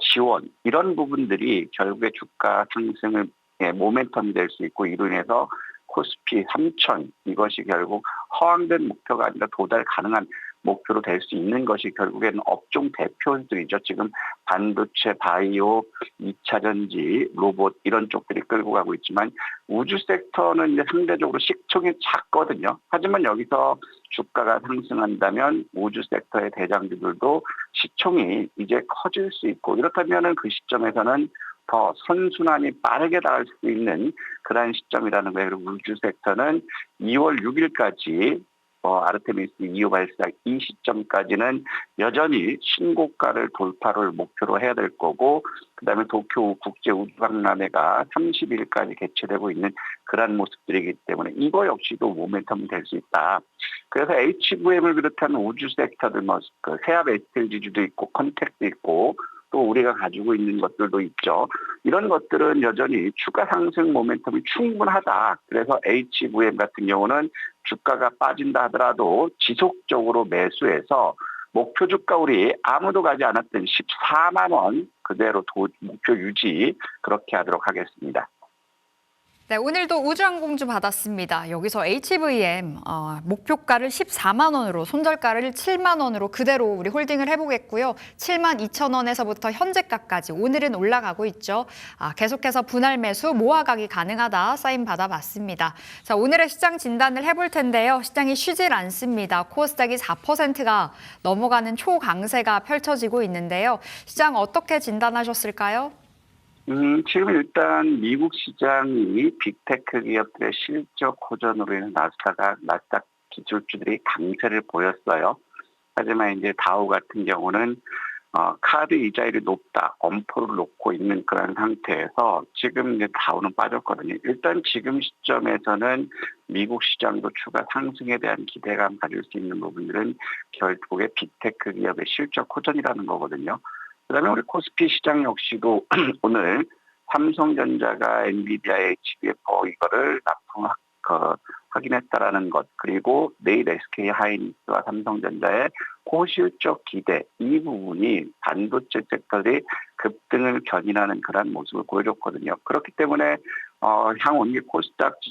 지원 이런 부분들이 결국에 주가 상승을 모멘텀이 될 수 있고 이로 인해서 코스피 3,000 이것이 결국 허황된 목표가 아니라 도달 가능한 목표로 될 수 있는 것이 결국에는 업종 대표들이죠. 지금 반도체, 바이오, 2차전지, 로봇 이런 쪽들이 끌고 가고 있지만 우주 섹터는 이제 상대적으로 시총이 작거든요. 하지만 여기서 주가가 상승한다면 우주 섹터의 대장주들도 시총이 이제 커질 수 있고 이렇다면 그 시점에서는 더 선순환이 빠르게 닿을 수 있는 그런 시점이라는 거예요. 그리고 우주 섹터는 2월 6일까지 아르테미스 2호 발사 이 시점까지는 여전히 신고가를 돌파를 목표로 해야 될 거고 그다음에 도쿄 국제우주박람회가 30일까지 개최되고 있는 그런 모습들이기 때문에 이거 역시도 모멘텀이 될 수 있다. 그래서 HVM을 비롯한 우주 섹터들 그 세압 SLG주도 있고 컨택도 있고 또 우리가 가지고 있는 것들도 있죠. 이런 것들은 여전히 주가 상승 모멘텀이 충분하다. 그래서 HVM 같은 경우는 주가가 빠진다 하더라도 지속적으로 매수해서 목표 주가 우리 아무도 가지 않았던 14만 원 그대로 목표 유지 그렇게 하도록 하겠습니다. 네, 오늘도 우주항공주 받았습니다. 여기서 HVM 목표가를 14만 원으로 손절가를 7만 원으로 그대로 우리 홀딩을 해보겠고요. 7만 2천 원에서부터 현재가까지 오늘은 올라가고 있죠. 계속해서 분할 매수 모아가기 가능하다 사인 받아봤습니다. 자, 오늘의 시장 진단을 해볼 텐데요. 시장이 쉬질 않습니다. 코스닥이 4%가 넘어가는 초강세가 펼쳐지고 있는데요. 시장 어떻게 진단하셨을까요? 지금 일단 미국 시장이 빅테크 기업들의 실적 호전으로 인해 나스닥 기술주들이 강세를 보였어요. 하지만 이제 다우 같은 경우는 카드 이자율이 높다, 엄포를 놓고 있는 그런 상태에서 지금 이제 다우는 빠졌거든요. 일단 지금 시점에서는 미국 시장도 추가 상승에 대한 기대감 가질 수 있는 부분들은 결국에 빅테크 기업의 실적 호전이라는 거거든요. 그다음에 우리 코스피 시장 역시도 오늘 삼성전자가 엔비디아의 HBF 이거를 확인했다라는 것, 그리고 내일 SK 하이닉스와 삼성전자의 고실적 기대, 이 부분이 반도체 섹터들이 급등을 견인하는 그런 모습을 보여줬거든요. 그렇기 때문에 향후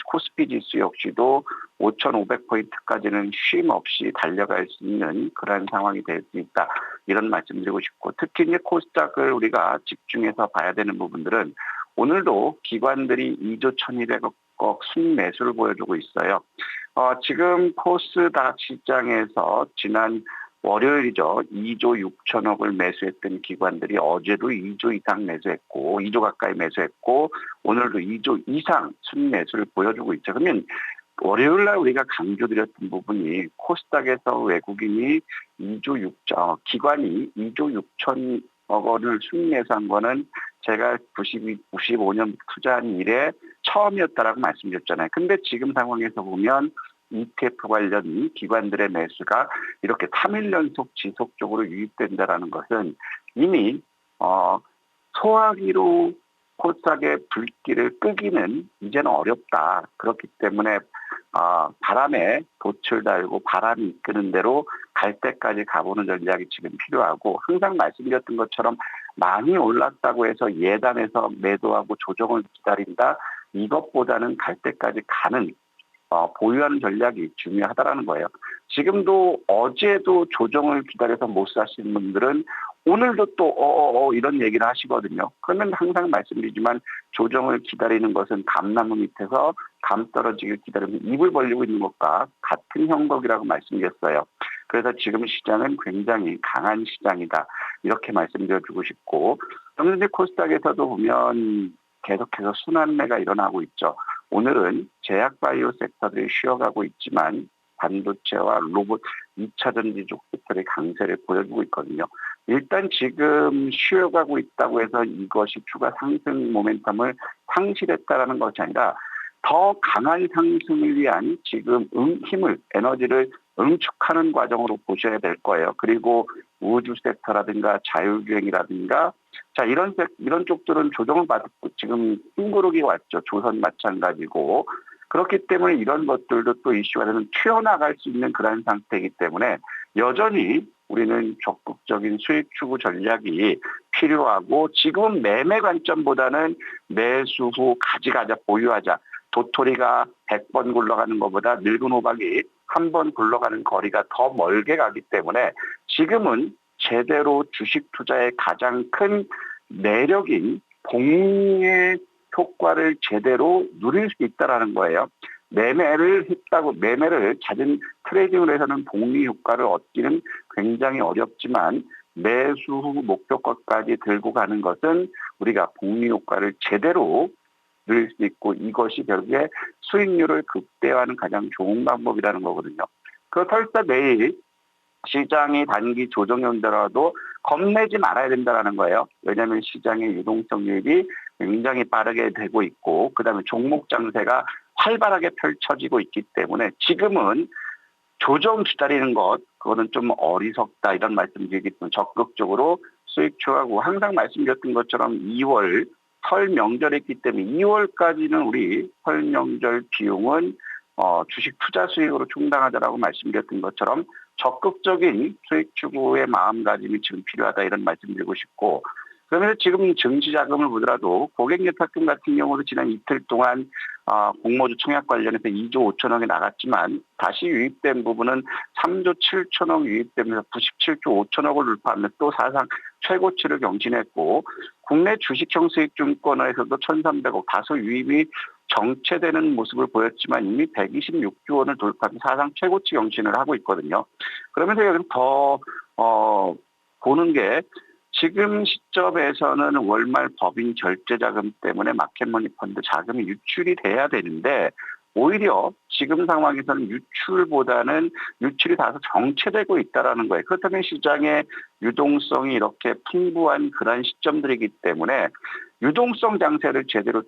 코스피 지수 역시도 5,500포인트까지는 쉼 없이 달려갈 수 있는 그런 상황이 될 수 있다. 이런 말씀드리고 싶고, 특히 이제 코스닥을 우리가 집중해서 봐야 되는 부분들은 오늘도 기관들이 2조 1,200억 순매수를 보여주고 있어요. 지금 코스닥 시장에서 지난 월요일이죠. 2조 6천억을 매수했던 기관들이 어제도 2조 이상 매수했고 2조 가까이 매수했고 오늘도 2조 이상 순매수를 보여주고 있죠. 그러면 월요일 날 우리가 강조드렸던 부분이 코스닥에서 외국인이 기관이 2조 6천억 원을 순매수한 거는 제가 95년 투자한 이래 처음이었다라고 말씀드렸잖아요. 근데 지금 상황에서 보면 ETF 관련 기관들의 매수가 이렇게 3일 연속 지속적으로 유입된다라는 것은 이미 소화기로 코스닥의 불길을 끄기는 이제는 어렵다. 그렇기 때문에 바람에 돛을 달고 바람이 이끄는 대로 갈 때까지 가보는 전략이 지금 필요하고, 항상 말씀드렸던 것처럼 많이 올랐다고 해서 예단해서 매도하고 조정을 기다린다. 이것보다는 갈 때까지 가는 보유하는 전략이 중요하다라는 거예요. 지금도 어제도 조정을 기다려서 못 사시는 분들은 오늘도 또 이런 얘기를 하시거든요. 그러면 항상 말씀드리지만 조정을 기다리는 것은 감나무 밑에서 감 떨어지길 기다리면 입을 벌리고 있는 것과 같은 형국이라고 말씀드렸어요. 그래서 지금 시장은 굉장히 강한 시장이다. 이렇게 말씀드려주고 싶고, 현재 코스닥에서도 보면 계속해서 순환매가 일어나고 있죠. 오늘은 제약바이오 섹터들이 쉬어가고 있지만 반도체와 로봇 2차 전지 쪽 섹터의 강세를 보여주고 있거든요. 일단 지금 쉬어가고 있다고 해서 이것이 추가 상승 모멘텀을 상실했다라는 것이 아니라 더 강한 상승을 위한 지금 에너지를 응축하는 과정으로 보셔야 될 거예요. 그리고 우주 섹터라든가 자율주행이라든가 이런 쪽들은 조정을 받고 지금 힘구르기 왔죠. 조선 마찬가지고. 그렇기 때문에 이런 것들도 또 이슈가 되면 튀어나갈 수 있는 그런 상태이기 때문에 여전히 우리는 적극적인 수익 추구 전략이 필요하고, 지금은 매매 관점보다는 매수 후 가져가자, 보유하자. 도토리가 100번 굴러가는 것보다 늙은 호박이 한 번 굴러가는 거리가 더 멀게 가기 때문에 지금은 제대로 주식 투자의 가장 큰 매력인 복리의 효과를 제대로 누릴 수 있다는 거예요. 매매를 잦은 트레이딩을 해서는 복리 효과를 얻기는 굉장히 어렵지만 매수 후 목표가까지 들고 가는 것은 우리가 복리 효과를 제대로 누릴 수 있고, 이것이 결국에 수익률을 극대화하는 가장 좋은 방법이라는 거거든요. 설사 내일 시장이 단기 조정이 온다라도 겁내지 말아야 된다는 거예요. 왜냐하면 시장의 유동성률이 굉장히 빠르게 되고 있고, 그다음에 종목 장세가 활발하게 펼쳐지고 있기 때문에 지금은 조정 기다리는 것, 그거는 좀 어리석다 이런 말씀드리기 때문에 적극적으로 수익 추가하고, 항상 말씀드렸던 것처럼 2월 설 명절이 있기 때문에 2월까지는 우리 설 명절 비용은 주식 투자 수익으로 충당하자라고 말씀드렸던 것처럼 적극적인 수익 추구의 마음가짐이 지금 필요하다 이런 말씀드리고 싶고, 그러면서 지금 증시 자금을 보더라도 고객예탁금 같은 경우도 지난 이틀 동안 공모주 청약 관련해서 2조 5천억이 나갔지만 다시 유입된 부분은 3조 7천억 유입되면서 97조 5천억을 돌파하면서 또 사상 최고치를 경신했고 국내 주식형 수익증권에서도 1,300억 다소 유입이 정체되는 모습을 보였지만 이미 126조 원을 돌파하면서 사상 최고치 경신을 하고 있거든요. 그러면서 여기서 더 보는 게 지금 시점에서는 월말 법인 결제 자금 때문에 마켓머니 펀드 자금이 유출이 돼야 되는데 오히려 지금 상황에서는 유출보다는 유출이 다소 정체되고 있다는 거예요. 그렇다면 시장의 유동성이 이렇게 풍부한 그런 시점들이기 때문에 유동성 장세를 제대로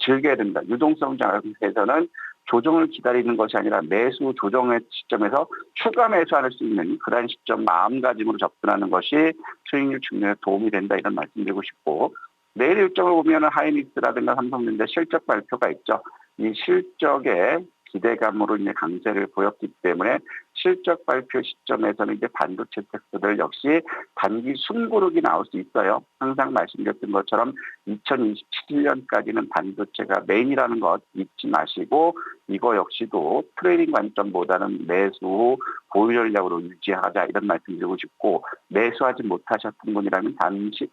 즐겨야 된다. 유동성 장세에서는 조정을 기다리는 것이 아니라 매수 조정의 시점에서 추가 매수할 수 있는 그런 시점 마음가짐으로 접근하는 것이 수익률 증명에 도움이 된다 이런 말씀드리고 싶고 내일 일정을 보면 하이닉스라든가 삼성전자 실적 발표가 있죠. 이 실적에 기대감으로 이제 강세를 보였기 때문에 실적 발표 시점에서는 이제 반도체 섹터들 역시 단기 숨고르기 나올 수 있어요. 항상 말씀드렸던 것처럼 2027년까지는 반도체가 메인이라는 것 잊지 마시고 이거 역시도 트레이딩 관점보다는 매수 보유 전략으로 유지하자 이런 말씀드리고 싶고 매수하지 못하셨던 분이라면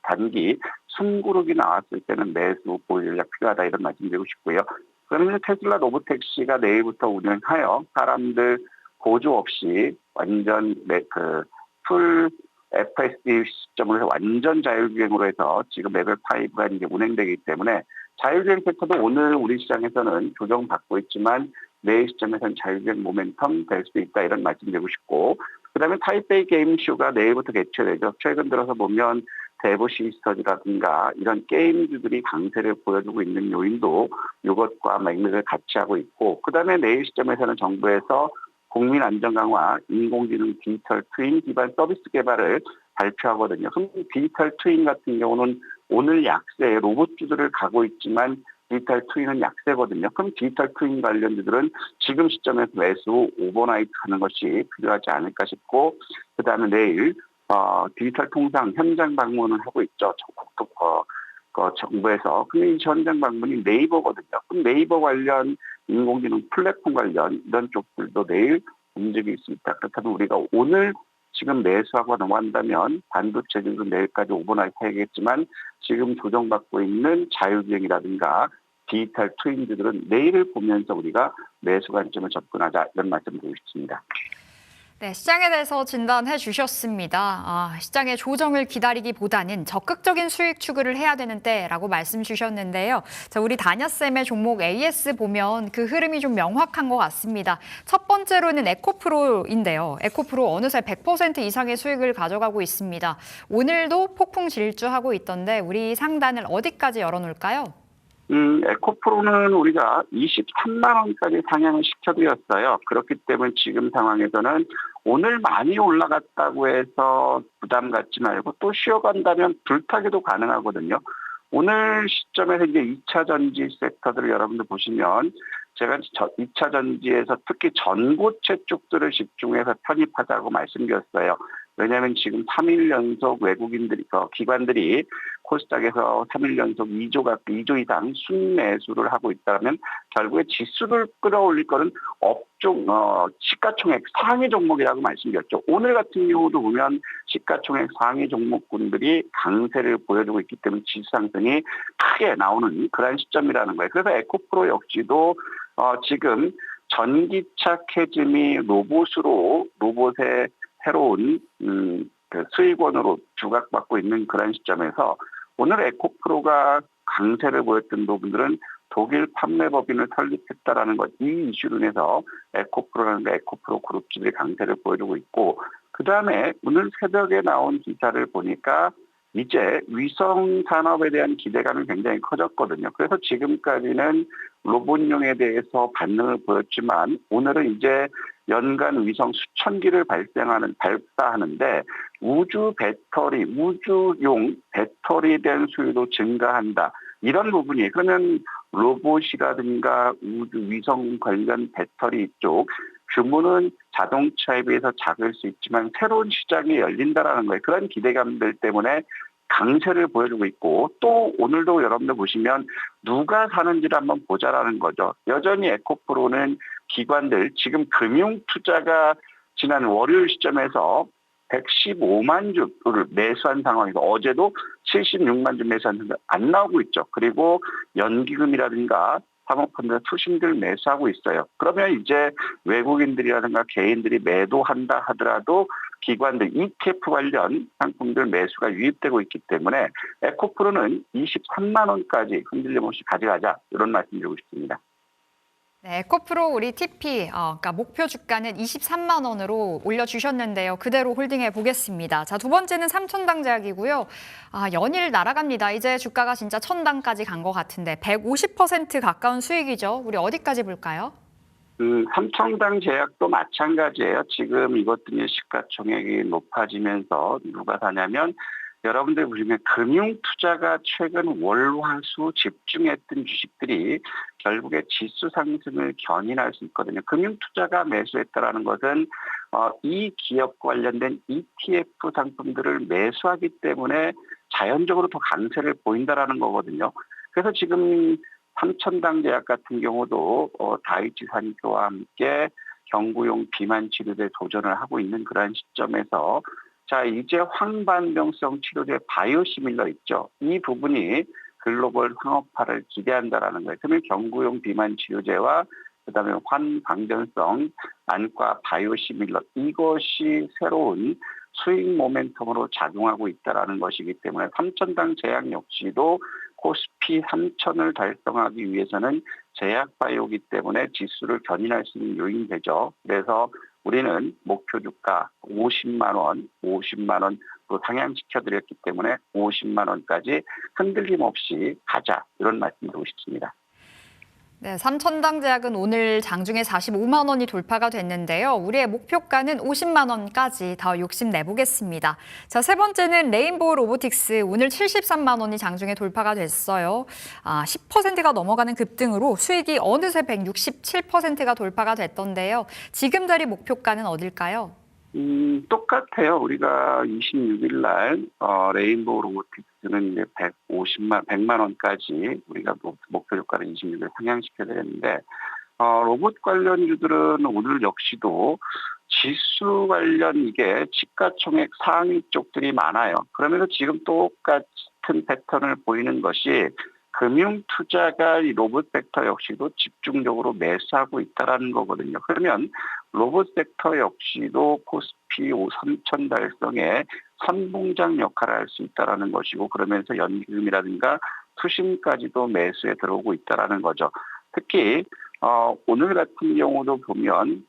단기 숨고르기 나왔을 때는 매수 보유 전략 필요하다 이런 말씀드리고 싶고요. 그러면 테슬라 로보택시가 내일부터 운영하여 사람들 보조 없이 완전 풀 FSD 시점을 해서 완전 자율주행으로 해서 지금 레벨 5가 이제 운행되기 때문에 자율주행 섹터도 오늘 우리 시장에서는 조정받고 있지만 내일 시점에서는 자율주행 모멘텀 될 수 있다 이런 말씀드리고 싶고 그다음에 타이베이 게임쇼가 내일부터 개최되죠. 최근 들어서 보면 대부 시스터즈라든가 이런 게임주들이 강세를 보여주고 있는 요인도 이것과 맥락을 같이 하고 있고 그다음에 내일 시점에서는 정부에서 국민 안전 강화, 인공지능 디지털 트윈 기반 서비스 개발을 발표하거든요. 그럼 디지털 트윈 같은 경우는 오늘 약세 로봇주들을 가고 있지만 디지털 트윈은 약세거든요. 그럼 디지털 트윈 관련주들은 지금 시점에서 매수 오버나이트 하는 것이 필요하지 않을까 싶고 그다음에 내일 디지털 통상 현장 방문을 하고 있죠. 정부에서. 근데 이 현장 방문이 네이버거든요. 그럼 네이버 관련 인공지능 플랫폼 관련 이런 쪽들도 내일 움직일 수 있다. 그렇다면 우리가 오늘 지금 매수하고 넘어간다면 반도체들도 내일까지 오버나이트 해야겠지만 지금 조정받고 있는 자율주행이라든가 디지털 트윈들은 내일을 보면서 우리가 매수 관점을 접근하자 이런 말씀을 드리고 싶습니다. 네, 시장에 대해서 진단해 주셨습니다. 시장의 조정을 기다리기보다는 적극적인 수익 추구를 해야 되는 때라고 말씀 주셨는데요. 자, 우리 다냐쌤의 종목 AS 보면 그 흐름이 좀 명확한 것 같습니다. 첫 번째로는 에코프로인데요. 에코프로 어느새 100% 이상의 수익을 가져가고 있습니다. 오늘도 폭풍 질주하고 있던데 우리 상단을 어디까지 열어놓을까요? 에코프로는 우리가 23만 원까지 상향을 시켜드렸어요. 그렇기 때문에 지금 상황에서는 오늘 많이 올라갔다고 해서 부담 갖지 말고 또 쉬어간다면 불타기도 가능하거든요. 오늘 시점에서 이제 2차 전지 섹터들을 여러분들 보시면 제가 2차 전지에서 특히 전고체 쪽들을 집중해서 편입하자고 말씀드렸어요. 왜냐하면 지금 3일 연속 기관들이 코스닥에서 3일 연속 2조 이상 순매수를 하고 있다면 결국에 지수를 끌어올릴 거는 업종, 시가총액 상위 종목이라고 말씀드렸죠. 오늘 같은 경우도 보면 시가총액 상위 종목군들이 강세를 보여주고 있기 때문에 지수 상승이 크게 나오는 그런 시점이라는 거예요. 그래서 에코프로 역시도 지금 전기차 캐즘이 로봇의 새로운 수익원으로 주각받고 있는 그런 시점에서 오늘 에코프로가 강세를 보였던 부분들은 독일 판매법인을 설립했다라는 것, 이 이슈로 인해서 에코프로 그룹주들이 강세를 보여주고 있고 그다음에 오늘 새벽에 나온 기사를 보니까 이제 위성 산업에 대한 기대감이 굉장히 커졌거든요. 그래서 지금까지는 로봇용에 대해서 반응을 보였지만 오늘은 이제 연간 위성 수천 기를 발사하는데 우주용 배터리에 대한 수요도 증가한다. 이런 부분이 그러면 로봇이라든가 위성 관련 배터리 쪽 규모는 자동차에 비해서 작을 수 있지만 새로운 시장이 열린다라는 거예요. 그런 기대감들 때문에 강세를 보여주고 있고 또 오늘도 여러분들 보시면 누가 사는지를 한번 보자라는 거죠. 여전히 에코프로는 기관들 지금 금융투자가 지난 월요일 시점에서 115만 주를 매수한 상황이고 어제도 76만 주 매수한 상황 안 나오고 있죠. 그리고 연기금이라든가 사모펀드 투신들 매수하고 있어요. 그러면 이제 외국인들이라든가 개인들이 매도한다 하더라도 기관들 ETF 관련 상품들 매수가 유입되고 있기 때문에 에코프로는 23만 원까지 흔들림 없이 가져가자 이런 말씀드리고 싶습니다. 네, 에코프로 우리 TP, 그러니까 목표 주가는 23만 원으로 올려주셨는데요. 그대로 홀딩해 보겠습니다. 자, 두 번째는 삼천당 제약이고요. 연일 날아갑니다. 이제 주가가 진짜 천당까지 간 것 같은데 150% 가까운 수익이죠. 우리 어디까지 볼까요? 삼천당 제약도 마찬가지예요. 지금 이것들이 시가총액이 높아지면서 누가 사냐면 여러분들 보시면 금융투자가 최근 월화수 집중했던 주식들이 결국에 지수 상승을 견인할 수 있거든요. 금융투자가 매수했다라는 것은 이 기업 관련된 ETF 상품들을 매수하기 때문에 자연적으로 더 강세를 보인다라는 거거든요. 그래서 지금 삼천당 제약 같은 경우도 다이치 산교와 함께 경구용 비만 치료제 도전을 하고 있는 그러한 시점에서 자, 이제 황반병성 치료제 바이오시밀러 있죠. 이 부분이 글로벌 상업화를 기대한다라는 거예요. 그러면 경구용 비만 치료제와 그다음에 환방전성 안과 바이오시밀러 이것이 새로운 수익 모멘텀으로 작용하고 있다라는 것이기 때문에 삼천당 제약 역시도 코스피 3천을 달성하기 위해서는 제약 바이오이기 때문에 지수를 견인할 수 있는 요인이 되죠. 그래서 우리는 목표 주가 50만 원으로 상향시켜드렸기 때문에 50만 원까지 흔들림 없이 가자 이런 말씀드리고 싶습니다. 네, 삼천당 제약은 오늘 장중에 45만 원이 돌파가 됐는데요. 우리의 목표가는 50만 원까지 더 욕심내보겠습니다. 자, 세 번째는 레인보우 로보틱스. 오늘 73만 원이 장중에 돌파가 됐어요. 10%가 넘어가는 급등으로 수익이 어느새 167%가 돌파가 됐던데요. 지금 자리 목표가는 어딜까요? 똑같아요. 우리가 26일 날 레인보우 로보틱스는 이제 100만 원까지 우리가 목표 주가를 26일 상향시켜야 되는데 로봇 관련주들은 오늘 역시도 지수 관련 이게 시가총액 상위 쪽들이 많아요. 그러면서 지금 똑같은 패턴을 보이는 것이 금융투자가 이 로봇 섹터 역시도 집중적으로 매수하고 있다는 거거든요. 그러면 로봇 섹터 역시도 코스피 3천 달성에 선봉장 역할을 할 수 있다는 것이고 그러면서 연기금이라든가 투신까지도 매수에 들어오고 있다는 거죠. 특히 오늘 같은 경우도 보면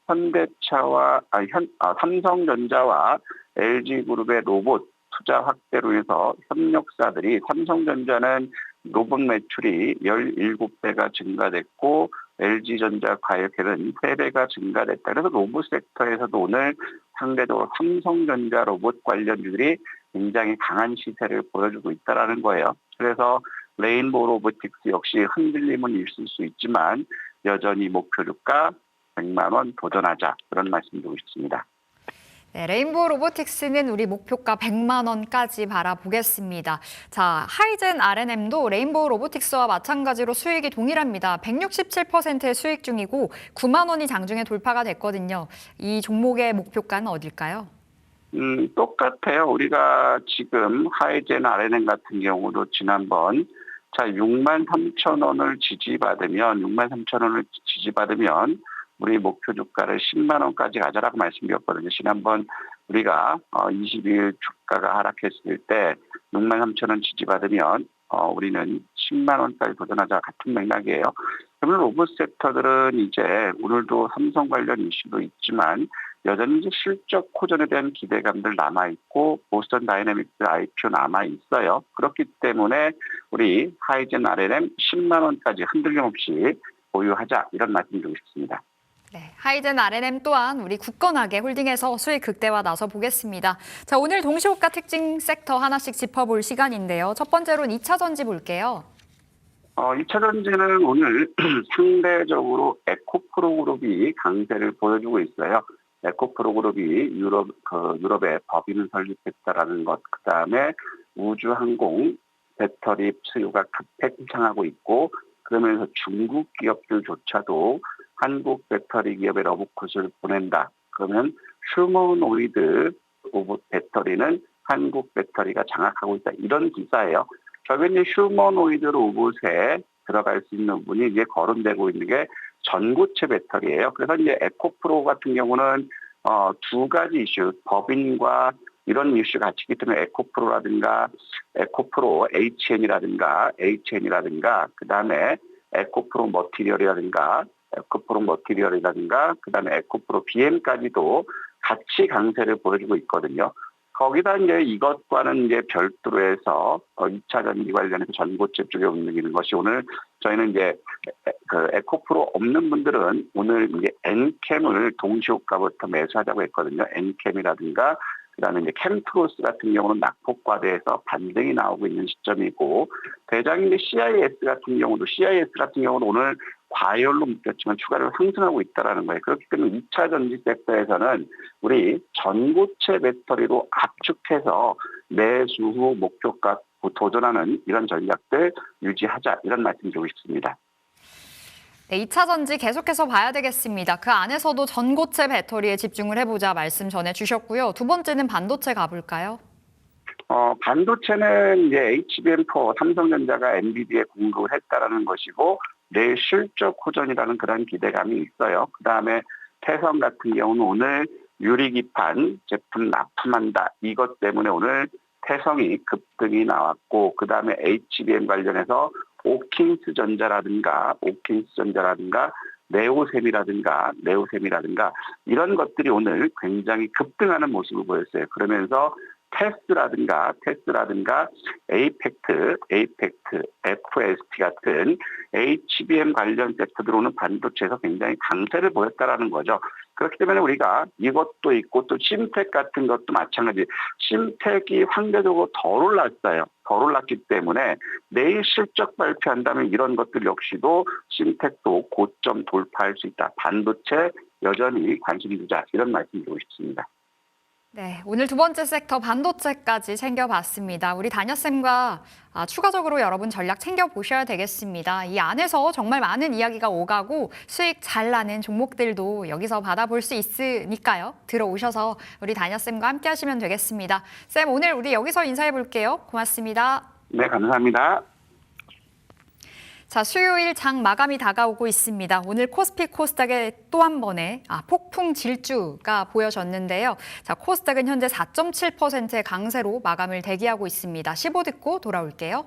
삼성전자와 LG그룹의 로봇 투자 확대로 해서 협력사들이 삼성전자는 로봇 매출이 17배가 증가됐고 LG전자 과역에는 3배가 증가됐다. 그래서 로봇 섹터에서도 오늘 상대적으로 삼성전자 로봇 관련주들이 굉장히 강한 시세를 보여주고 있다는 거예요. 그래서 레인보우 로보틱스 역시 흔들림은 있을 수 있지만 여전히 목표 주가 100만 원 도전하자 그런 말씀드리고 싶습니다. 네, 레인보우 로보틱스는 우리 목표가 100만 원까지 바라보겠습니다. 자, 하이젠 R&M도 레인보우 로보틱스와 마찬가지로 수익이 동일합니다. 167%의 수익 중이고 9만 원이 장중에 돌파가 됐거든요. 이 종목의 목표가는 어딜까요? 똑같아요. 우리가 지금 하이젠 R&M 같은 경우도 지난번 63,000원을 지지받으면 우리 목표 주가를 10만 원까지 가져라고 말씀드렸거든요. 지난번 우리가 22일 주가가 하락했을 때 63,000원 지지받으면 우리는 10만 원까지 도전하자 같은 맥락이에요. 그러면 로봇 섹터들은 이제 오늘도 삼성 관련 이슈도 있지만 여전히 이제 실적 호전에 대한 기대감들 남아있고 보스턴 다이내믹스 IPO 남아있어요. 그렇기 때문에 우리 하이젠 R&M 10만 원까지 흔들림 없이 보유하자 이런 말씀드리고 싶습니다. 네, 하이젠 R&M 또한 우리 굳건하게 홀딩해서 수익 극대화 나서 보겠습니다. 자, 오늘 동시호가 특징 섹터 하나씩 짚어볼 시간인데요. 첫 번째로는 2차 전지 볼게요. 2차 전지는 오늘 상대적으로 에코프로 그룹이 강세를 보여주고 있어요. 에코프로 그룹이 유럽에 법인을 설립했다라는 것, 그다음에 우주항공 배터리 수요가 급행상하고 있고 그러면서 중국 기업들조차도 한국 배터리 기업에 러브콜을 보낸다. 그러면 휴머노이드 로봇 배터리는 한국 배터리가 장악하고 있다. 이런 기사예요. 결국엔 휴머노이드 로봇에 들어갈 수 있는 부분이 이제 거론되고 있는 게 전고체 배터리예요. 그래서 이제 에코프로 같은 경우는 두 가지 이슈, 법인과 이런 이슈가 같이 있기 때문에 에코프로 HN이라든가 그다음에 에코프로 머티리얼이라든가 그다음에 에코프로 BM까지도 같이 강세를 보여주고 있거든요. 거기다 이제 이것과는 이제 별도로 해서 2차 전지 관련해서 전고체 쪽에 움직이는 것이 오늘 저희는 이제 그 에코프로 없는 분들은 오늘 이제 엔캠을 동시호가부터 매수하자고 했거든요. 엔캠이라든가 그다음에 이제 캠프로스 같은 경우는 낙폭과대에서 반등이 나오고 있는 시점이고 대장인데 CIS 같은 경우는 오늘 과열로 묶였지만 추가로 상승하고 있다라는 거예요. 그렇기 때문에 2차 전지 섹터에서는 우리 전고체 배터리로 압축해서 매수 후 목표가 도전하는 이런 전략들 유지하자 이런 말씀 드리고 싶습니다. 네, 2차 전지 계속해서 봐야 되겠습니다. 그 안에서도 전고체 배터리에 집중을 해보자 말씀 전해주셨고요. 두 번째는 반도체 가볼까요? 반도체는 이제 HBM4 삼성전자가 엔비디아에 공급을 했다라는 것이고 내일 실적 호전이라는 그런 기대감이 있어요. 그다음에 태성 같은 경우는 오늘 유리기판 제품 납품한다. 이것 때문에 오늘 태성이 급등이 나왔고 그다음에 HBM 관련해서 오킨스 전자라든가 네오셈이라든가 이런 것들이 오늘 굉장히 급등하는 모습을 보였어요. 그러면서 테스라든가 에이펙트, FST 같은 HBM 관련 섹터들로는 반도체에서 굉장히 강세를 보였다라는 거죠. 그렇기 때문에 우리가 이것도 있고 또 심텍 같은 것도 마찬가지. 심텍이 상대적으로 덜 올랐기 때문에 내일 실적 발표한다면 이런 것들 역시도 심텍도 고점 돌파할 수 있다. 반도체 여전히 관심이 두자 이런 말씀 드리고 싶습니다. 네, 오늘 두 번째 섹터 반도체까지 챙겨봤습니다. 우리 다녀쌤과 추가적으로 여러분 전략 챙겨보셔야 되겠습니다. 이 안에서 정말 많은 이야기가 오가고 수익 잘 나는 종목들도 여기서 받아볼 수 있으니까요. 들어오셔서 우리 다녀쌤과 함께 하시면 되겠습니다. 쌤, 오늘 우리 여기서 인사해 볼게요. 고맙습니다. 네, 감사합니다. 자, 수요일 장 마감이 다가오고 있습니다. 오늘 코스피 코스닥에 또 한 번의 폭풍 질주가 보여졌는데요. 자, 코스닥은 현재 4.7%의 강세로 마감을 대기하고 있습니다. 15 듣고 돌아올게요.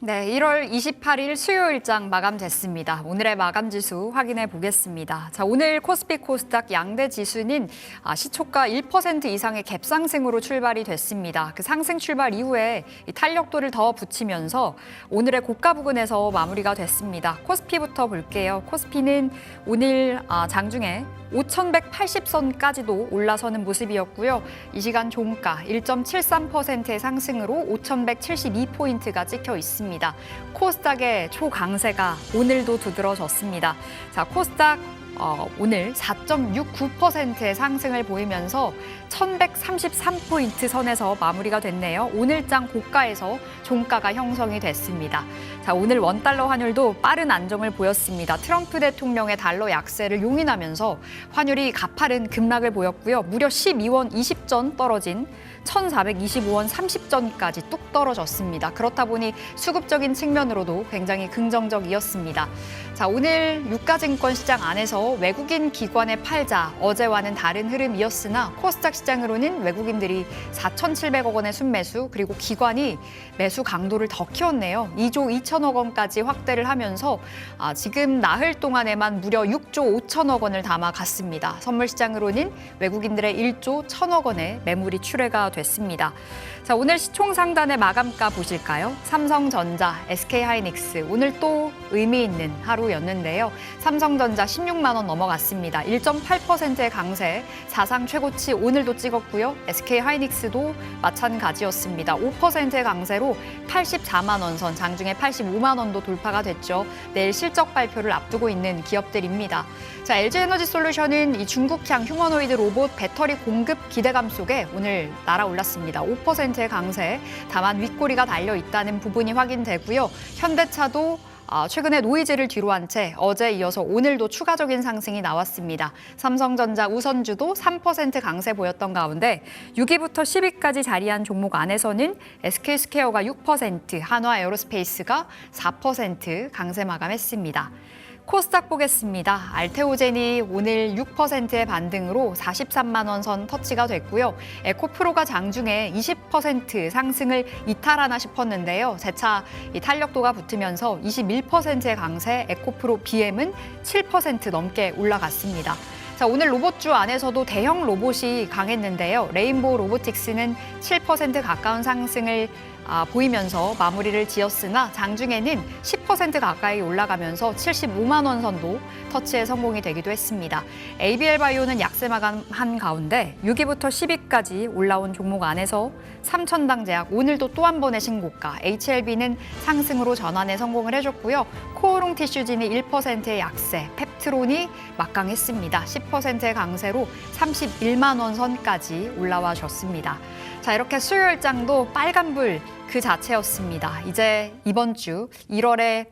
네, 1월 28일 수요일장 마감됐습니다. 오늘의 마감 지수 확인해 보겠습니다. 자, 오늘 코스피 코스닥 양대 지수는 시초가 1% 이상의 갭상승으로 출발이 됐습니다. 그 상승 출발 이후에 이 탄력도를 더 붙이면서 오늘의 고가 부근에서 마무리가 됐습니다. 코스피부터 볼게요. 코스피는 오늘 장중에 5,180선까지도 올라서는 모습이었고요. 이 시간 종가 1.73%의 상승으로 5,172포인트가 찍혀 있습니다. 코스닥의 초강세가 오늘도 두드러졌습니다. 자, 코스닥 오늘 4.69%의 상승을 보이면서 1,133포인트 선에서 마무리가 됐네요. 오늘장 고가에서 종가가 형성이 됐습니다. 자, 오늘 원달러 환율도 빠른 안정을 보였습니다. 트럼프 대통령의 달러 약세를 용인하면서 환율이 가파른 급락을 보였고요. 무려 12원 20전 떨어진 1,425원 30전까지 뚝 떨어졌습니다. 그렇다 보니 수급적인 측면으로도 굉장히 긍정적이었습니다. 자, 오늘 유가증권 시장 안에서 외국인 기관의 팔자, 어제와는 다른 흐름이었으나 코스닥 시장으로는 외국인들이 4,700억 원의 순매수 그리고 기관이 매수 강도를 더 키웠네요. 2조 2천 2천억 원까지 확대를 하면서 지금 나흘 동안에만 무려 6조 5천억 원을 담아갔습니다. 선물 시장으로는 외국인들의 1조 1천억 원의 매물이 출회가 됐습니다. 자, 오늘 시총 상단의 마감가 보실까요? 삼성전자, SK하이닉스 오늘 또 의미 있는 하루였는데요. 삼성전자 16만 원 넘어갔습니다. 1.8%의 강세, 사상 최고치 오늘도 찍었고요. SK하이닉스도 마찬가지였습니다. 5%의 강세로 84만 원 선, 장중에 85만 원도 돌파가 됐죠. 내일 실적 발표를 앞두고 있는 기업들입니다. 자, LG에너지솔루션은 이 중국향 휴머노이드 로봇 배터리 공급 기대감 속에 오늘 날아올랐습니다. 5%의 강세, 다만 윗꼬리가 달려 있다는 부분이 확인되고요. 현대차도 최근에 노이즈를 뒤로 한 채 어제 이어서 오늘도 추가적인 상승이 나왔습니다. 삼성전자 우선주도 3% 강세 보였던 가운데 6위부터 10위까지 자리한 종목 안에서는 SK스퀘어가 6%, 한화에어로스페이스가 4% 강세 마감했습니다. 코스닥 보겠습니다. 알테오젠이 오늘 6%의 반등으로 43만 원 선 터치가 됐고요. 에코프로가 장중에 20% 상승을 이탈하나 싶었는데요. 재차 이 탄력도가 붙으면서 21%의 강세, 에코프로 BM은 7% 넘게 올라갔습니다. 자, 오늘 로봇주 안에서도 대형 로봇이 강했는데요. 레인보우 로보틱스는 7% 가까운 상승을 보이면서 마무리를 지었으나 장중에는 10% 가까이 올라가면서 75만 원 선도 터치에 성공이 되기도 했습니다. ABL바이오는 약세 마감한 가운데 6위부터 10위까지 올라온 종목 안에서 삼천당 제약 오늘도 또 한 번의 신고가, HLB는 상승으로 전환에 성공을 해줬고요. 코오롱 티슈진이 1%의 약세, 펩트론이 막강했습니다. 10%의 강세로 31만 원 선까지 올라와 줬습니다. 자, 이렇게 수요일장도 빨간불 그 자체였습니다. 이제 이번 주 1월에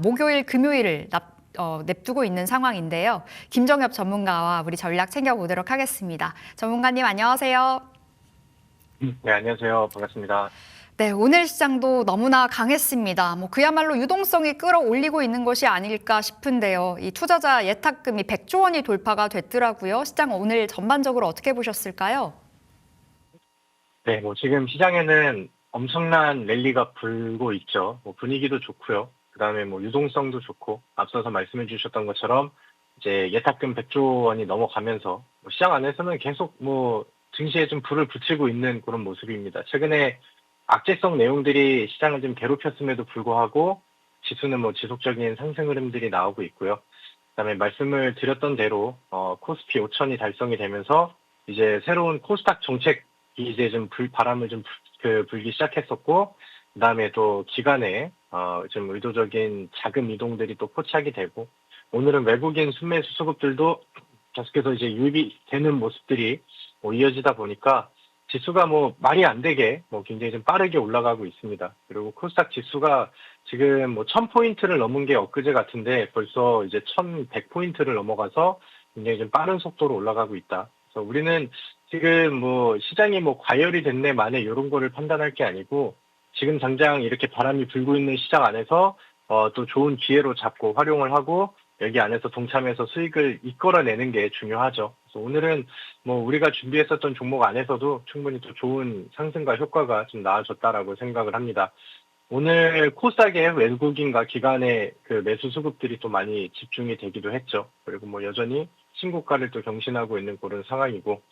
목요일, 금요일을 냅두고 있는 상황인데요. 김정엽 전문가와 우리 전략 챙겨보도록 하겠습니다. 전문가님 안녕하세요. 네, 안녕하세요. 반갑습니다. 네, 오늘 시장도 너무나 강했습니다. 그야말로 유동성이 끌어올리고 있는 것이 아닐까 싶은데요. 이 투자자 예탁금이 100조 원이 돌파가 됐더라고요. 시장 오늘 전반적으로 어떻게 보셨을까요? 네, 지금 시장에는 엄청난 랠리가 불고 있죠. 분위기도 좋고요. 그다음에 유동성도 좋고, 앞서서 말씀해 주셨던 것처럼 이제 예탁금 100조 원이 넘어가면서 시장 안에서는 계속 증시에 좀 불을 붙이고 있는 그런 모습입니다. 최근에 악재성 내용들이 시장을 좀 괴롭혔음에도 불구하고 지수는 지속적인 상승 흐름들이 나오고 있고요. 그다음에 말씀을 드렸던 대로 코스피 5천이 달성이 되면서 이제 새로운 코스닥 정책이 이제 좀 바람을 좀 불기 시작했었고, 그다음에 또 기간에 좀 의도적인 자금 이동들이 또 포착이 되고, 오늘은 외국인 순매수 수급들도 계속해서 이제 유입이 되는 모습들이 이어지다 보니까 지수가 말이 안 되게 굉장히 좀 빠르게 올라가고 있습니다. 그리고 코스닥 지수가 지금 1000포인트를 넘은 게 엊그제 같은데 벌써 이제 1100포인트를 넘어가서 굉장히 좀 빠른 속도로 올라가고 있다. 그래서 우리는 지금 시장이 과열이 됐네 만에 이런 거를 판단할 게 아니고, 지금 당장 이렇게 바람이 불고 있는 시장 안에서 또 좋은 기회로 잡고 활용을 하고 여기 안에서 동참해서 수익을 이끌어내는 게 중요하죠. 그래서 오늘은 우리가 준비했었던 종목 안에서도 충분히 또 좋은 상승과 효과가 좀 나아졌다라고 생각을 합니다. 오늘 코스닥에 외국인과 기관의 그 매수 수급들이 또 많이 집중이 되기도 했죠. 그리고 여전히 신고가를 또 경신하고 있는 그런 상황이고,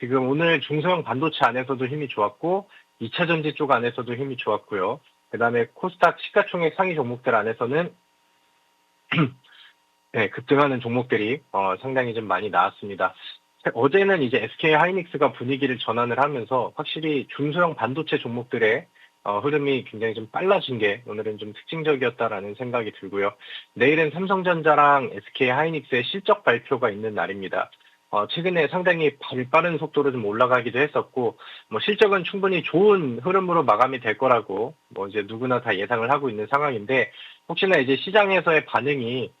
지금 오늘 중소형 반도체 안에서도 힘이 좋았고 2차 전지 쪽 안에서도 힘이 좋았고요. 그다음에 코스닥 시가총액 상위 종목들 안에서는 네, 급등하는 종목들이 상당히 좀 많이 나왔습니다. 어제는 이제 SK하이닉스가 분위기를 전환을 하면서 확실히 중소형 반도체 종목들의 흐름이 굉장히 좀 빨라진 게 오늘은 좀 특징적이었다라는 생각이 들고요. 내일은 삼성전자랑 SK하이닉스의 실적 발표가 있는 날입니다. 최근에 상당히 빠른 속도로 좀 올라가기도 했었고, 실적은 충분히 좋은 흐름으로 마감이 될 거라고 이제 누구나 다 예상을 하고 있는 상황인데, 혹시나 이제 시장에서의 반응이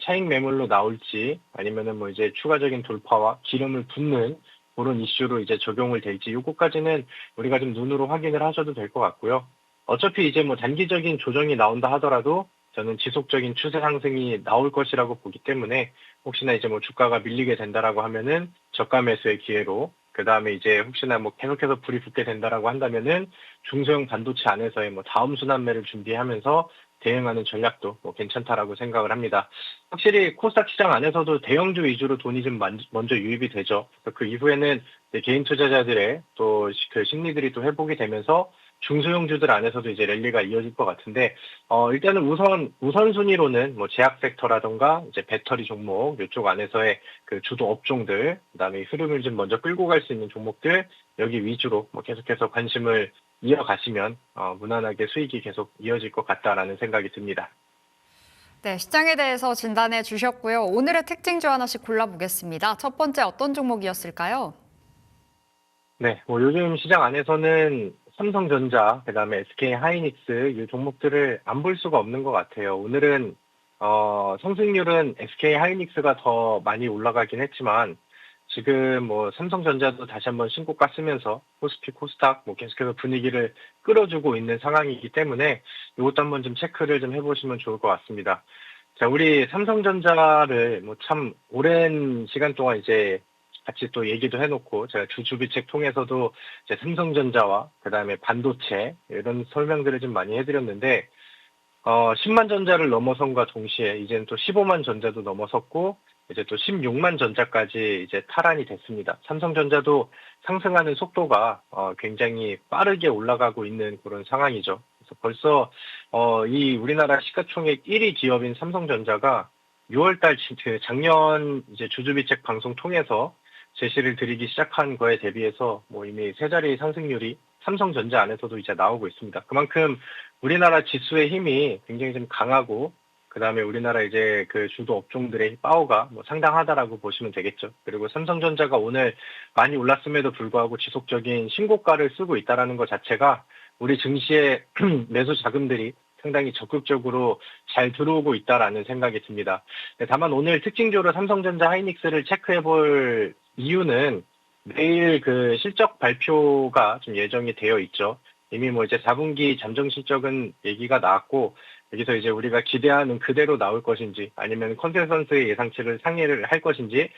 차익 매물로 나올지 아니면은 이제 추가적인 돌파와 기름을 붓는 그런 이슈로 이제 적용을 될지, 요거까지는 우리가 좀 눈으로 확인을 하셔도 될 것 같고요. 어차피 이제 단기적인 조정이 나온다 하더라도 저는 지속적인 추세 상승이 나올 것이라고 보기 때문에, 혹시나 이제 주가가 밀리게 된다라고 하면은 저가 매수의 기회로, 그 다음에 이제 혹시나 계속해서 불이 붙게 된다라고 한다면은 중소형 반도체 안에서의 다음 순환매를 준비하면서 대응하는 전략도 뭐 괜찮다라고 생각을 합니다. 확실히 코스닥 시장 안에서도 대형주 위주로 돈이 좀 먼저 유입이 되죠. 그래서 그 이후에는 이제 개인 투자자들의 또 그 심리들이 또 회복이 되면서 중소형주들 안에서도 이제 랠리가 이어질 것 같은데, 일단은 우선순위로는 뭐 제약 섹터라던가 이제 배터리 종목, 이쪽 안에서의 그 주도 업종들, 그다음에 흐름을 좀 먼저 끌고 갈 수 있는 종목들, 여기 위주로 뭐 계속해서 관심을 이어가시면, 무난하게 수익이 계속 이어질 것 같다라는 생각이 듭니다. 네, 시장에 대해서 진단해 주셨고요. 오늘의 특징주 하나씩 골라보겠습니다. 첫 번째 어떤 종목이었을까요? 네, 뭐 요즘 시장 안에서는 삼성전자, 그다음에 SK하이닉스 이 종목들을 안 볼 수가 없는 것 같아요. 오늘은 상승률은 SK하이닉스가 더 많이 올라가긴 했지만 지금 뭐 삼성전자도 다시 한번 신고가 쓰면서 코스피, 코스닥 뭐 계속해서 분위기를 끌어주고 있는 상황이기 때문에 이것도 한번 좀 체크를 좀 해보시면 좋을 것 같습니다. 자, 우리 삼성전자를 뭐 참 오랜 시간 동안 이제 같이 또 얘기도 해놓고 제가 주주비책 통해서도 이제 삼성전자와 그다음에 반도체 이런 설명들을 좀 많이 해드렸는데 10만 전자를 넘어선과 동시에 이제는 또 15만 전자도 넘어섰고 이제 또 16만 전자까지 이제 탈환이 됐습니다. 삼성전자도 상승하는 속도가 굉장히 빠르게 올라가고 있는 그런 상황이죠. 그래서 벌써 이 우리나라 시가총액 1위 기업인 삼성전자가 6월달 작년 이제 주주비책 방송 통해서 제시를 드리기 시작한 거에 대비해서 뭐 이미 세 자리 상승률이 삼성전자 안에서도 이제 나오고 있습니다. 그만큼 우리나라 지수의 힘이 굉장히 좀 강하고 그다음에 우리나라 이제 그 주도 업종들의 파워가 뭐 상당하다라고 보시면 되겠죠. 그리고 삼성전자가 오늘 많이 올랐음에도 불구하고 지속적인 신고가를 쓰고 있다라는 것 자체가 우리 증시의 매수 자금들이 상당히 적극적으로 잘 들어오고 있다라는 생각이 듭니다. 다만 오늘 특징적으로 삼성전자 하이닉스를 체크해 볼 이유는 내일 그 실적 발표가 좀 예정이 되어 있죠. 이미 뭐 이제 4분기 잠정 실적은 얘기가 나왔고 여기서 이제 우리가 기대하는 그대로 나올 것인지 아니면 컨센서스의 예상치를 상회를 할 것인지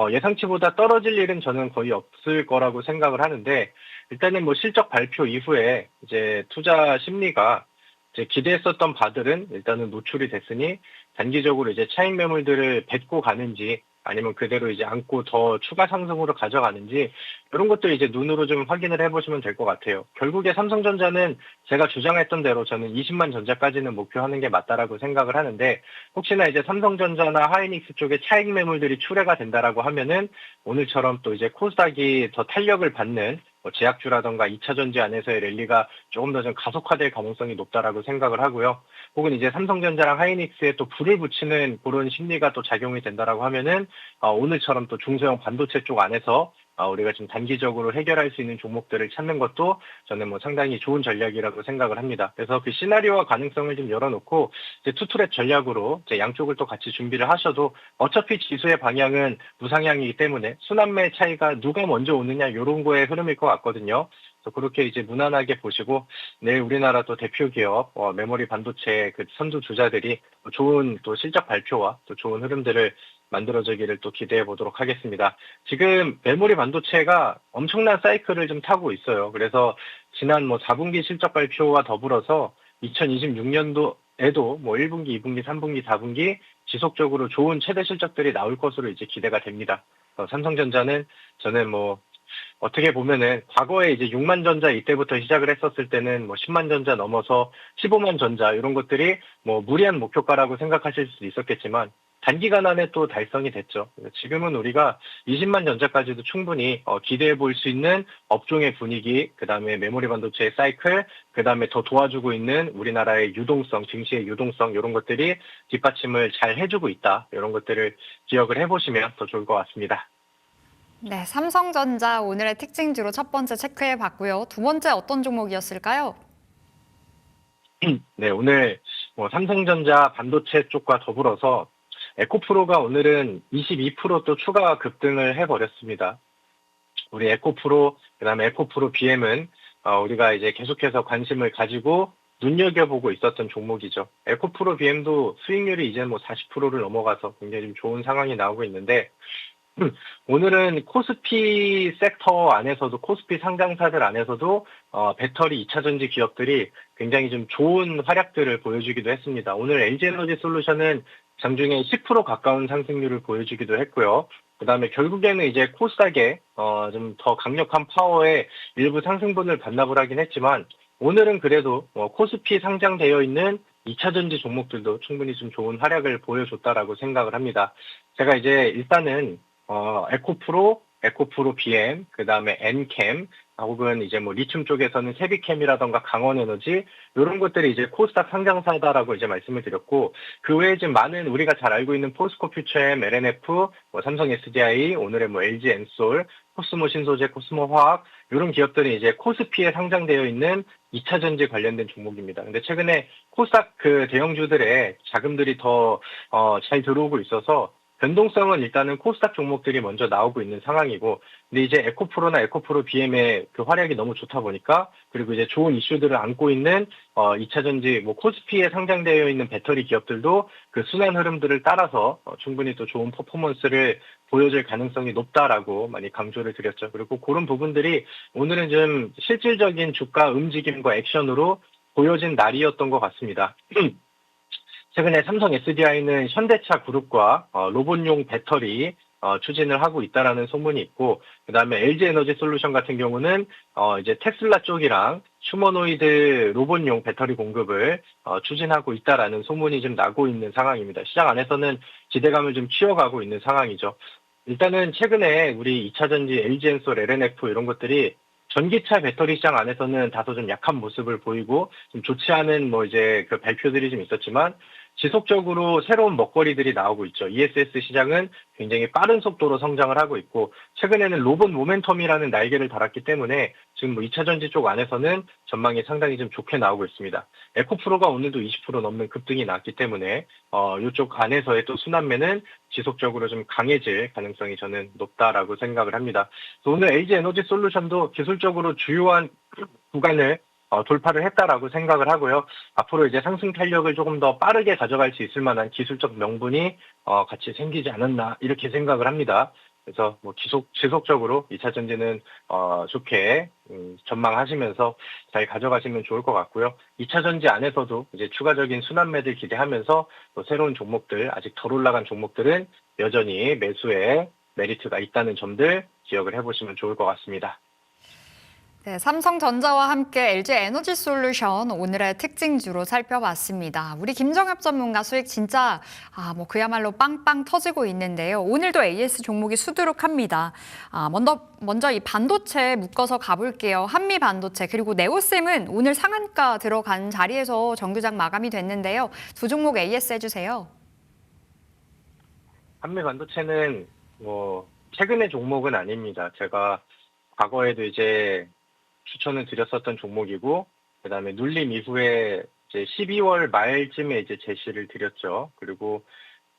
예상치보다 떨어질 일은 저는 거의 없을 거라고 생각을 하는데 일단은 뭐 실적 발표 이후에 이제 투자 심리가 이제 기대했었던 바들은 일단은 노출이 됐으니 단기적으로 이제 차익 매물들을 뱉고 가는지 아니면 그대로 이제 안고 더 추가 상승으로 가져가는지 이런 것들 이제 눈으로 좀 확인을 해보시면 될 것 같아요. 결국에 삼성전자는 제가 주장했던 대로 저는 20만 전자까지는 목표하는 게 맞다라고 생각을 하는데 혹시나 이제 삼성전자나 하이닉스 쪽에 차익 매물들이 출회가 된다라고 하면은 오늘처럼 또 이제 코스닥이 더 탄력을 받는 뭐 제약주라던가 2차 전지 안에서의 랠리가 조금 더 좀 가속화될 가능성이 높다라고 생각을 하고요. 혹은 이제 삼성전자랑 하이닉스에 또 불을 붙이는 그런 심리가 또 작용이 된다라고 하면은 오늘처럼 또 중소형 반도체 쪽 안에서 우리가 지금 단기적으로 해결할 수 있는 종목들을 찾는 것도 저는 뭐 상당히 좋은 전략이라고 생각을 합니다. 그래서 그 시나리오와 가능성을 좀 열어놓고 이제 투트랙 전략으로 이제 양쪽을 또 같이 준비를 하셔도 어차피 지수의 방향은 무상향이기 때문에 순환매 차이가 누가 먼저 오느냐 이런 거의 흐름일 것 같거든요. 그래서 그렇게 이제 무난하게 보시고 내일 우리나라 또 대표 기업 메모리 반도체 그 선두 주자들이 좋은 또 실적 발표와 또 좋은 흐름들을 만들어지기를 또 기대해 보도록 하겠습니다. 지금 메모리 반도체가 엄청난 사이클을 좀 타고 있어요. 그래서 지난 뭐 4분기 실적 발표와 더불어서 2026년도에도 뭐 1분기, 2분기, 3분기, 4분기 지속적으로 좋은 최대 실적들이 나올 것으로 이제 기대가 됩니다. 삼성전자는 저는 뭐 어떻게 보면은 과거에 이제 6만 전자 이때부터 시작을 했었을 때는 뭐 10만 전자 넘어서 15만 전자 이런 것들이 뭐 무리한 목표가라고 생각하실 수도 있었겠지만 단기간 안에 또 달성이 됐죠. 지금은 우리가 20만 전자까지도 충분히 기대해 볼 수 있는 업종의 분위기, 그다음에 메모리 반도체의 사이클, 그다음에 더 도와주고 있는 우리나라의 유동성, 증시의 유동성 이런 것들이 뒷받침을 잘 해주고 있다. 이런 것들을 기억을 해보시면 더 좋을 것 같습니다. 네, 삼성전자 오늘의 특징주로 첫 번째 체크해 봤고요. 두 번째 어떤 종목이었을까요? 네, 오늘 뭐 삼성전자 반도체 쪽과 더불어서 에코프로가 오늘은 22% 또 추가 급등을 해버렸습니다. 우리 에코프로, 그다음에 에코프로 BM은 우리가 이제 계속해서 관심을 가지고 눈여겨보고 있었던 종목이죠. 에코프로 BM도 수익률이 이제 뭐 40%를 넘어가서 굉장히 좀 좋은 상황이 나오고 있는데 오늘은 코스피 섹터 안에서도 코스피 상장사들 안에서도 배터리 2차 전지 기업들이 굉장히 좀 좋은 활약들을 보여주기도 했습니다. 오늘 LG에너지솔루션은 장중에 10% 가까운 상승률을 보여주기도 했고요. 그다음에 결국에는 이제 코스닥에 좀 더 강력한 파워의 일부 상승분을 반납을 하긴 했지만 오늘은 그래도 코스피 상장되어 있는 2차 전지 종목들도 충분히 좀 좋은 활약을 보여줬다라고 생각을 합니다. 제가 이제 일단은 에코프로 BM, 그 다음에 엔캠, 혹은 이제 뭐 리튬 쪽에서는 세비캠이라던가 강원에너지, 이런 것들이 이제 코스닥 상장사다라고 이제 말씀을 드렸고, 그 외에 지금 많은 우리가 잘 알고 있는 포스코 퓨처엠, LNF, 삼성 SDI, 오늘의 LG 엔솔, 코스모 신소재, 코스모 화학, 이런 기업들이 이제 코스피에 상장되어 있는 2차 전지 관련된 종목입니다. 근데 최근에 코스닥 그 대형주들의 자금들이 더 잘 들어오고 있어서 변동성은 일단은 코스닥 종목들이 먼저 나오고 있는 상황이고, 근데 이제 에코프로나 에코프로 BM의 그 활약이 너무 좋다 보니까, 그리고 이제 좋은 이슈들을 안고 있는 2차 전지 코스피에 상장되어 있는 배터리 기업들도 그 순환 흐름들을 따라서 충분히 또 좋은 퍼포먼스를 보여줄 가능성이 높다라고 많이 강조를 드렸죠. 그리고 그런 부분들이 오늘은 좀 실질적인 주가 움직임과 액션으로 보여진 날이었던 것 같습니다. 최근에 삼성 SDI는 현대차 그룹과 로봇용 배터리 추진을 하고 있다라는 소문이 있고, 그다음에 LG에너지솔루션 같은 경우는 이제 테슬라 쪽이랑 휴머노이드 로봇용 배터리 공급을 추진하고 있다라는 소문이 좀 나고 있는 상황입니다. 시장 안에서는 기대감을 좀 키워가고 있는 상황이죠. 일단은 최근에 우리 2차 전지 LG엔솔, LNF 이런 것들이 전기차 배터리 시장 안에서는 다소 좀 약한 모습을 보이고 좀 좋지 않은 이제 그 발표들이 좀 있었지만, 지속적으로 새로운 먹거리들이 나오고 있죠. ESS 시장은 굉장히 빠른 속도로 성장을 하고 있고, 최근에는 로봇 모멘텀이라는 날개를 달았기 때문에 지금 2차 전지 쪽 안에서는 전망이 상당히 좀 좋게 나오고 있습니다. 에코프로가 오늘도 20% 넘는 급등이 났기 때문에 이쪽 안에서의 또 순환매는 지속적으로 좀 강해질 가능성이 저는 높다라고 생각을 합니다. 오늘 LG에너지솔루션도 기술적으로 주요한 구간을 돌파를 했다라고 생각을 하고요. 앞으로 이제 상승 탄력을 조금 더 빠르게 가져갈 수 있을 만한 기술적 명분이 같이 생기지 않았나 이렇게 생각을 합니다. 그래서 지속적으로 2차 전지는 좋게 전망하시면서 잘 가져가시면 좋을 것 같고요. 2차 전지 안에서도 이제 추가적인 순환매들 기대하면서 또 새로운 종목들, 아직 덜 올라간 종목들은 여전히 매수에 메리트가 있다는 점들 기억을 해보시면 좋을 것 같습니다. 네, 삼성전자와 함께 LG에너지솔루션 오늘의 특징주로 살펴봤습니다. 우리 김정엽 전문가 수익 진짜 그야말로 빵빵 터지고 있는데요. 오늘도 AS 종목이 수두룩합니다. 먼저 이 반도체 묶어서 가볼게요. 한미반도체 그리고 네오셈은 오늘 상한가 들어간 자리에서 정규장 마감이 됐는데요. 두 종목 AS 해주세요. 한미반도체는 최근의 종목은 아닙니다. 제가 과거에도 이제 추천을 드렸었던 종목이고, 그다음에 눌림 이후에 이제 12월 말쯤에 이제 제시를 드렸죠. 그리고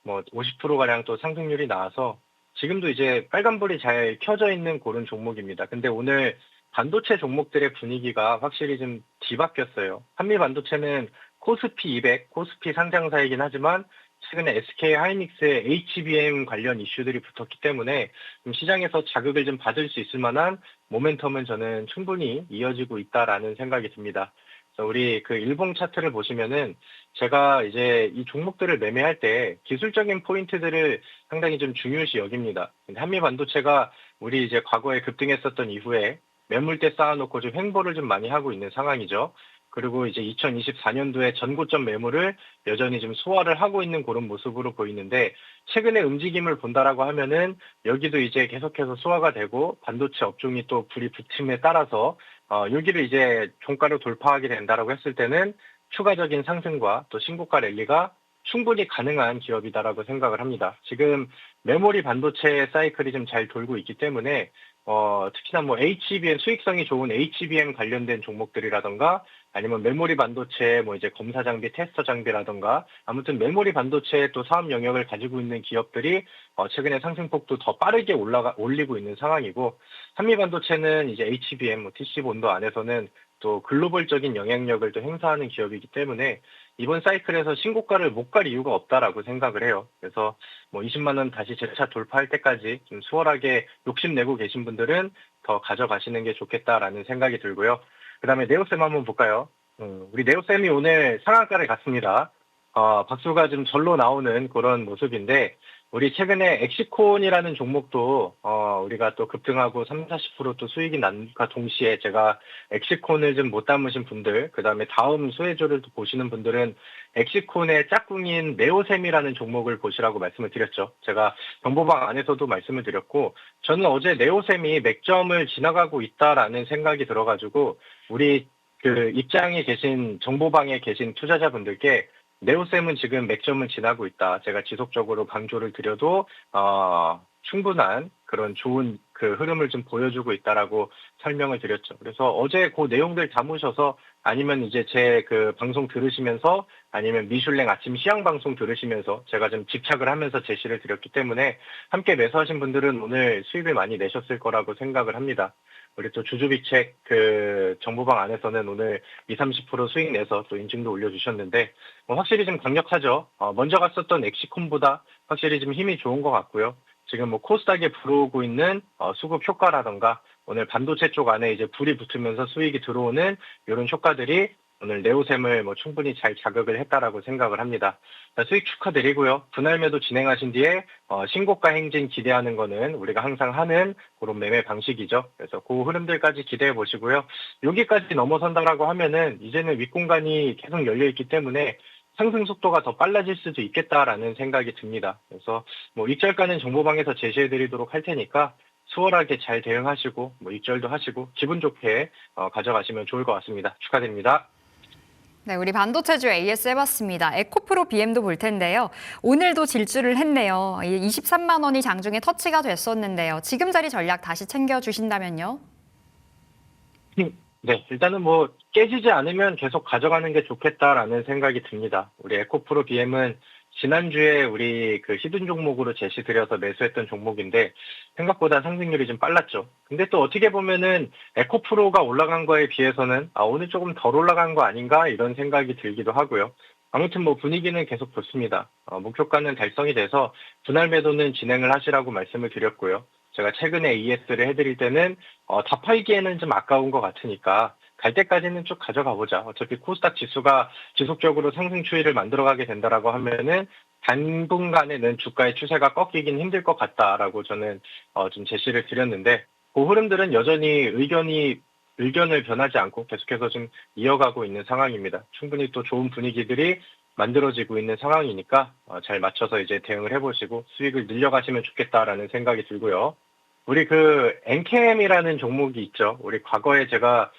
50%가량 또 상승률이 나와서 지금도 이제 빨간불이 잘 켜져 있는 그런 종목입니다. 근데 오늘 반도체 종목들의 분위기가 확실히 좀 뒤바뀌었어요. 한미반도체는 코스피 200, 코스피 상장사이긴 하지만 최근에 SK 하이닉스의 HBM 관련 이슈들이 붙었기 때문에 좀 시장에서 자극을 좀 받을 수 있을 만한 모멘텀은 저는 충분히 이어지고 있다라는 생각이 듭니다. 그래서 우리 그 일봉 차트를 보시면은 제가 이제 이 종목들을 매매할 때 기술적인 포인트들을 상당히 좀 중요시 여깁니다. 근데 한미반도체가 우리 이제 과거에 급등했었던 이후에 매물대 쌓아놓고 좀 횡보를 좀 많이 하고 있는 상황이죠. 그리고 이제 2024년도에 전고점 매물을 여전히 좀 소화를 하고 있는 그런 모습으로 보이는데, 최근의 움직임을 본다라고 하면은 여기도 이제 계속해서 소화가 되고 반도체 업종이 또 불이 붙임에 따라서 여기를 이제 종가로 돌파하게 된다라고 했을 때는 추가적인 상승과 또 신고가 랠리가 충분히 가능한 기업이다라고 생각을 합니다. 지금 메모리 반도체 사이클이 좀 잘 돌고 있기 때문에 특히나 HBM 수익성이 좋은 HBM 관련된 종목들이라던가 아니면 메모리 반도체 이제 검사 장비, 테스터 장비라던가 아무튼 메모리 반도체 또 사업 영역을 가지고 있는 기업들이 최근에 상승폭도 더 빠르게 올리고 있는 상황이고, 한미 반도체는 이제 HBM, TC 본도 안에서는 또 글로벌적인 영향력을 또 행사하는 기업이기 때문에 이번 사이클에서 신고가를 못 갈 이유가 없다라고 생각을 해요. 그래서 뭐 20만 원 다시 재차 돌파할 때까지 좀 수월하게 욕심내고 계신 분들은 더 가져가시는 게 좋겠다라는 생각이 들고요. 그다음에 네오셈 한번 볼까요? 우리 네오셈이 오늘 상한가를 갔습니다. 박수가 좀 절로 나오는 그런 모습인데 우리 최근에 엑시콘이라는 종목도 우리가 또 급등하고 30-40%또 수익이 난과 동시에 제가 엑시콘을 좀 못 담으신 분들, 그다음에 다음 수혜주를 또 보시는 분들은 엑시콘의 짝꿍인 네오셈이라는 종목을 보시라고 말씀을 드렸죠. 제가 정보방 안에서도 말씀을 드렸고 저는 어제 네오셈이 맥점을 지나가고 있다라는 생각이 들어가지고 우리 그 입장에 계신 정보방에 계신 투자자분들께 네오셈은 지금 맥점을 지나고 있다. 제가 지속적으로 강조를 드려도 충분한 그런 좋은 그 흐름을 좀 보여주고 있다라고 설명을 드렸죠. 그래서 어제 그 내용들 담으셔서 아니면 이제 제 그 방송 들으시면서 아니면 미슐랭 아침 시황 방송 들으시면서 제가 좀 집착을 하면서 제시를 드렸기 때문에 함께 매수하신 분들은 오늘 수익을 많이 내셨을 거라고 생각을 합니다. 우리 또 주주비책 그 정보방 안에서는 오늘 20-30% 수익 내서 또 인증도 올려주셨는데 확실히 좀 강력하죠. 먼저 갔었던 엑시콘보다 확실히 좀 힘이 좋은 것 같고요. 지금 뭐 코스닥에 불어오고 있는 수급 효과라던가 오늘 반도체 쪽 안에 이제 불이 붙으면서 수익이 들어오는 이런 효과들이 오늘 네오셈을 뭐 충분히 잘 자극을 했다라고 생각을 합니다. 수익 축하드리고요. 분할 매도 진행하신 뒤에 신고가 행진 기대하는 거는 우리가 항상 하는 그런 매매 방식이죠. 그래서 그 흐름들까지 기대해 보시고요. 여기까지 넘어선다라고 하면은 이제는 윗공간이 계속 열려 있기 때문에 상승 속도가 더 빨라질 수도 있겠다라는 생각이 듭니다. 그래서 뭐 익절가는 정보방에서 제시해 드리도록 할 테니까 수월하게 잘 대응하시고 뭐 익절도 하시고 기분 좋게 가져가시면 좋을 것 같습니다. 축하드립니다. 네, 우리 반도체주 AS 해봤습니다. 에코프로 BM도 볼 텐데요. 오늘도 질주를 했네요. 23만 원이 장중에 터치가 됐었는데요. 지금 자리 전략 다시 챙겨주신다면요? 네, 일단은 뭐 깨지지 않으면 계속 가져가는 게 좋겠다라는 생각이 듭니다. 우리 에코프로 BM은 지난주에 우리 그 히든 종목으로 제시드려서 매수했던 종목인데 생각보다 상승률이 좀 빨랐죠. 근데 또 어떻게 보면은 에코프로가 올라간 거에 비해서는 오늘 조금 덜 올라간 거 아닌가 이런 생각이 들기도 하고요. 아무튼 뭐 분위기는 계속 좋습니다. 목표가는 달성이 돼서 분할 매도는 진행을 하시라고 말씀을 드렸고요. 제가 최근에 ES를 해드릴 때는 다 팔기에는 좀 아까운 것 같으니까 갈 때까지는 쭉 가져가 보자. 어차피 코스닥 지수가 지속적으로 상승 추이를 만들어가게 된다라고 하면은 당분간에는 주가의 추세가 꺾이긴 힘들 것 같다라고 저는 좀 제시를 드렸는데 그 흐름들은 여전히 의견을 변하지 않고 계속해서 좀 이어가고 있는 상황입니다. 충분히 또 좋은 분위기들이 만들어지고 있는 상황이니까 잘 맞춰서 이제 대응을 해보시고 수익을 늘려가시면 좋겠다라는 생각이 들고요. 우리 그 엔캠이라는 종목이 있죠. 우리 과거에 제가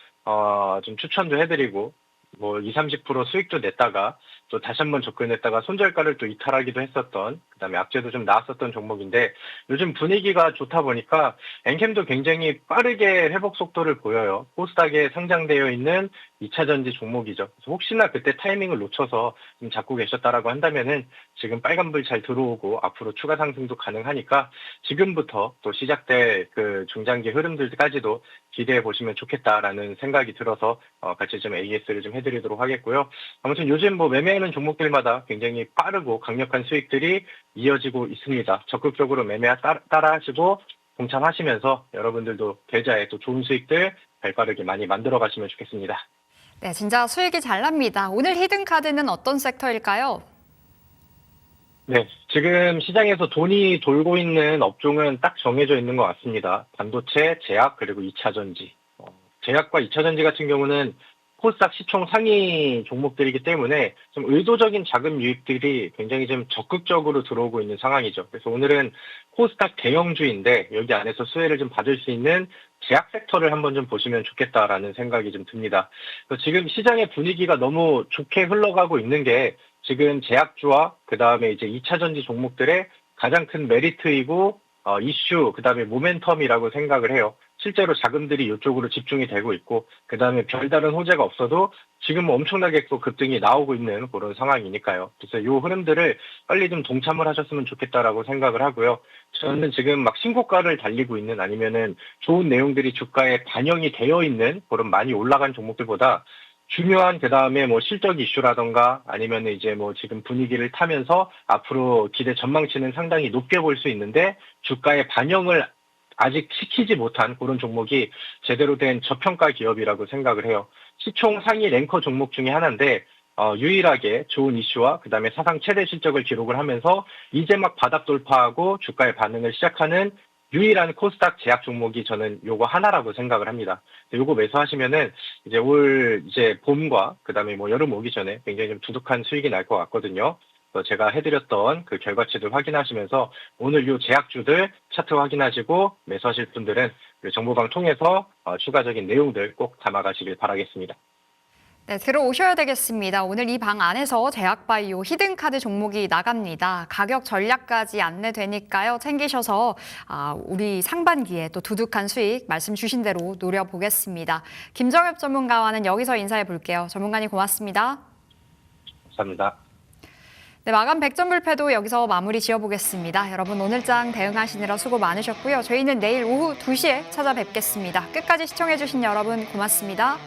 좀 추천도 해드리고 뭐 20-30% 수익도 냈다가 또 다시 한번 접근했다가 손절가를 또 이탈하기도 했었던 그다음에 악재도 좀 나왔었던 종목인데 요즘 분위기가 좋다 보니까 엔캠도 굉장히 빠르게 회복 속도를 보여요. 코스닥에 상장되어 있는 2차전지 종목이죠. 그래서 혹시나 그때 타이밍을 놓쳐서 좀 잡고 계셨다라고 한다면은 지금 빨간불 잘 들어오고 앞으로 추가 상승도 가능하니까 지금부터 또 시작될 그 중장기 흐름들까지도 기대해 보시면 좋겠다라는 생각이 들어서 같이 좀 AS를 좀 해드리도록 하겠고요. 아무튼 요즘 뭐 매매하는 종목들마다 굉장히 빠르고 강력한 수익들이 이어지고 있습니다. 적극적으로 매매 따라 하시고 동참하시면서 여러분들도 계좌에 또 좋은 수익들 발빠르게 많이 만들어 가시면 좋겠습니다. 네, 진짜 수익이 잘 납니다. 오늘 히든카드는 어떤 섹터일까요? 네, 지금 시장에서 돈이 돌고 있는 업종은 딱 정해져 있는 것 같습니다. 반도체, 제약, 그리고 2차전지. 제약과 2차전지 같은 경우는 코스닥 시총 상위 종목들이기 때문에 좀 의도적인 자금 유입들이 굉장히 좀 적극적으로 들어오고 있는 상황이죠. 그래서 오늘은 코스닥 대형주인데 여기 안에서 수혜를 좀 받을 수 있는 제약 섹터를 한번 좀 보시면 좋겠다라는 생각이 좀 듭니다. 지금 시장의 분위기가 너무 좋게 흘러가고 있는 게 지금 제약주와 그다음에 이제 2차전지 종목들의 가장 큰 메리트이고 이슈 그다음에 모멘텀이라고 생각을 해요. 실제로 자금들이 이쪽으로 집중이 되고 있고 그다음에 별다른 호재가 없어도 지금 엄청나게 또 급등이 나오고 있는 그런 상황이니까요. 그래서 이 흐름들을 빨리 좀 동참을 하셨으면 좋겠다라고 생각을 하고요. 저는 지금 막 신고가를 달리고 있는 아니면은 좋은 내용들이 주가에 반영이 되어 있는 그런 많이 올라간 종목들보다 중요한 그다음에 뭐 실적 이슈라던가 아니면 이제 뭐 지금 분위기를 타면서 앞으로 기대 전망치는 상당히 높게 볼 수 있는데 주가에 반영을 아직 시키지 못한 그런 종목이 제대로 된 저평가 기업이라고 생각을 해요. 시총 상위 랭커 종목 중에 하나인데 유일하게 좋은 이슈와 그다음에 사상 최대 실적을 기록을 하면서 이제 막 바닥 돌파하고 주가의 반응을 시작하는 유일한 코스닥 제약 종목이 저는 요거 하나라고 생각을 합니다. 요거 매수하시면은 이제 올 이제 봄과 그다음에 뭐 여름 오기 전에 굉장히 좀 두둑한 수익이 날 것 같거든요. 제가 해드렸던 그 결과치들 확인하시면서 오늘 요 제약주들 차트 확인하시고 매수하실 분들은 정보방 통해서 추가적인 내용들 꼭 담아가시길 바라겠습니다. 네, 들어오셔야 되겠습니다. 오늘 이 방 안에서 제약바이오 히든카드 종목이 나갑니다. 가격 전략까지 안내되니까요. 챙기셔서 우리 상반기에 또 두둑한 수익 말씀 주신 대로 노려보겠습니다. 김정엽 전문가와는 여기서 인사해 볼게요. 전문가님 고맙습니다. 감사합니다. 네, 마감 100점 불패도 여기서 마무리 지어보겠습니다. 여러분 오늘장 대응하시느라 수고 많으셨고요. 저희는 내일 오후 2시에 찾아뵙겠습니다. 끝까지 시청해주신 여러분 고맙습니다.